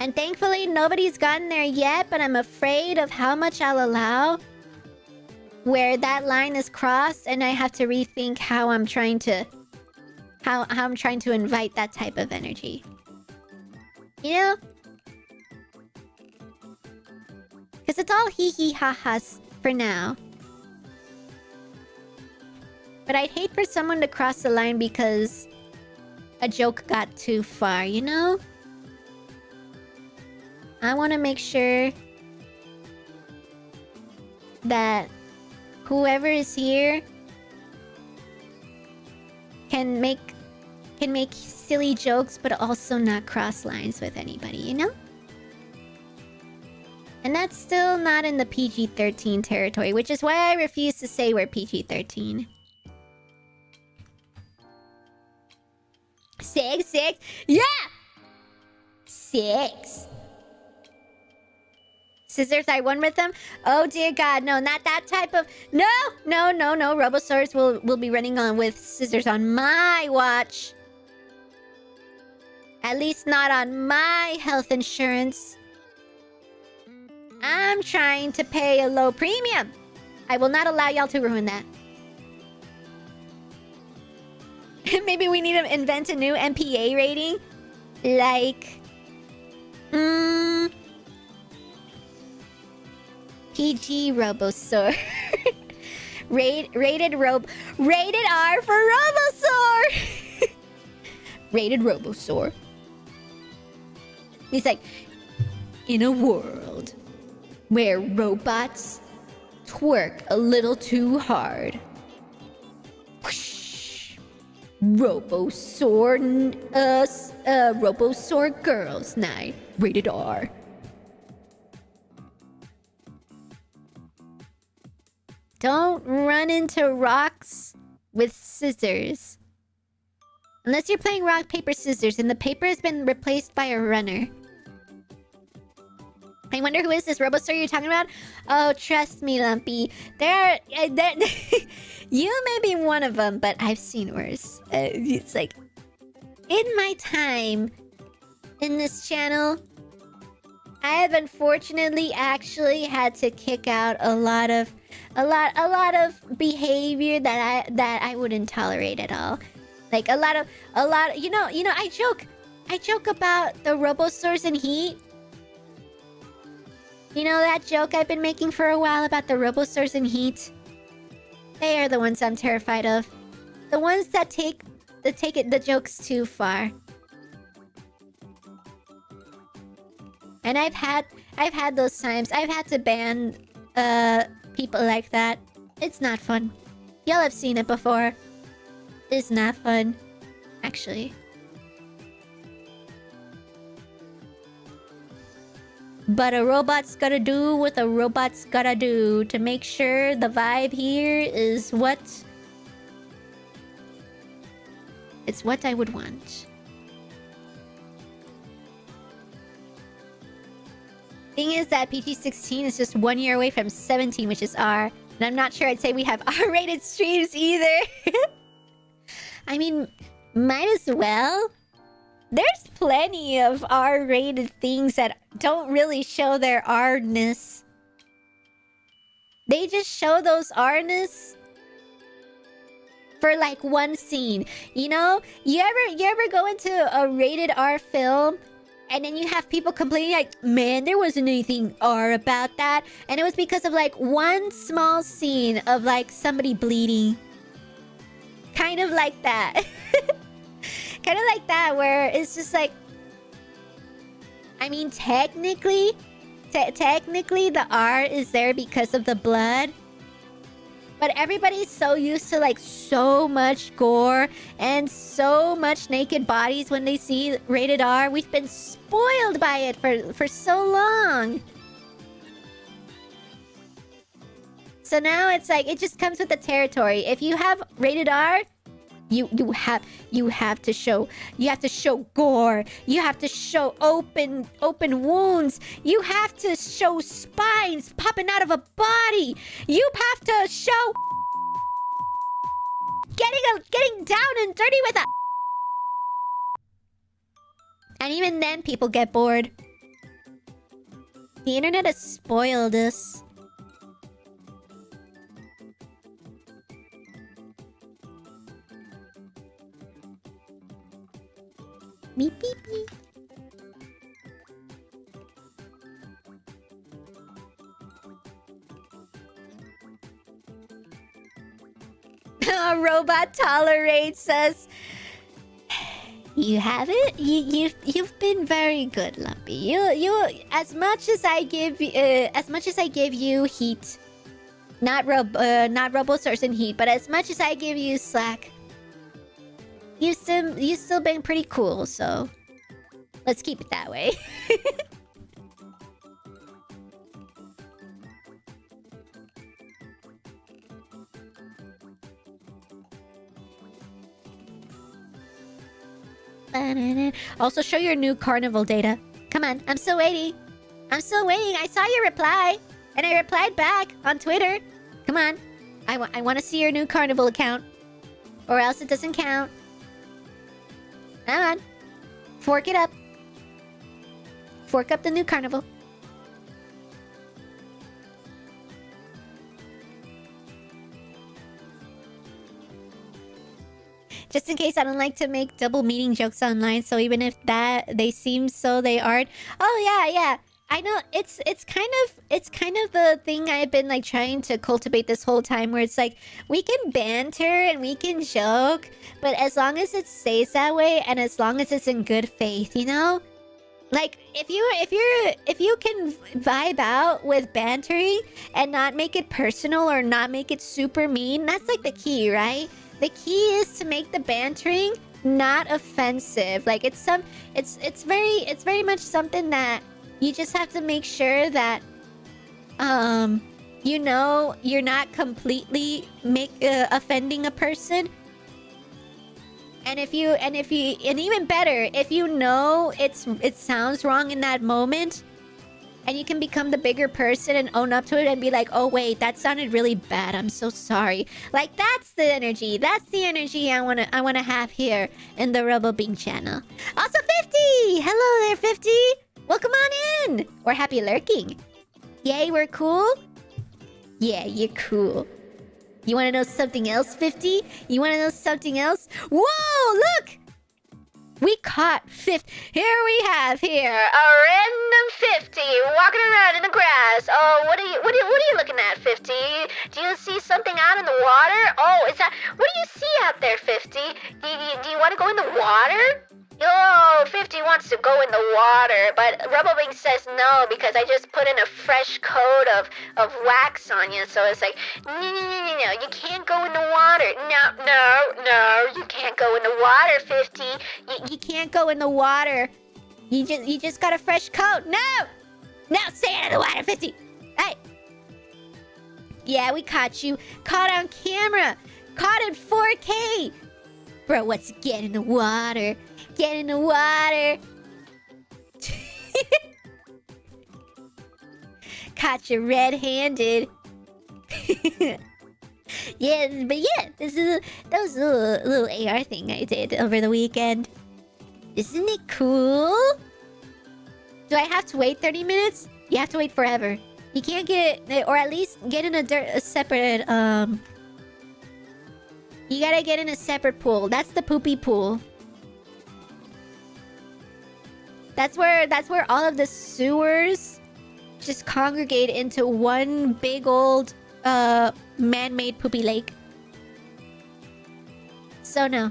[SPEAKER 1] And thankfully nobody's gotten there yet, but I'm afraid of how much I'll allow where that line is crossed and I have to rethink how I'm trying to invite that type of energy. You know? Because it's all hee-hee ha-has for now. But I'd hate for someone to cross the line because a joke got too far, you know? I want to make sure that whoever is here can make silly jokes but also not cross lines with anybody, you know? And that's still not in the PG-13 territory, which is why I refuse to say we're PG-13. 6. Yeah! 6. Scissors, I won with them? Oh dear God, no, not that type of... No! Robosaurs will be running on with scissors on my watch. At least not on my health insurance. I'm trying to pay a low premium. I will not allow y'all to ruin that. Maybe we need to invent a new MPA rating. Like... PG Robosaur. Rated R for Robosaur. Rated Robosaur. He's like, in a world where robots twerk a little too hard. Whoosh. Robosaur Girls Night. Rated R. Don't run into rocks with scissors. Unless you're playing rock, paper, scissors, and the paper has been replaced by a runner. I wonder who is this Robosaur you're talking about? Oh, trust me, Lumpy. You may be one of them, but I've seen worse. It's like... In my time in this channel, I have unfortunately actually had to kick out a lot of behavior that I wouldn't tolerate at all. Like a lot of you know I joke about the Robosaurs in Heat. You know that joke I've been making for a while about the Robosaurs in Heat? They are the ones I'm terrified of. The ones that take the jokes too far. And I've had those times. I've had to ban people like that. It's not fun. Y'all have seen it before. It's not fun, actually. But a robot's gotta do what a robot's gotta do to make sure the vibe here is what... It's what I would want. Thing is that PG-16 is just 1 year away from 17, which is R. And I'm not sure I'd say we have R-rated streams either. I mean, might as well. There's plenty of R-rated things that don't really show their R-ness. They just show those R-ness for like one scene. You know? You ever go into a rated R film and then you have people complaining like, man, there wasn't anything R about that. And it was because of like one small scene of like somebody bleeding. Kind of like that. Kind of like that, where it's just like... I mean, technically the R is there because of the blood. But everybody's so used to like so much gore and so much naked bodies when they see rated R. We've been spoiled by it for so long. So now it's like, it just comes with the territory. If you have rated R, you have to show gore. You have to show open wounds. You have to show spines popping out of a body. You have to show getting down and dirty with a... And even then people get bored. The internet has spoiled us. Beep, beep, beep. A robot tolerates us. You have it. You've been very good, Lumpy. You as much as I give you heat, not Robosaurs in heat, but as much as I give you slack. You still been pretty cool, so let's keep it that way. Also, show your new carnival data. Come on, I'm still waiting. I'm still waiting. I saw your reply, and I replied back on Twitter. Come on. I want to see your new carnival account, or else it doesn't count. Come on. Fork it up. Fork up the new carnival. Just in case, I don't like to make double meaning jokes online, so even if that they seem so, they aren't. Oh yeah. I know it's kind of the thing I've been like trying to cultivate this whole time, where it's like we can banter and we can joke, but as long as it stays that way and as long as it's in good faith, you know? Like if you can vibe out with bantering and not make it personal or not make it super mean, that's like the key, right? The key is to make the bantering not offensive. Like it's very much something that you just have to make sure that you know you're not completely offending a person. And even better, if you know it sounds wrong in that moment, and you can become the bigger person and own up to it and be like, oh wait, that sounded really bad, I'm so sorry. Like that's the energy. That's the energy I wanna have here in the Robo-Bink channel. Also 50! Hello there, 50! Welcome on in! We're happy lurking. Yay, we're cool? Yeah, you're cool. You wanna know something else, 50? You wanna know something else? Whoa, look! We caught 50. Here we have a random 50 walking around in the grass. Oh, what are you looking at, 50? Do you see something out in the water? Oh, is that... What do you see out there, 50? Do you want to go in the water? Oh, 50 wants to go in the water, but Robo-Bink says no because I just put in a fresh coat of wax on you. So it's like, no, you can't go in the water. No, you can't go in the water, 50. You can't go in the water. You just got a fresh coat. No, stay out of the water, 50. Hey. Yeah, we caught you. Caught on camera. Caught in 4K. Bro, what's get in the water? Get in the water. Caught you red-handed. Yeah, but yeah, that was a little AR thing I did over the weekend. Isn't it cool? Do I have to wait 30 minutes? You have to wait forever. You can't get it, or at least get in a separate, you gotta get in a separate pool. That's the poopy pool. That's where all of the sewers just congregate into one big old man-made poopy lake. So no.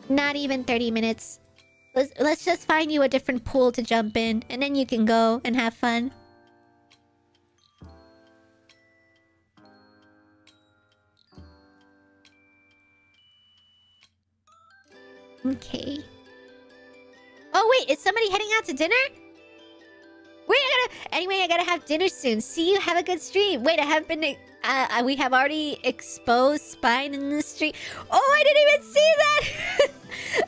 [SPEAKER 1] Not even 30 minutes. Let's just find you a different pool to jump in, and then you can go and have fun. Okay. Oh wait, is somebody heading out to dinner? Wait, I gotta have dinner soon. See you, have a good stream. Wait, I haven't been... we have already exposed spine in the street. Oh, I didn't even see that!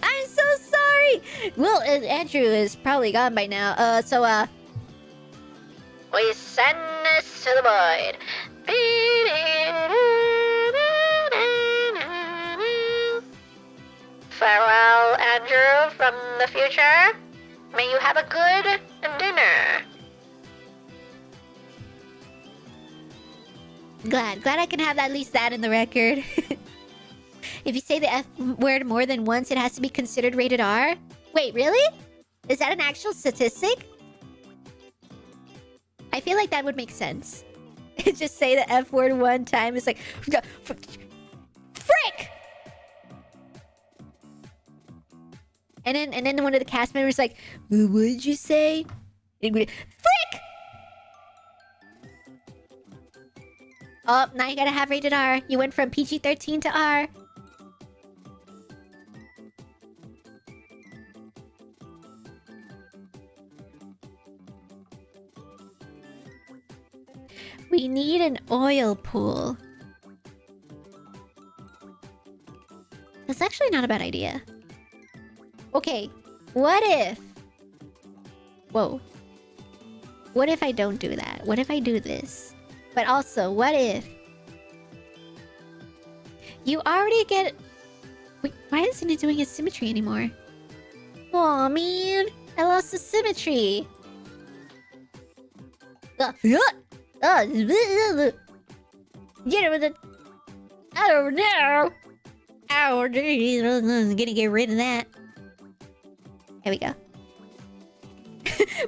[SPEAKER 1] I'm so sorry! Well, Andrew is probably gone by now. We send this to the void. Farewell, Andrew, from the future. May you have a good dinner. Glad I can have at least that in the record. If you say the F word more than once, it has to be considered rated R? Wait, really? Is that an actual statistic? I feel like that would make sense. Just say the F word one time, it's like... Frick! And then one of the cast members like, what did you say? Frick! Oh, now you gotta have rated R. You went from PG-13 to R. We need an oil pool. That's actually not a bad idea. Okay, what if... Whoa. What if I don't do that? What if I do this? But also, what if... You already get... Wait, why isn't it doing its symmetry anymore? Aw, man. I lost the symmetry. Get rid of the... Oh, no. Oh, I'm gonna get rid of that. There we go.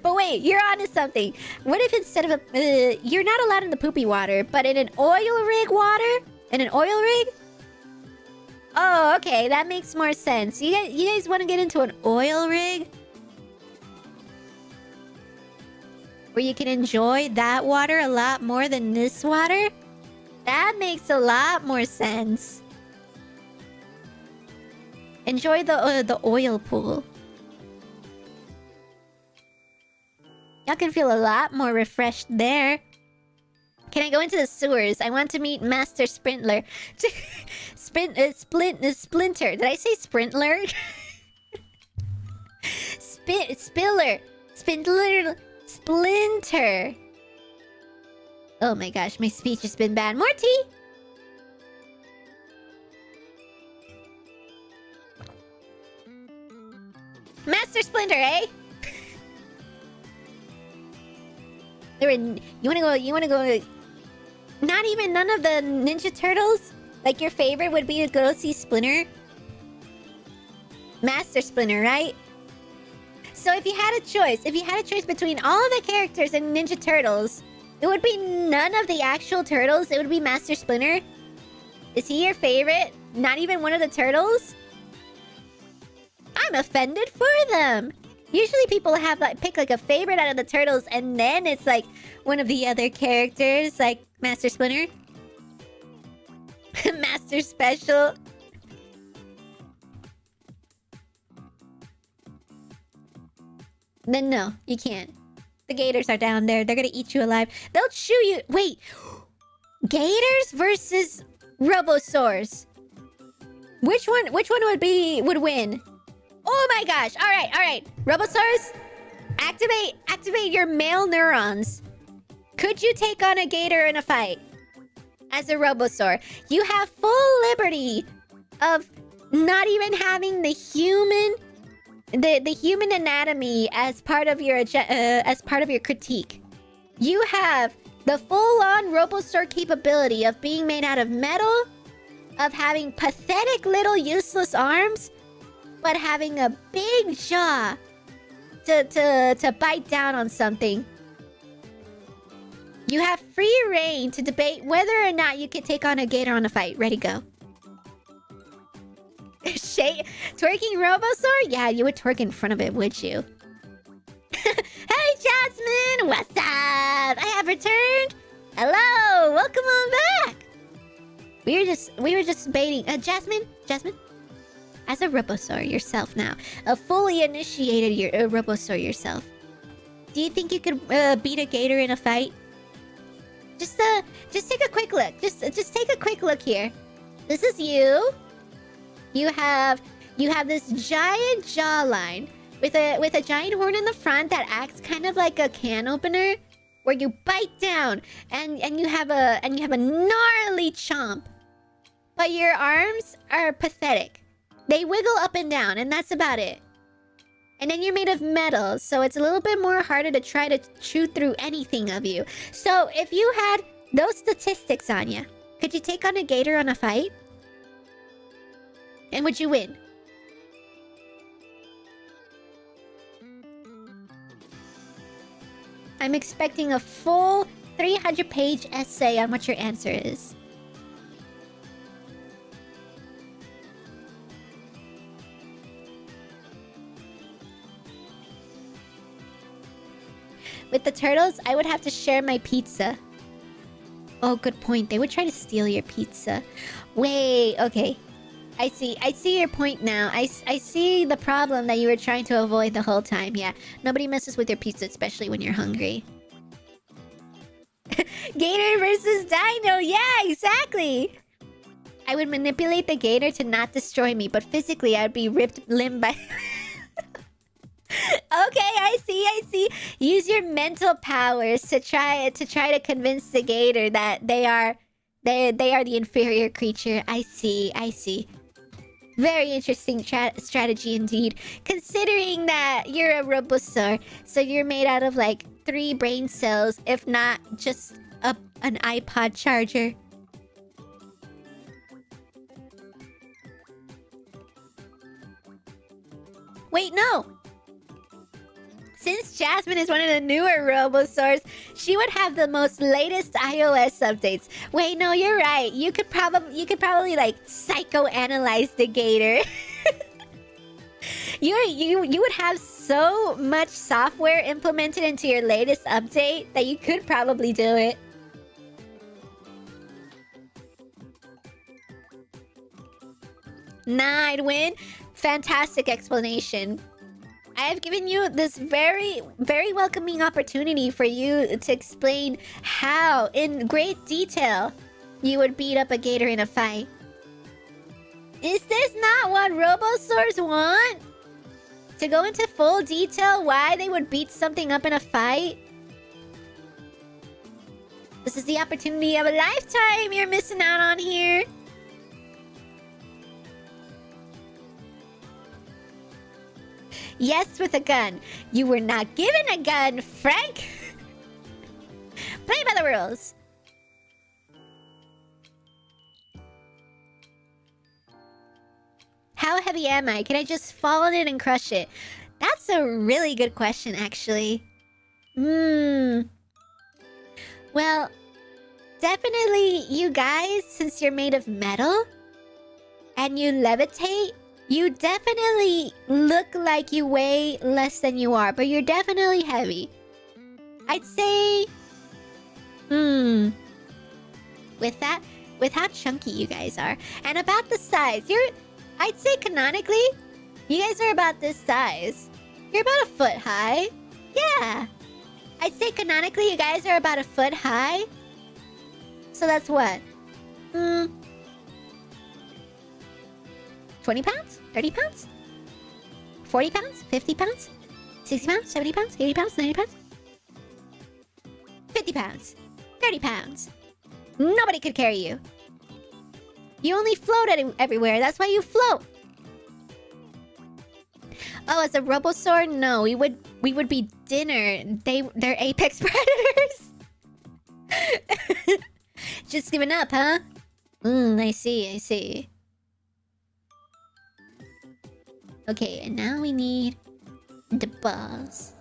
[SPEAKER 1] But wait, you're onto something. What if instead of a... you're not allowed in the poopy water, but in an oil rig water? In an oil rig? Oh, okay. That makes more sense. You guys want to get into an oil rig? Where you can enjoy that water a lot more than this water? That makes a lot more sense. Enjoy the oil pool. Y'all can feel a lot more refreshed there. Can I go into the sewers? I want to meet Master Sprintler. Splinter. Did I say Sprintler? Spiller. Splinter. Oh my gosh, my speech has been bad. More tea! Master Splinter, eh? You wanna go... Not even none of the Ninja Turtles? Like your favorite would be to go see Splinter? Master Splinter, right? So if you had a choice between all of the characters in Ninja Turtles, it would be none of the actual turtles, it would be Master Splinter? Is he your favorite? Not even one of the turtles? I'm offended for them! Usually people have pick a favorite out of the turtles, and then it's like one of the other characters, like Master Splinter. Master Special. Then no, you can't. The gators are down there. They're gonna eat you alive. They'll chew you. Wait. Gators versus Robosaurs. Which one would win? Oh my gosh. All right. Robosaurs, activate your male neurons. Could you take on a gator in a fight? As a Robosaur, you have full liberty of not even having the human anatomy as part of your critique. You have the full-on Robosaur capability of being made out of metal, of having pathetic little useless arms, but having a big jaw to bite down on something. You have free reign to debate whether or not you can take on a gator on a fight. Ready, go. Twerking Robosaur? Yeah, you would twerk in front of it, would you? Hey, Jasmine! What's up? I have returned. Hello! Welcome on back! We were just debating. Jasmine? As a Robosaur yourself now. A fully initiated Robosaur yourself. Do you think you could beat a gator in a fight? Just take a quick look. Just take a quick look here. This is you. You have this giant jawline with a giant horn in the front that acts kind of like a can opener, where you bite down and you have a gnarly chomp. But your arms are pathetic. They wiggle up and down, and that's about it. And then you're made of metal, so it's a little bit more harder to try to chew through anything of you. So if you had those statistics on you, could you take on a gator on a fight? And would you win? I'm expecting a full 300-page essay on what your answer is. With the turtles, I would have to share my pizza. Oh, good point. They would try to steal your pizza. Wait, okay. I see your point now. I see the problem that you were trying to avoid the whole time. Yeah, nobody messes with your pizza, especially when you're hungry. Gator versus Dino. Yeah, exactly. I would manipulate the gator to not destroy me, but physically I'd be ripped limb by... Okay, I see, I see. Use your mental powers to try to convince the gator that they are the inferior creature. I see, I see. Very interesting strategy indeed. Considering that you're a Robosaur, so you're made out of like 3 brain cells, if not just an iPod charger. Wait, no! Since Jasmine is one of the newer Robosaurs, she would have the most latest iOS updates. Wait, no, you're right. You could probably like psychoanalyze the gator. you would have so much software implemented into your latest update that you could probably do it. Nah, I'd win. Fantastic explanation. I have given you this very, very welcoming opportunity for you to explain how, in great detail, you would beat up a gator in a fight. Is this not what Robosaurs want? To go into full detail why they would beat something up in a fight? This is the opportunity of a lifetime you're missing out on here. Yes, with a gun. You were not given a gun, Frank! Play by the rules. How heavy am I? Can I just fall on it and crush it? That's a really good question, actually. Well, definitely you guys, since you're made of metal and you levitate, you definitely look like you weigh less than you are, but you're definitely heavy. I'd say... with how chunky you guys are, and about the size, I'd say canonically, you guys are about this size. You're about a foot high. Yeah. I'd say canonically, you guys are about a foot high. So that's what? 20 pounds? 30 pounds? 40 pounds? 50 pounds? 60 pounds? 70 pounds? 80 pounds? 90 pounds? 50 pounds. 30 pounds. Nobody could carry you. You only float everywhere. That's why you float. Oh, as a Robosaur? No, we would be dinner. They're apex predators. Just giving up, huh? I see, I see. Okay, and now we need the balls.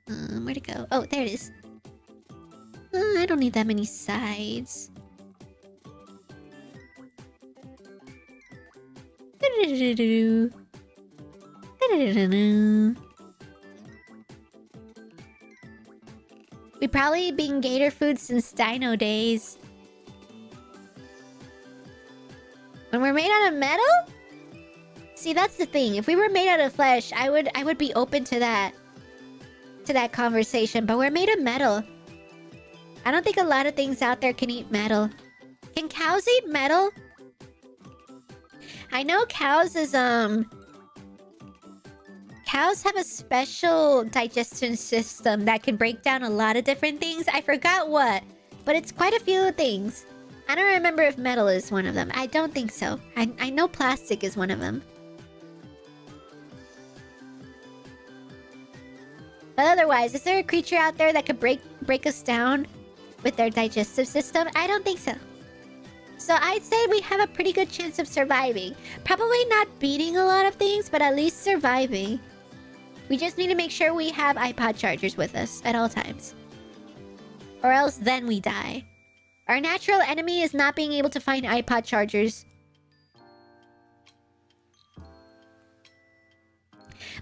[SPEAKER 1] Where'd it go? Oh, there it is. I don't need that many sides. We've probably been gator food since dino days. When we're made out of metal? See, that's the thing. If we were made out of flesh, I would be open to that conversation. But we're made of metal. I don't think a lot of things out there can eat metal. Can cows eat metal? I know cows have a special digestion system that can break down a lot of different things. I forgot what, but it's quite a few things. I don't remember if metal is one of them. I don't think so. I know plastic is one of them. But otherwise, is there a creature out there that could break us down with their digestive system? I don't think so. So I'd say we have a pretty good chance of surviving. Probably not beating a lot of things, but at least surviving. We just need to make sure we have iPod chargers with us at all times. Or else then we die. Our natural enemy is not being able to find iPod chargers.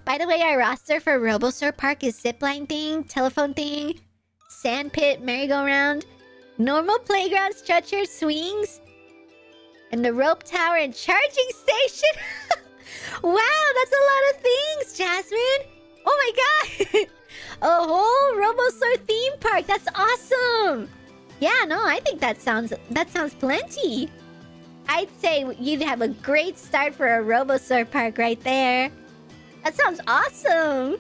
[SPEAKER 1] By the way, our roster for Robosaur Park is zipline thing, telephone thing, sand pit, merry-go-round, normal playground structure, swings, and the rope tower and charging station. Wow, that's a lot of things, Jasmine. Oh my god. A whole Robosaur theme park. That's awesome. Yeah, no, I think that sounds plenty. I'd say you'd have a great start for a Robosaur park right there. That sounds awesome.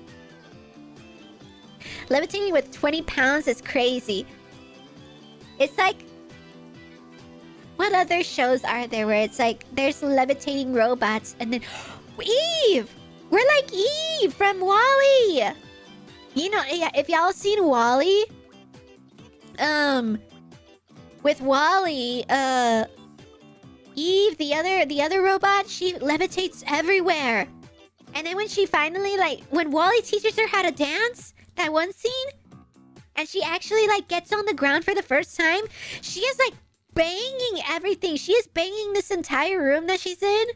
[SPEAKER 1] Levitating with 20 pounds is crazy. It's like... What other shows are there where it's like there's levitating robots and then... Eve! We're like Eve from WALL-E! You know, yeah, if y'all seen WALL-E... With WALL-E, Eve, the other robot, she levitates everywhere. And then when she finally, like... When WALL-E teaches her how to dance, that one scene... And she actually, like, gets on the ground for the first time, she is, like, banging everything. She is banging this entire room that she's in.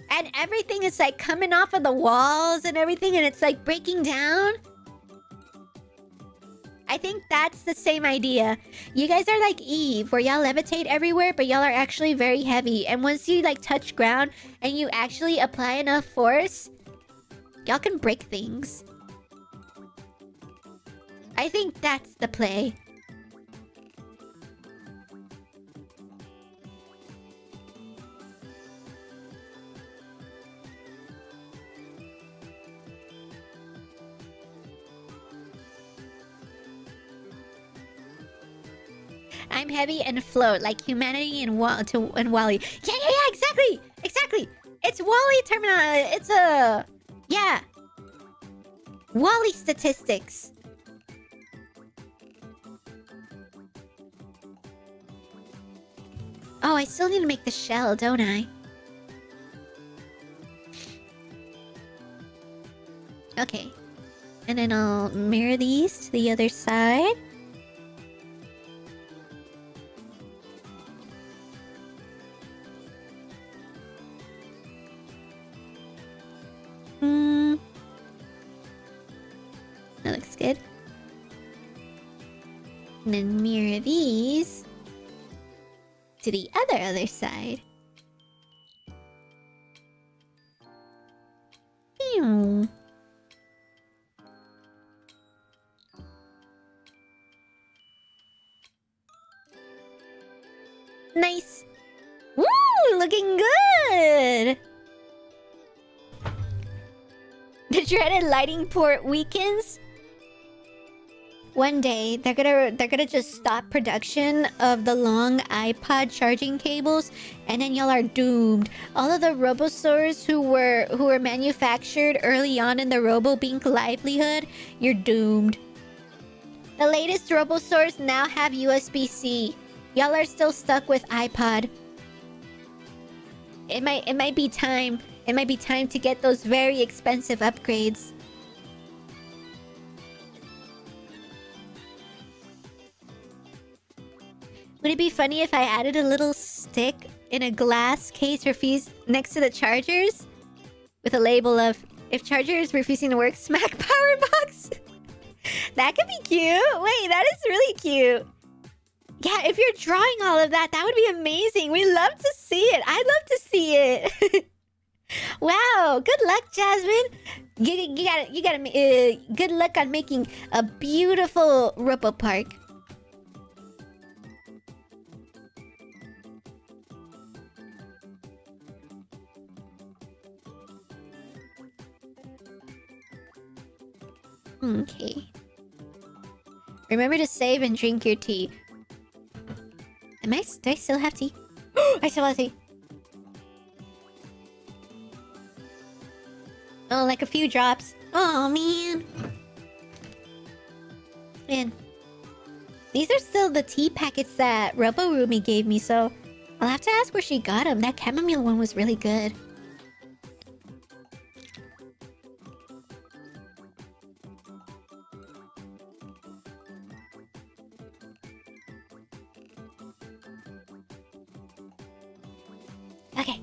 [SPEAKER 1] And everything is like coming off of the walls and everything, and it's like breaking down. I think that's the same idea. You guys are like Eve, where y'all levitate everywhere, but y'all are actually very heavy. And once you like touch ground and you actually apply enough force, y'all can break things. I think that's the play. I'm heavy and float like humanity and WALL-E. Yeah, exactly. It's WALL-E terminology. It's a yeah. WALL-E statistics. Oh, I still need to make the shell, don't I? Okay. And then I'll mirror these to the other side. That looks good. And then mirror these to the other side. Ew. Nice. Woo! Looking good! The dreaded lighting port weakens. One day, they're gonna just stop production of the long iPod charging cables, and then y'all are doomed. All of the Robosaurs who were manufactured early on in the Robo-Bink livelihood, you're doomed. The latest Robosaurs now have USB-C. Y'all are still stuck with iPod. It might be time. It might be time to get those very expensive upgrades. Would it be funny if I added a little stick in a glass case next to the chargers? With a label of, if charger is refusing to work, smack power box? That could be cute. Wait, that is really cute. Yeah, if you're drawing all of that, that would be amazing. We'd love to see it. I'd love to see it. Wow, good luck, Jasmine. You gotta good luck on making a beautiful Robo Park. Okay. Remember to save and drink your tea. Do I still have tea? I still have tea. Oh, like a few drops. Oh, man. Man. These are still the tea packets that Robo-Rumi gave me, so I'll have to ask where she got them. That chamomile one was really good. Okay.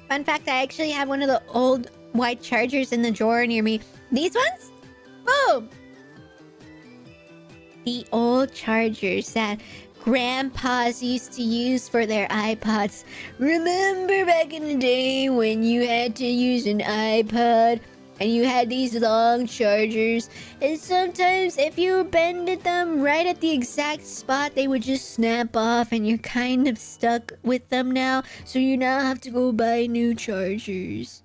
[SPEAKER 1] Fun fact, I actually have one of the old white chargers in the drawer near me. These ones? Boom! The old chargers that grandpas used to use for their iPods. Remember back in the day when you had to use an iPod and you had these long chargers, and sometimes if you bended them right at the exact spot, they would just snap off, and you're kind of stuck with them now, so you now have to go buy new chargers.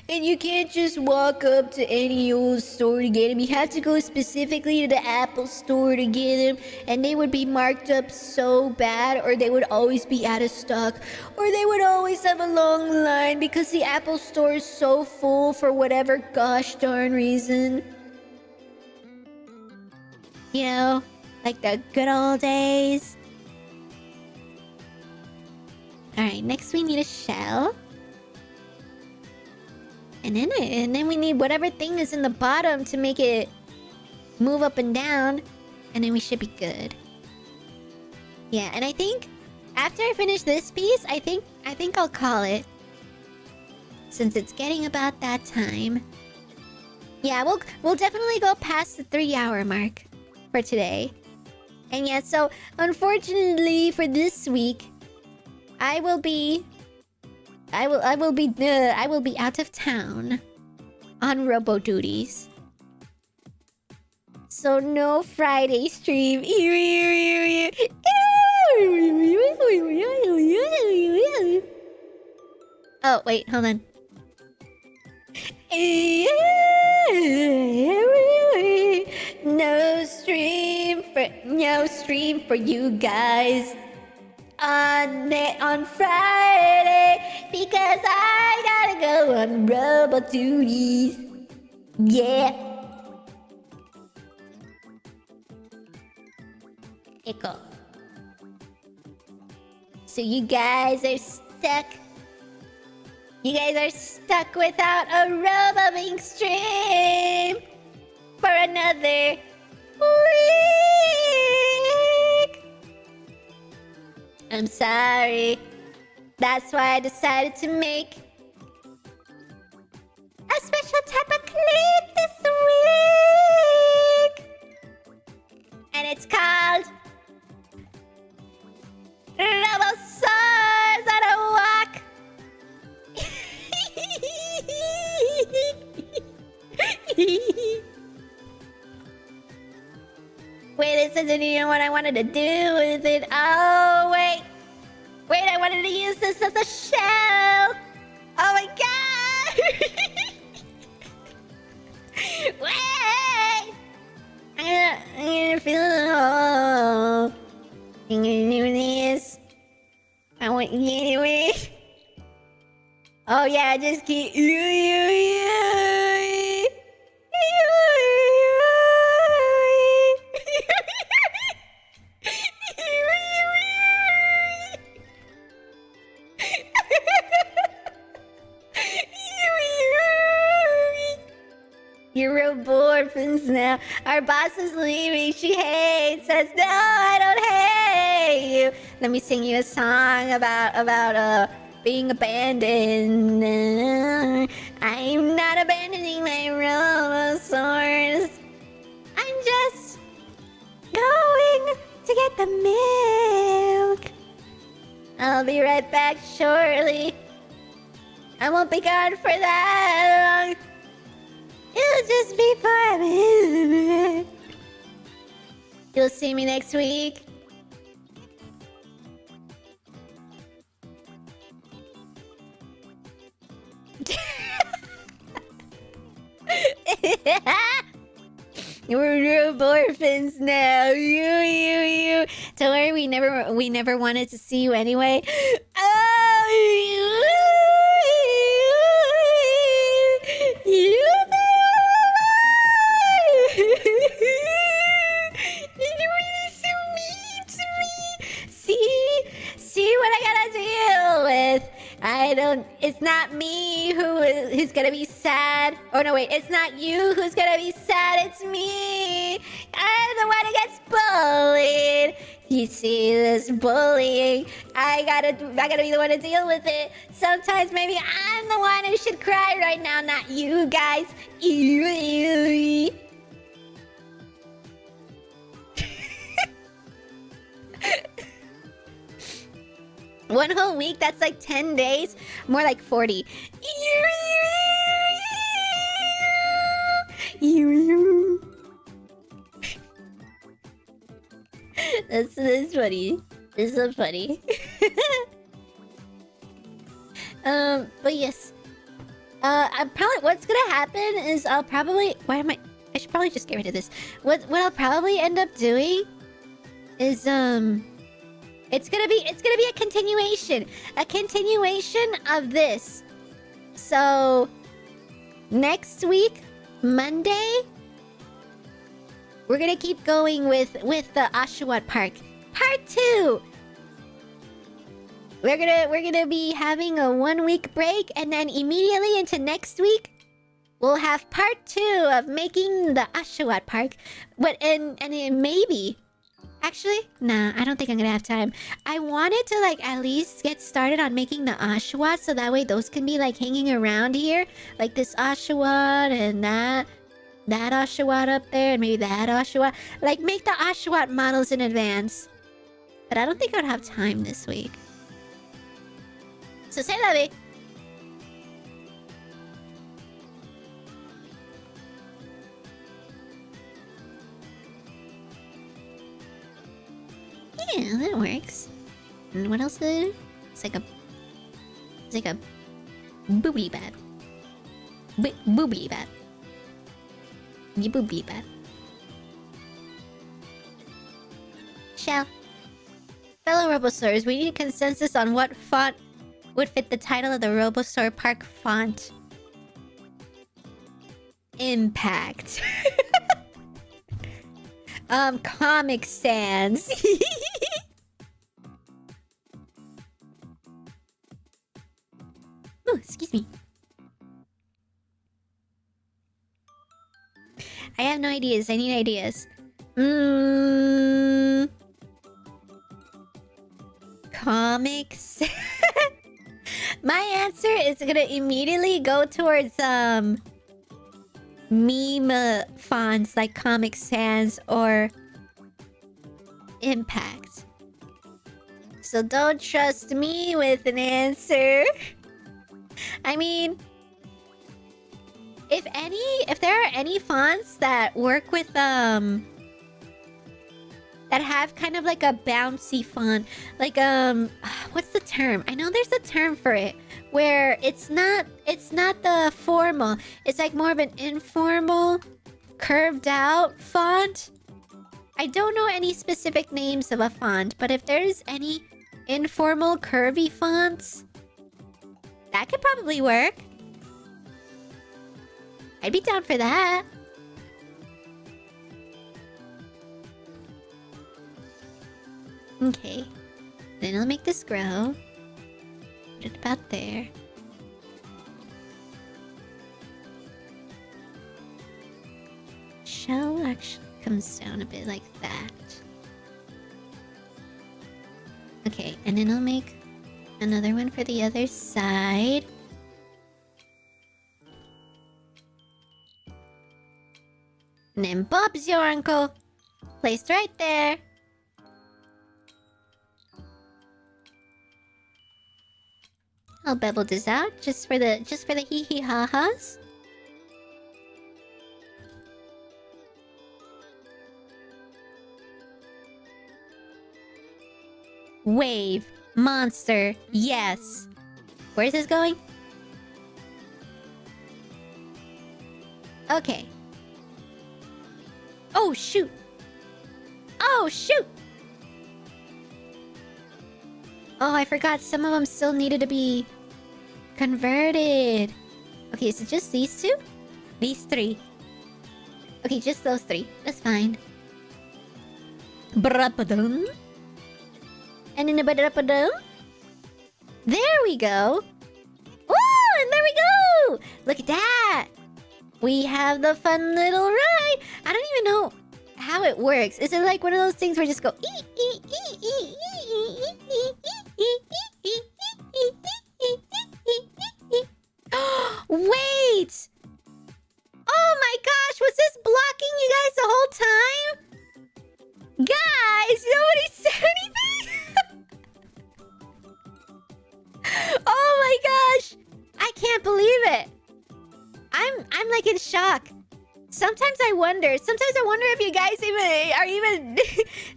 [SPEAKER 1] And you can't just walk up to any old store to get them. You have to go specifically to the Apple store to get them. And they would be marked up so bad, or they would always be out of stock, or they would always have a long line because the Apple store is so full for whatever gosh darn reason. You know, like the good old days. Alright, next we need a shell. And then we need whatever thing is in the bottom to make it move up and down. And then we should be good. Yeah, and I think after I finish this piece, I think I'll call it. Since it's getting about that time. Yeah, we'll definitely go past the 3-hour mark for today. And yeah, so unfortunately for this week, I will be out of town on Robo duties. So no Friday stream. Oh, wait, hold on. No stream for you guys on Friday because I gotta go on Robo duties. Yeah. Echo. So you guys are stuck. You guys are stuck without a Robo-Bink stream for another week. I'm sorry. That's why I decided to make a special type of clip this week. And it's called Robo-Saws on a Walk. Wait, this isn't even what I wanted to do with it. Oh, wait. Wait, I wanted to use this as a shell. Oh my god. Wait. I'm gonna feel it all. I'm gonna do this. I want you anyway. Oh yeah, just keep. You're Robo-Orphans now. Our boss is leaving. She hates us. No, I don't hate you. Let me sing you a song about being abandoned. I'm not abandoning my Robo-Saws. I'm just going to get the milk. I'll be right back shortly. I won't be gone for that long. It'll just be for a minute. You'll see me next week. We're Robo-Orphans now. You. Don't worry, we never wanted to see you anyway. See what I gotta deal with. It's not me who's gonna be sad. Oh no, wait, it's not you who's gonna be sad, it's me. I'm the one who gets bullied. You see this bullying, I gotta be the one to deal with it. Sometimes maybe I'm the one who should cry right now, not you guys. One whole week, that's like 10 days. More like 40. That's funny. It's so funny. But yes. I probably what's gonna happen is I'll probably I should probably just get rid of this. What I'll probably end up doing is it's gonna be a continuation. A continuation of this. So next week, Monday, we're gonna keep going with the Oshawott Park. Part 2! We're gonna be having a 1-week break, and then immediately into next week, we'll have part 2 of making the Oshawott Park. And it maybe... Actually, nah, I don't think I'm gonna have time. I wanted to, like, at least get started on making the Oshawott, so that way those can be, like, hanging around here. Like this Oshawott and that Oshawott up there, and maybe that Oshawott. Like, make the Oshawott models in advance. But I don't think I'd have time this week. So say la vie. Yeah, that works. And what else is it? It's like a boobly bat. Boobly bat. You boobly bat. Shell. Fellow Robosaurs, we need a consensus on what font would fit the title of the Robosaur Park font. Impact. Comic Sans. Ooh, excuse me. I have no ideas. I need ideas. Comics. My answer is gonna immediately go towards meme fonts like Comic Sans or Impact. So don't trust me with an answer. I mean, if there are any fonts that work with that have kind of like a bouncy font, like what's the term? I know there's a term for it where it's not the formal, it's like more of an informal, curved out font. I don't know any specific names of a font, but if there's any informal curvy fonts, that could probably work. I'd be down for that. Okay. Then I'll make this grow. Put it about there. Shell actually comes down a bit like that. Okay, and then I'll make another one for the other side. And then Bob's your uncle. Placed right there. I'll bevel this out just for the hee hee ha ha's. Wave. Monster. Yes. Where's this going? Okay. Oh, shoot. Oh, shoot. Oh, I forgot some of them still needed to be converted. Okay, so just these two? These three. Okay, just those three. That's fine. Brapadum. And in a brapadum. There we go. Oh, and there we go. Look at that. We have the fun little ride. I don't even know how it works. Is it like one of those things where you just go Wait! Oh my gosh, was this blocking you guys the whole time? Guys, nobody said anything? Oh my gosh! I can't believe it! I'm like in shock. sometimes I wonder if you guys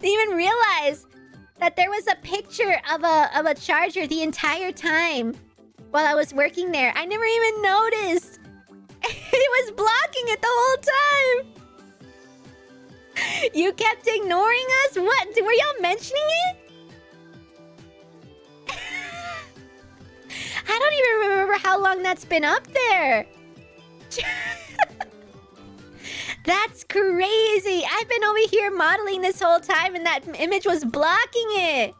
[SPEAKER 1] even realize that there was a picture of a charger the entire time while I was working there. I never even noticed. It was blocking it the whole time. You kept ignoring us? What? Were y'all mentioning it? I don't even remember how long that's been up there. That's crazy. I've been over here modeling this whole time and that image was blocking it.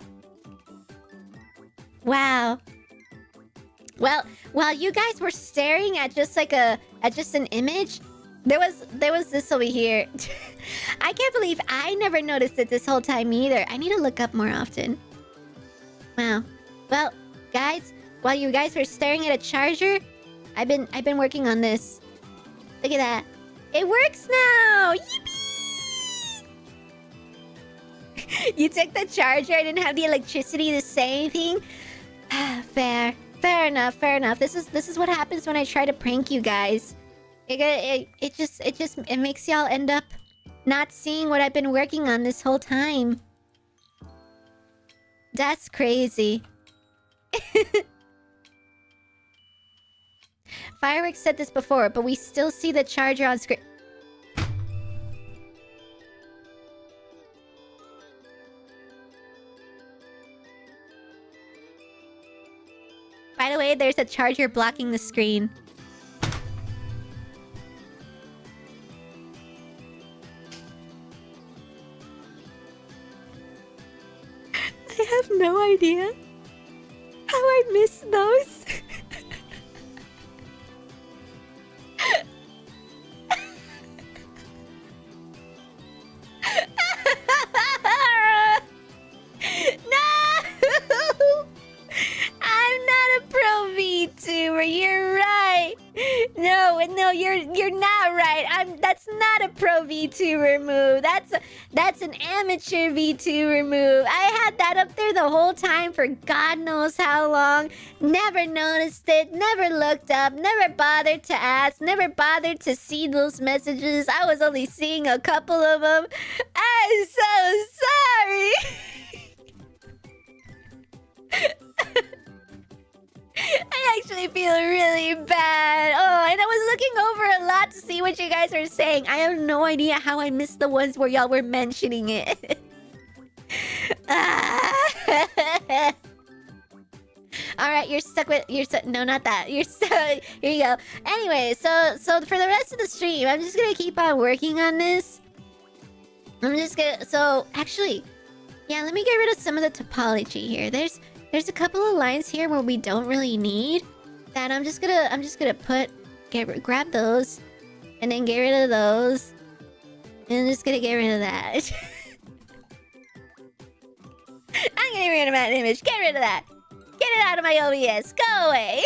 [SPEAKER 1] Wow. Well, while you guys were staring at just like an image, there was this over here. I can't believe I never noticed it this whole time either. I need to look up more often. Wow. Well, guys, while you guys were staring at a charger, I've been working on this. Look at that. It works now! Yippee! You took the charger. I didn't have the electricity to say anything. Fair enough. This is what happens when I try to prank you guys. It makes y'all end up not seeing what I've been working on this whole time. That's crazy. Fireworks said this before, but we still see the charger on screen. By the way, there's a charger blocking the screen. I have no idea how I missed those. You're right. No, you're not right. That's not a pro VTuber move. That's an amateur VTuber move. I had that up there the whole time for God knows how long. Never noticed it. Never looked up. Never bothered to ask. Never bothered to see those messages. I was only seeing a couple of them. I'm so sorry. I actually feel really bad. Oh, and I was looking over a lot to see what you guys are saying. I have no idea how I missed the ones where y'all were mentioning it. Alright, you're stuck with... No, not that. You're stuck... Here you go. Anyway, so for the rest of the stream, I'm just gonna keep on working on this. I'm just gonna... So, actually... Yeah, let me get rid of some of the topology here. There's a couple of lines here where we don't really need that. I'm just gonna grab those and then get rid of those. And I'm just gonna get rid of that. I'm getting rid of that image. Get rid of that. Get it out of my OBS. Go away.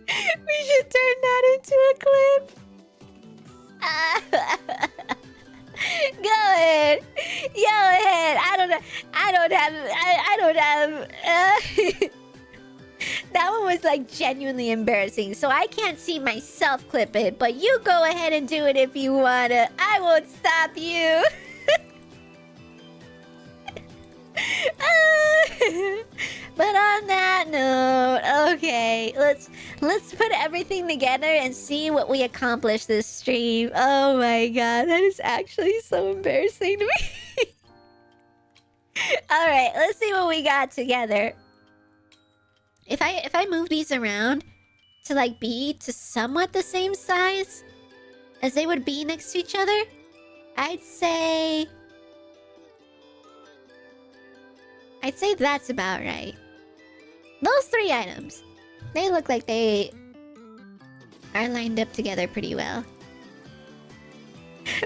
[SPEAKER 1] We should turn that into a clip. Go ahead. Go ahead. I don't have... That one was like genuinely embarrassing, so I can't see myself clip it, but you go ahead and do it if you wanna. I won't stop you. But on that note, okay, let's put everything together and see what we accomplished this stream. Oh my god, that is actually so embarrassing to me. All right, let's see what we got together. If I move these around to like be to somewhat the same size as they would be next to each other, I'd say that's about right. Those three items, they look like they are lined up together pretty well.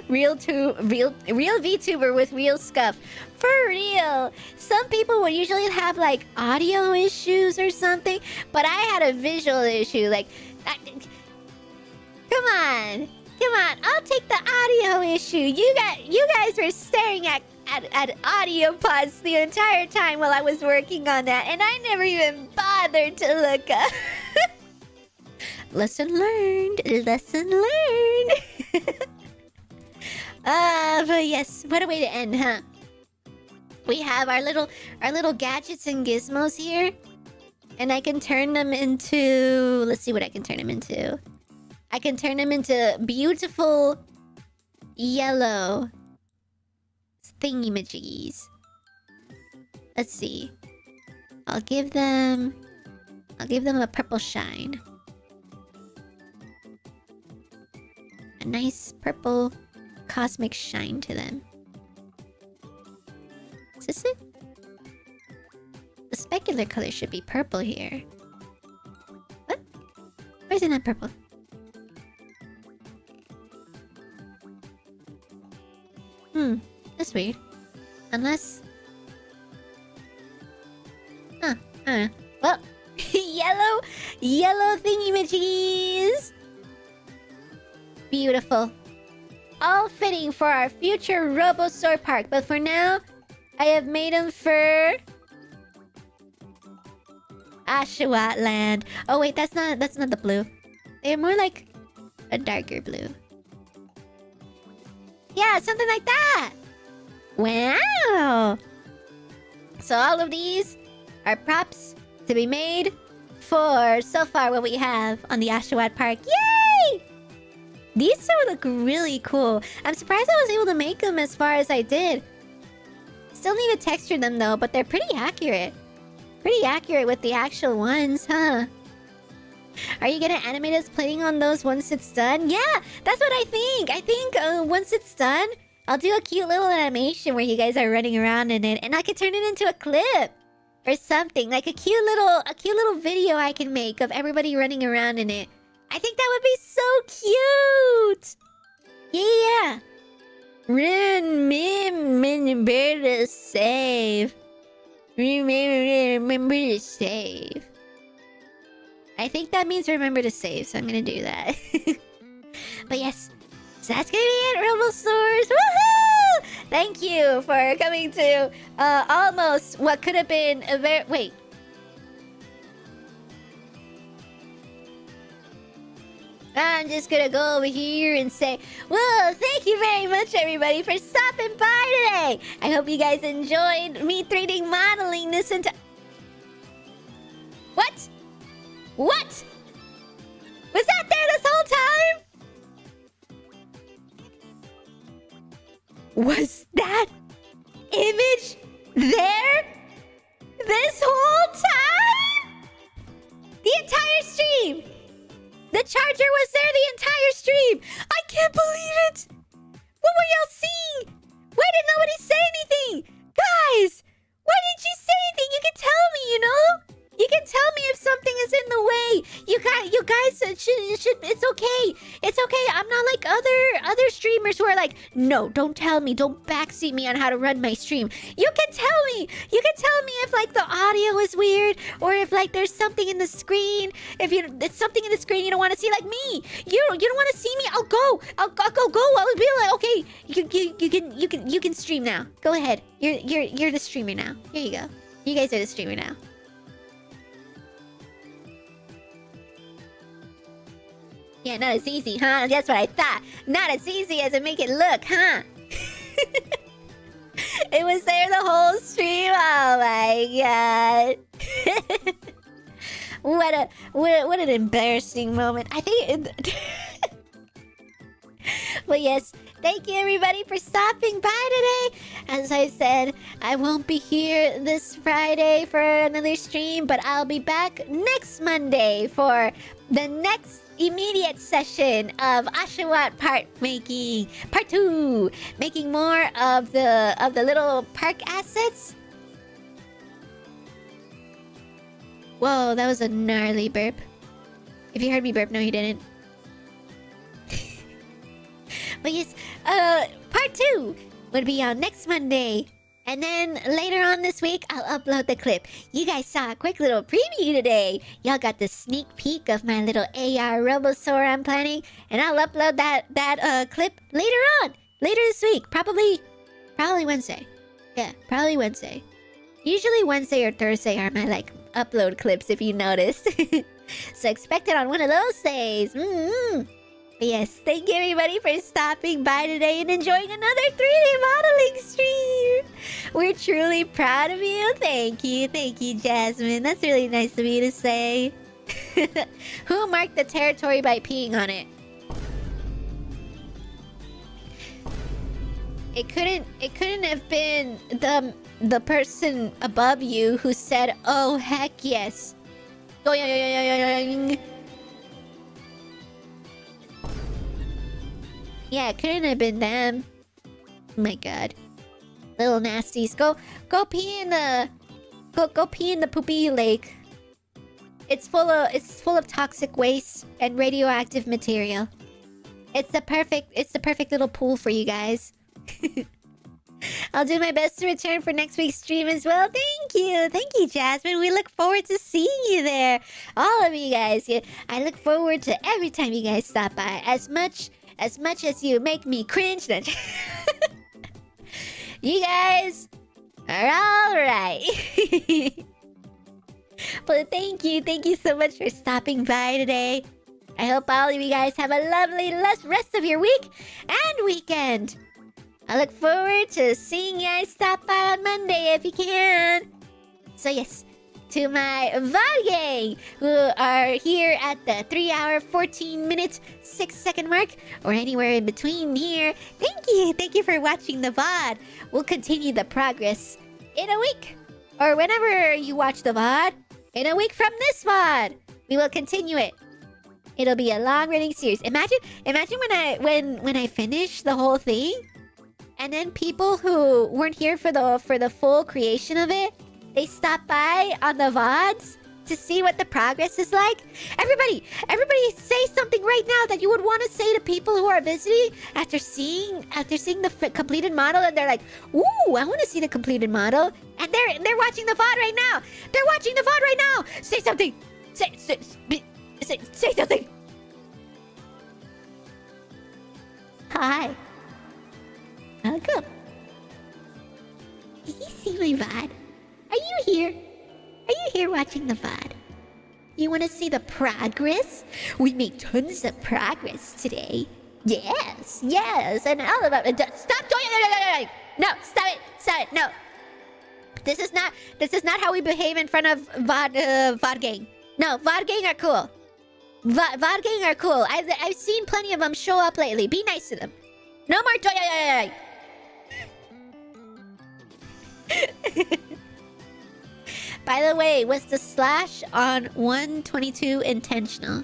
[SPEAKER 1] Real VTuber with real scuff. For real. Some people would usually have like audio issues or something, but I had a visual issue. Like, come on. I'll take the audio issue. You guys were staring at audio pods the entire time while I was working on that, and I never even bothered to look up. Lesson learned. Lesson learned. But yes, what a way to end, huh? We have our little gadgets and gizmos here. And I can turn them into... Let's see what I can turn them into. I can turn them into beautiful yellow thingy-majiggies. Let's see. I'll give them a purple shine. A nice purple cosmic shine to them. Is this it? The specular color should be purple here. What? Why is it not purple? That's weird. Unless... Huh. I don't know. Well, yellow thingy-majiggies! Beautiful. All fitting for our future Robosaur Park. But for now, I have made them for... Ashawat Land. Oh wait, that's not the blue. They're more like a darker blue. Yeah, something like that. Wow. So all of these are props to be made for so far what we have on the Ashawat Park. Yay! These two look really cool. I'm surprised I was able to make them as far as I did. Still need to texture them though, but they're pretty accurate. Pretty accurate with the actual ones, huh? Are you gonna animate us playing on those once it's done? Yeah, that's what I think. I think once it's done, I'll do a cute little animation where you guys are running around in it, and I could turn it into a clip or something, like a cute little video I can make of everybody running around in it. I think that would be so cute. Yeah. Remember to save. Remember to save. I think that means remember to save, so I'm gonna do that. But yes, so that's gonna be it, Robosaurs. Woohoo! Thank you for coming to almost what could have been a very... Wait. I'm just gonna go over here and say, well, thank you very much, everybody, for stopping by today. I hope you guys enjoyed me 3D modeling this into... What? What? Was that there this whole time? Was that image there this whole time? The entire stream! The charger was there the entire stream! I can't believe it! What were y'all seeing? Why did nobody say anything? Guys! Why didn't you say anything? You can tell me, you know? You can tell me if something is in the way. You guys should it's okay. It's okay. I'm not like other streamers who are like, no, don't tell me. Don't backseat me on how to run my stream. You can tell me. You can tell me if like the audio is weird or if like there's something in the screen. If it's something in the screen you don't want to see, like me. You don't want to see me. I'll go. I'll go. I'll be like, okay, you can stream now. Go ahead. You're the streamer now. Here you go. You guys are the streamer now. Yeah, not as easy, huh? That's what I thought. Not as easy as it make it look, huh? It was there the whole stream. Oh my god. What an embarrassing moment. I think Well, yes, thank you everybody for stopping by today. As I said, I won't be here this Friday for another stream, but I'll be back next Monday for the next immediate session of Ashawat Part 2, making more of the little park assets. Whoa, that was a gnarly burp. If you heard me burp, no you didn't. But yes, Part 2 would be out next Monday. And then later on this week, I'll upload the clip. You guys saw a quick little preview today. Y'all got the sneak peek of my little AR Robosaur I'm planning. And I'll upload that clip later on. Later this week. Probably Wednesday. Yeah, probably Wednesday. Usually Wednesday or Thursday are my, like, upload clips, if you noticed. So expect it on one of those days. Yes, thank you everybody for stopping by today and enjoying another 3D modeling stream. We're truly proud of you. Thank you, Jasmine. That's really nice of you to say. Who marked the territory by peeing on it? It couldn't have been the person above you who said, "Oh heck yes." Yeah, it couldn't have been them. Oh my god. Little nasties. Go pee in the go pee in the poopy lake. It's full of toxic waste and radioactive material. It's the perfect little pool for you guys. I'll do my best to return for next week's stream as well. Thank you, Jasmine. We look forward to seeing you there. All of you guys. I look forward to every time you guys stop by. As much as you make me cringe. You guys are all right. But thank you so much for stopping by today. I hope all of you guys have a lovely rest of your week and weekend. I look forward to seeing you guys stop by on Monday if you can. So yes, to my VOD gang who are here at the 3 hour, 14 minute, 6 second mark, or anywhere in between here, thank you for watching the VOD. We'll continue the progress in a week, or whenever you watch the VOD. In a week from this VOD, we will continue it. It'll be a long-running series. Imagine when I finish the whole thing, and then people who weren't here for the full creation of it, they stop by on the VODs to see what the progress is like. Everybody say something right now that you would want to say to people who are visiting after seeing the completed model, and they're like, "Ooh, I want to see the completed model." And they're watching the VOD right now. They're watching the VOD right now. Say something. Say something. Hi. Welcome. Did you see my VOD? Are you here? Are you here watching the VOD? You want to see the progress? We made tons of progress today. Yes, and all about it. Stop doing it! No, stop it! No. This is not how we behave in front of VOD gang. No, VOD gang are cool. VOD gang are cool. I've seen plenty of them show up lately. Be nice to them. No more toy. By the way, was the slash on 122 intentional?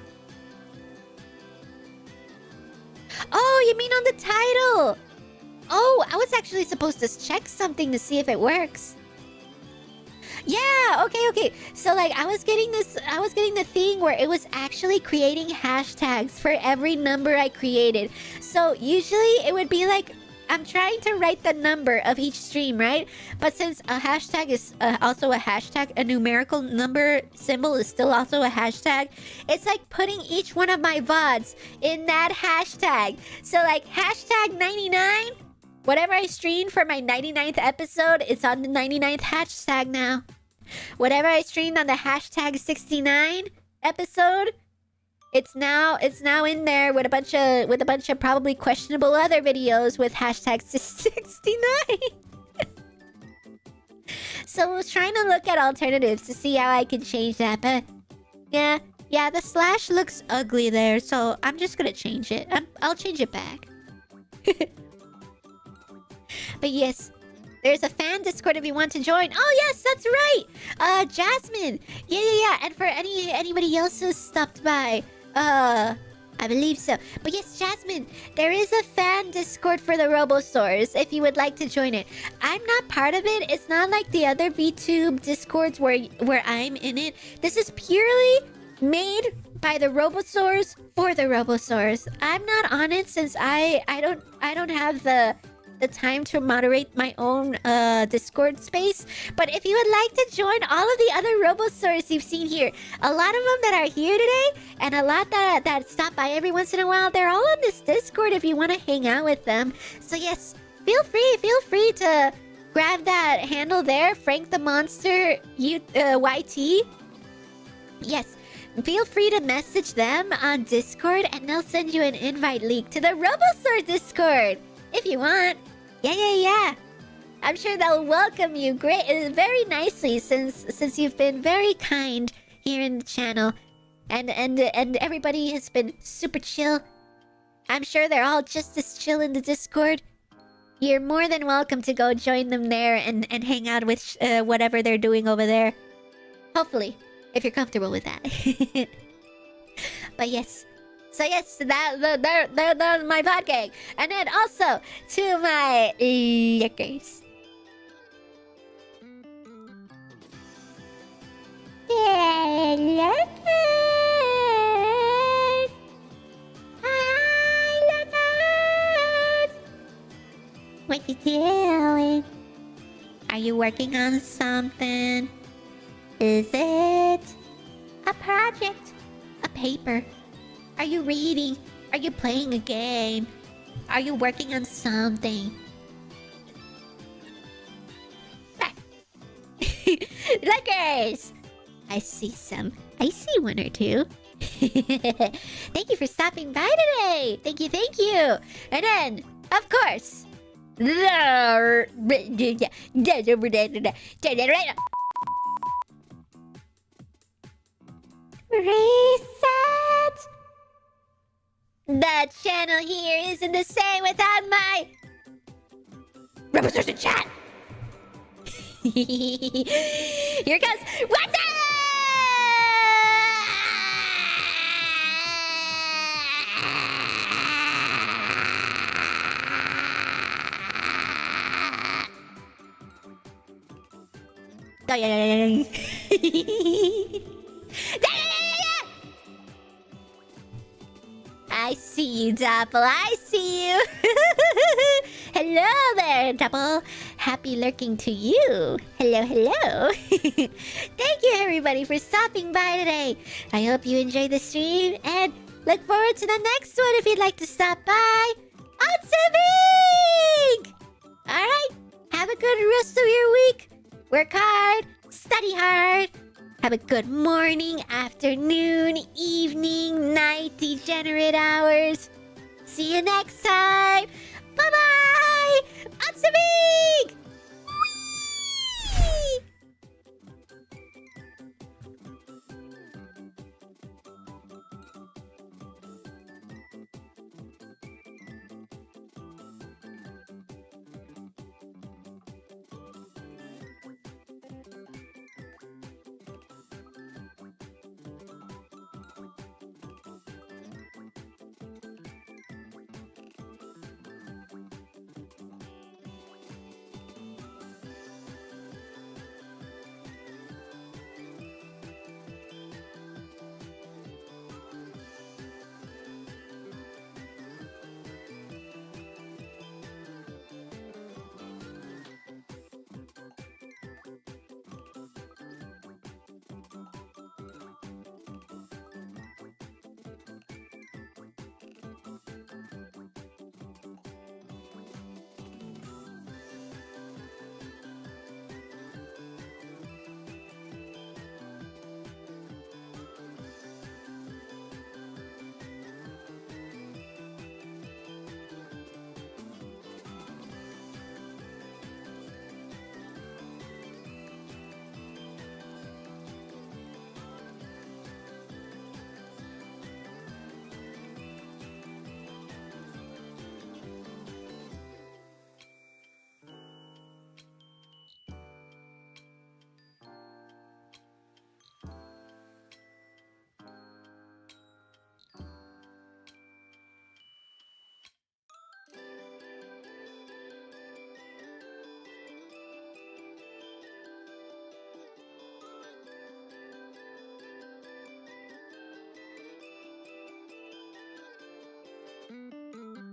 [SPEAKER 1] Oh, you mean on the title? Oh, I was actually supposed to check something to see if it works. Yeah, okay. So like I was getting the thing where it was actually creating hashtags for every number I created. So usually it would be like, I'm trying to write the number of each stream, right? But since a hashtag is also a hashtag, a numerical number symbol is still also a hashtag, it's like putting each one of my VODs in that hashtag. So like hashtag 99, whatever I streamed for my 99th episode, it's on the 99th hashtag now. Whatever I streamed on the hashtag 69 episode, it's now in there with a bunch of probably questionable other videos with hashtag 69. So I was trying to look at alternatives to see how I can change that, but yeah, the slash looks ugly there, so I'm just gonna change it. I'll change it back. But yes, there's a fan Discord if you want to join. Oh yes, that's right. Jasmine. Yeah. And for anybody else who's stopped by, I believe so. But yes, Jasmine, there is a fan Discord for the Robo-Stores if you would like to join it. I'm not part of it. It's not like the other VTube Discords where I'm in it. This is purely made by the Robo-Stores for the Robo-Stores. I'm not on it since I don't have the time to moderate my own Discord space. But if you would like to join all of the other Robo-Stores you've seen here, a lot of them that are here today, and a lot that stop by every once in a while, they're all on this Discord if you want to hang out with them. So yes, feel free to grab that handle there, Frank the Monster YT. Yes, feel free to message them on Discord and they'll send you an invite link to the RoboSword Discord if you want. Yeah. I'm sure they'll welcome you very nicely since you've been very kind here in the channel. And everybody has been super chill. I'm sure they're all just as chill in the Discord. You're more than welcome to go join them there and hang out with whatever they're doing over there. Hopefully, if you're comfortable with that. But yes. So yes, that's my podcast. And then also to my lickers. Yeah, lickers. Hi, lickers. What you doing? Are you working on something? Is it a project? A paper? Are you reading? Are you playing a game? Are you working on something? Lookers! I see some. I see one or two. Thank you for stopping by today. Thank you. And then, of course, reset. The channel here isn't the same without my representation chat. Here goes. What's up? Oh, yeah. I see you, Dapple. I see you. Hello there, Dapple. Happy lurking to you. Hello. Thank you, everybody, for stopping by today. I hope you enjoyed the stream and look forward to the next one if you'd like to stop by. Bink! All right. Have a good rest of your week. Work hard. Study hard. Have a good morning, afternoon, evening, night, degenerate hours. See you next time. Bye-bye!